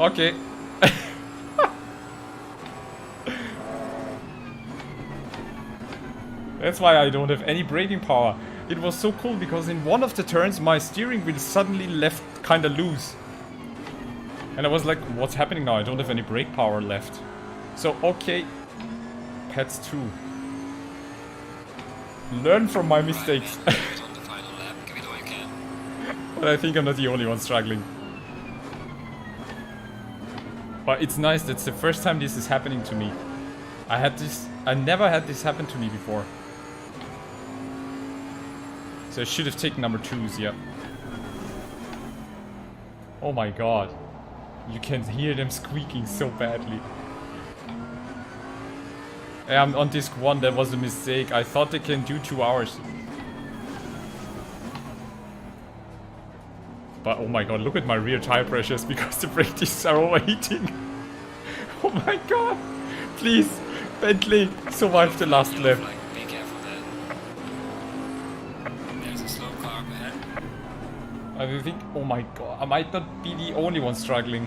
Okay. That's why I don't have any braking power. It was so cool because in one of the turns my steering wheel suddenly left kinda loose. And I was like, what's happening now? I don't have any brake power left. So, okay. Pets 2. Learn from my mistakes. But I think I'm not the only one struggling. But it's nice, that's the first time this is happening to me. I never had this happen to me before. So I should have taken number 2s, yeah. Oh my god. You can hear them squeaking so badly. Yeah, I'm on disc 1, that was a mistake. I thought they can do 2 hours. But oh my god, look at my rear tire pressures because the brake discs are overheating. Oh my god. Please, Bentley, survive the last lap. Be careful there. There's a slow car up ahead. I think, oh my god, I might not be the only one struggling.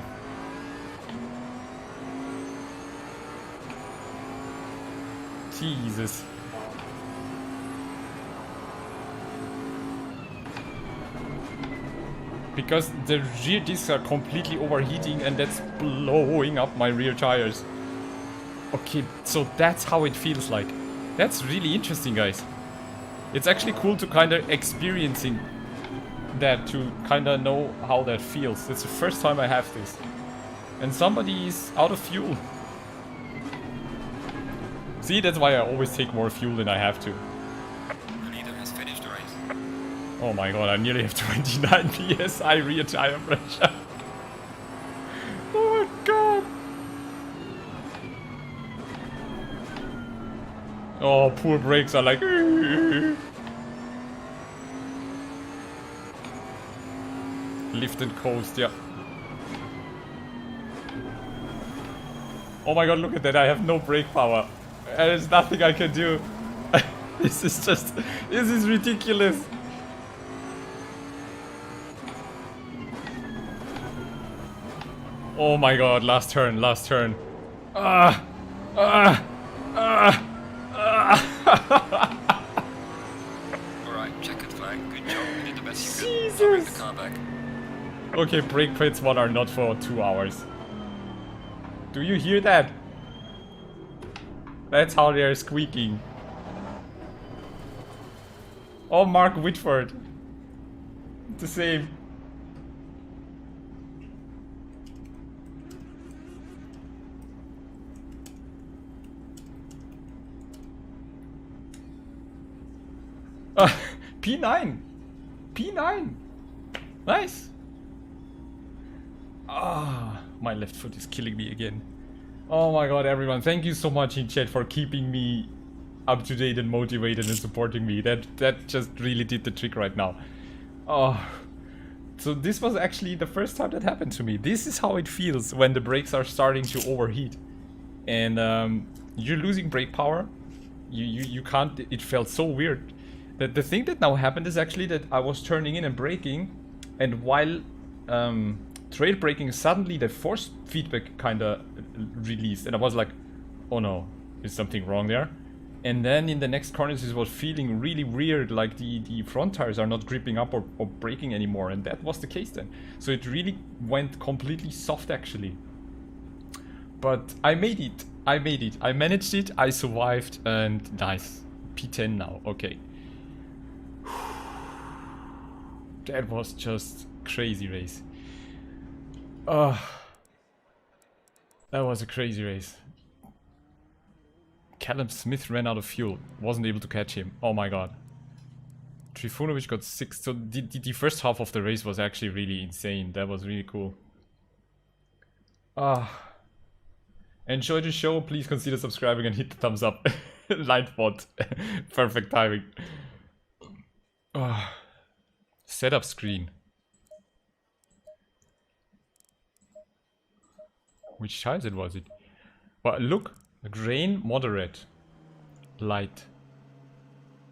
Jesus. Because the rear discs are completely overheating and that's blowing up my rear tires. Okay, so that's how it feels like. That's really interesting, guys. It's actually cool to kind of experiencing that, to kind of know how that feels. It's the first time I have this. And somebody is out of fuel. See, that's why I always take more fuel than I have to. Leader has finished the race. Oh my god, I nearly have 29 psi rear tire pressure. Oh my god. Oh, poor brakes are like... Lift and coast, yeah. Oh my god, look at that, I have no brake power. There's nothing I can do. This is ridiculous. Oh my god, last turn. Alright, checkered flag, good job, you did the best you could. Jesus. I'll bring the car back. Okay, brake plates 1 are not for 2 hours. Do you hear that? That's how they are squeaking. Oh, Mark Whitford. The same. P9. P9. Nice. Ah, my left foot is killing me again. Oh my god, everyone. Thank you so much in chat for keeping me up to date and motivated and supporting me. That just really did the trick right now. Oh. So this was actually the first time that happened to me. This is how it feels when the brakes are starting to overheat. And you're losing brake power. You can't... It felt so weird. The thing that now happened is actually that I was turning in and braking, and while trail braking, suddenly the force feedback kind of released, and I was like, oh no, is something wrong there? And then in the next corners it was feeling really weird, like the front tires are not gripping up or braking anymore, and that was the case then. So it really went completely soft actually. But I made it. I managed it, I survived, and nice. P10 now, okay. That was just crazy race. That was a crazy race. Callum Smith ran out of fuel. Wasn't able to catch him. Oh my god. Trifunovic got 6th. So the first half of the race was actually really insane. That was really cool. Enjoy the show. Please consider subscribing and hit the thumbs up. Lightbot. Perfect timing. Setup screen. Which size it was it? Well, look, grain moderate, light.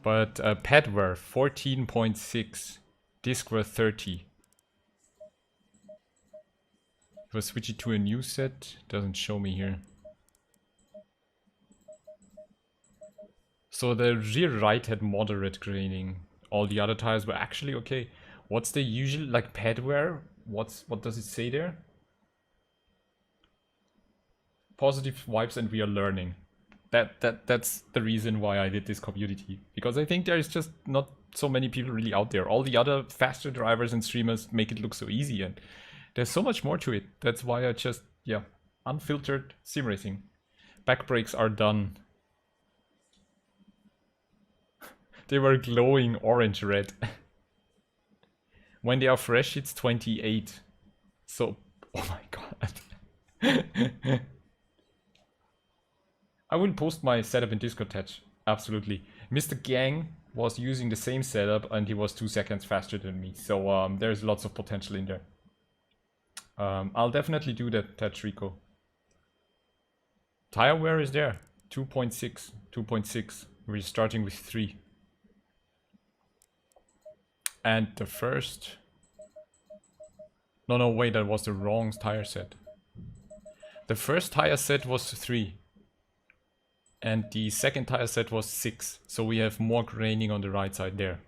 But pad wear 14.6, disc wear 30. If I switch it to a new set, doesn't show me here. So the rear right had moderate graining. All the other tires were actually okay. What's the usual, like, pad wear? What does it say there? Positive vibes and we are learning. That's the reason why I did this community. Because I think there's just not so many people really out there. All the other faster drivers and streamers make it look so easy, and there's so much more to it. That's why I just, yeah, unfiltered sim racing. Back brakes are done. They were glowing orange red. When they are fresh, it's 28. So, oh my god. I will post my setup in Discord touch. Absolutely. Mr. Gang was using the same setup and he was 2 seconds faster than me. So there's lots of potential in there. I'll definitely do that, Touch Rico. Tire wear is there. 2.6. 2.6. We're starting with 3. And the first... No, wait, that was the wrong tire set. The first tire set was 3. And the second tire set was 6. So we have more graining on the right side there.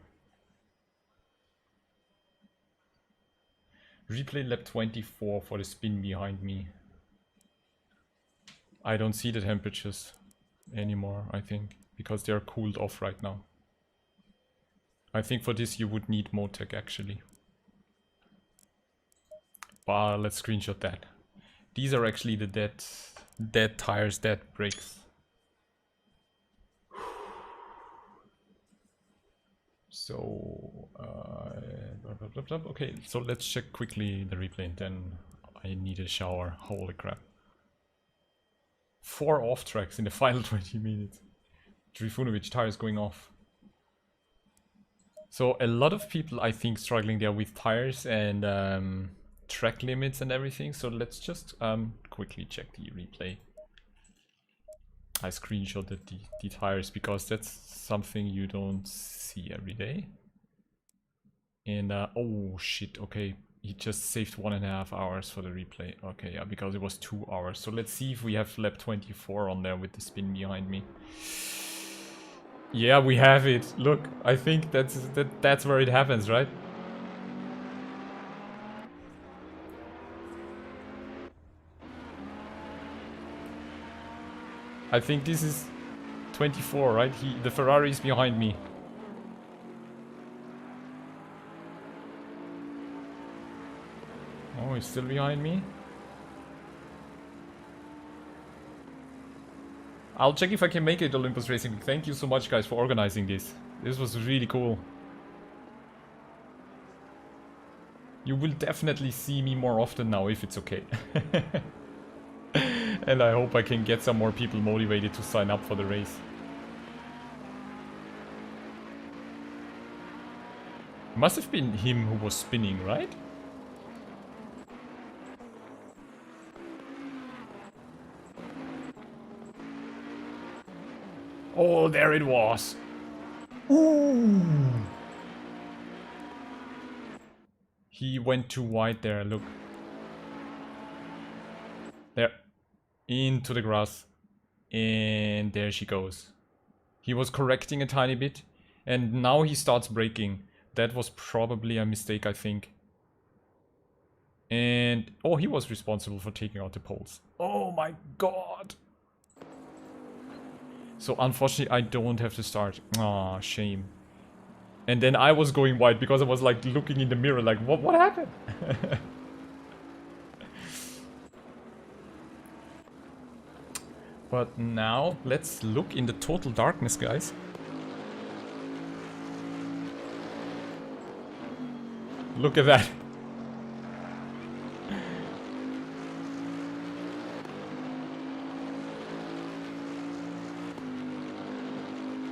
Replay lap 24 for the spin behind me. I don't see the temperatures anymore, I think, because they are cooled off right now. I think for this you would need Motec actually. But let's screenshot that. These are actually the dead tires, dead brakes. So, okay, so let's check quickly the replay and then I need a shower. Holy crap. 4 off tracks in the final 20 minutes. Trifunovic tires going off. So a lot of people I think struggling there with tires and track limits and everything. So let's just quickly check the replay. I screenshotted the tires because that's something you don't see every day. And oh shit, okay, he just saved 1.5 hours for the replay. Okay, yeah, because it was 2 hours. So let's see if we have lap 24 on there with the spin behind me. Yeah, we have it. Look, I think that's where it happens, right? I think this is 24, right? The Ferrari is behind me. Oh, he's still behind me. I'll check if I can make it, Olympus Racing. Thank you so much, guys, for organizing this. This was really cool. You will definitely see me more often now, if it's okay. And I hope I can get some more people motivated to sign up for the race. Must have been him who was spinning, right? Oh, there it was. Ooh. He went too wide there, look. There. Into the grass. And there she goes. He was correcting a tiny bit. And now he starts braking. That was probably a mistake, I think. And... oh, he was responsible for taking out the poles. Oh my god. So unfortunately I don't have to start. Ah, shame. And then I was going wide because I was like looking in the mirror like, what happened? But now let's look in the total darkness, guys. Look at that.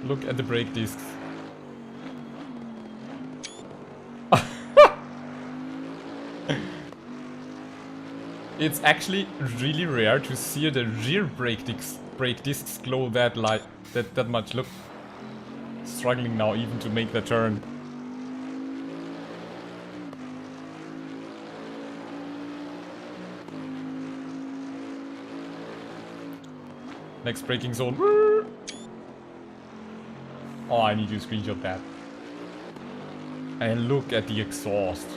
Look at the brake discs. It's actually really rare to see the rear brake discs glow that much. Look, struggling now even to make the turn. Next braking zone. Oh, I need to screenshot that. And look at the exhaust.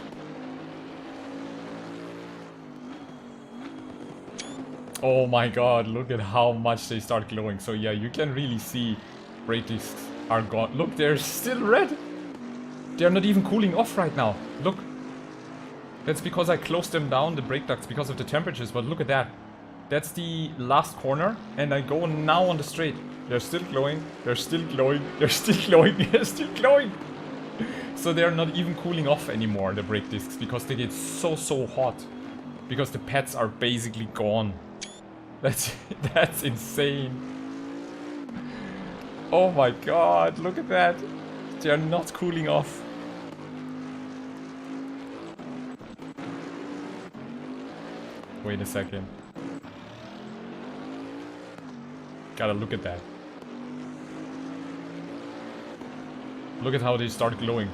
Oh my god, look at how much they start glowing. So yeah, you can really see brake discs are gone. Look, they're still red. They're not even cooling off right now. Look. That's because I closed them down, the brake ducts, because of the temperatures. But look at that. That's the last corner, and I go now on the straight. They're still glowing, they're still glowing, they're still glowing, they're still glowing! So they're not even cooling off anymore, the brake discs, because they get so hot. Because the pads are basically gone. That's insane. Oh my god, look at that. They're not cooling off. Wait a second. Gotta look at that. Look at how they start glowing.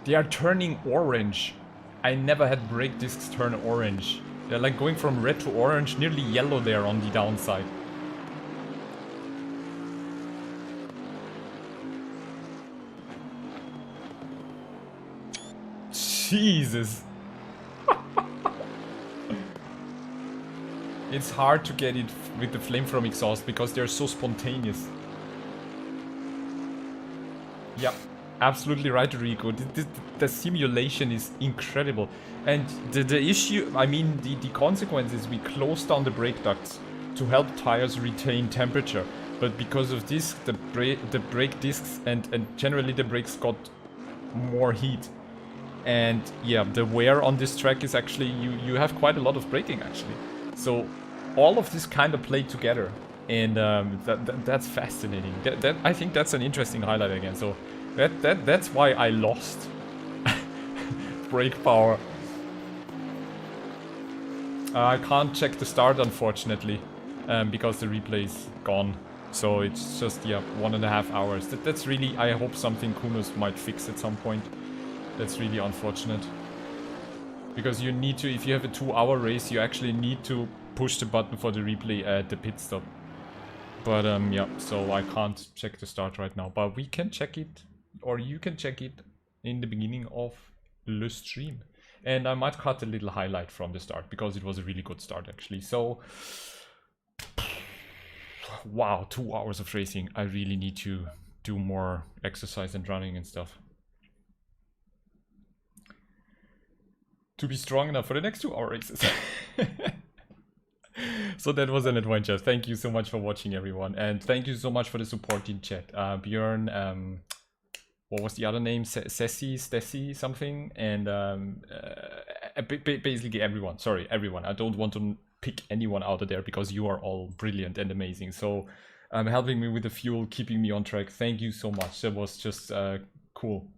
They are turning orange. I never had brake discs turn orange. They're like going from red to orange, nearly yellow there on the downside. Jesus. It's hard to get it with the flame from exhaust because they're so spontaneous. Yep, absolutely right, Rico. The simulation is incredible. And the issue, I mean, the consequence is we closed down the brake ducts to help tires retain temperature. But because of this, the brake discs and generally the brakes got more heat. And yeah, the wear on this track is actually, you have quite a lot of braking actually. So all of this kind of played together, and that's fascinating. I think that's an interesting highlight again. So that's why I lost brake power. I can't check the start unfortunately, because the replay's gone. So it's just, yeah, 1.5 hours. That's really, I hope something Kunos might fix at some point. That's really unfortunate. Because you need to, if you have a 2-hour race, you actually need to push the button for the replay at the pit stop. But yeah, so I can't check the start right now. But we can check it, or you can check it in the beginning of the stream. And I might cut a little highlight from the start, because it was a really good start actually. So, wow, 2 hours of racing. I really need to do more exercise and running and stuff to be strong enough for the next 2-hour races. So that was an adventure. Thank you so much for watching, everyone. And thank you so much for the support in chat. Björn, what was the other name? Stessi something? And basically everyone. Sorry, everyone. I don't want to pick anyone out of there because you are all brilliant and amazing. So helping me with the fuel, keeping me on track. Thank you so much. That was just cool.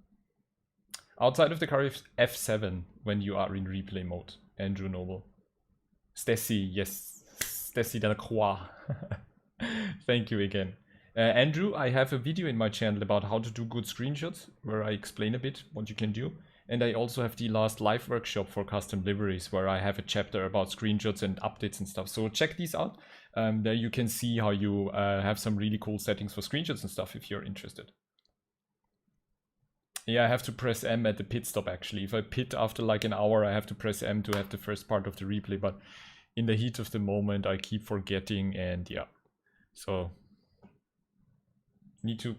Outside of the car F7 when you are in replay mode, Andrew Noble. Stessi, yes, Stessi Delacroix. Thank you again. Andrew, I have a video in my channel about how to do good screenshots, where I explain a bit what you can do. And I also have the last live workshop for custom liveries, where I have a chapter about screenshots and updates and stuff. So check these out. There you can see how you have some really cool settings for screenshots and stuff if you're interested. Yeah, I have to press M at the pit stop actually. If I pit after like an hour, I have to press M to have the first part of the replay, but in the heat of the moment, I keep forgetting, and yeah. So, need to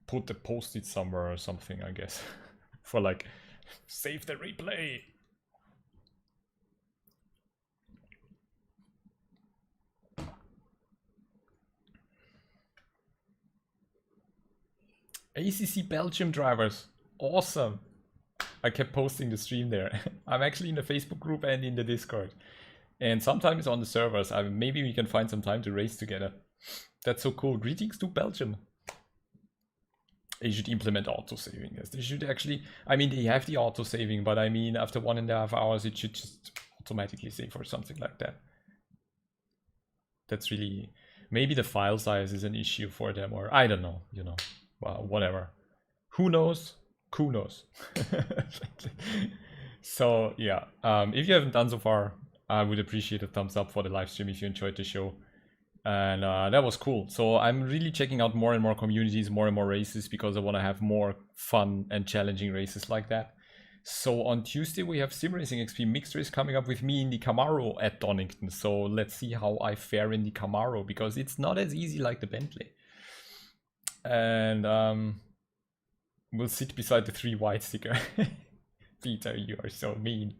put the post-it somewhere or something, I guess, for like, save the replay. ACC Belgium drivers. Awesome. I kept posting the stream there. I'm actually in the Facebook group and in the Discord. And sometimes on the servers. Maybe we can find some time to race together. That's so cool. Greetings to Belgium. They should implement auto-saving. Yes, they should actually... I mean, they have the auto-saving, but I mean, after 1.5 hours, it should just automatically save or something like that. That's really, maybe the file size is an issue for them, or I don't know, you know, well, whatever. Who knows? Who knows? So yeah, if you haven't done so far, I would appreciate a thumbs up for the live stream if you enjoyed the show. And that was cool. So I'm really checking out more and more communities, more and more races, because I want to have more fun and challenging races like that. So on Tuesday we have Simracing XP mixed race coming up with me in the Camaro at Donington. So let's see how I fare in the Camaro, because it's not as easy like the Bentley. And we'll sit beside the 3 white sticker. Peter, you are so mean.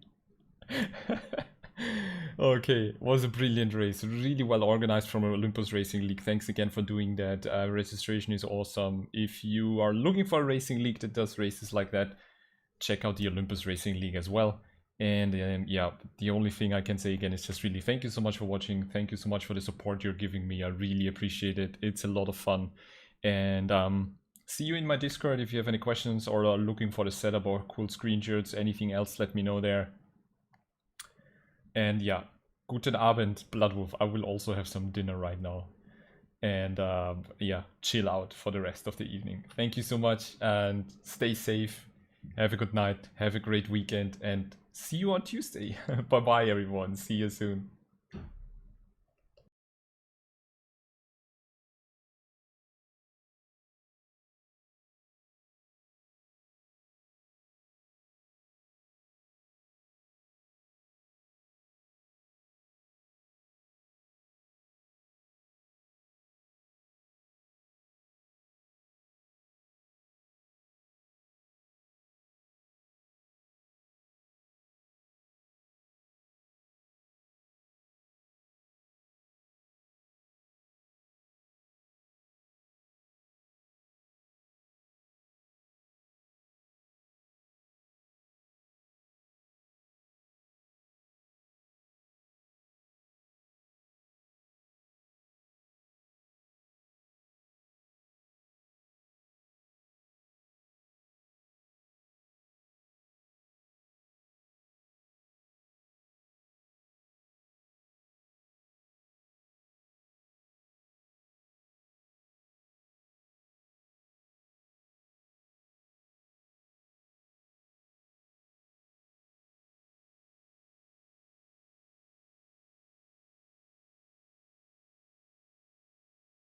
Okay, was a brilliant race, really well organized from Olympus Racing League. Thanks again for doing that. Registration is awesome. If you are looking for a racing league that does races like that, check out the Olympus Racing League as well. And yeah, the only thing I can say again is just really thank you so much for watching. Thank you so much for the support you're giving me. I really appreciate it. It's a lot of fun. And see you in my Discord if you have any questions or are looking for the setup or cool screenshots. Anything else, let me know there. And yeah, guten Abend, Bloodwolf. I will also have some dinner right now. And yeah, chill out for the rest of the evening. Thank you so much and stay safe. Have a good night. Have a great weekend and see you on Tuesday. Bye bye, everyone. See you soon.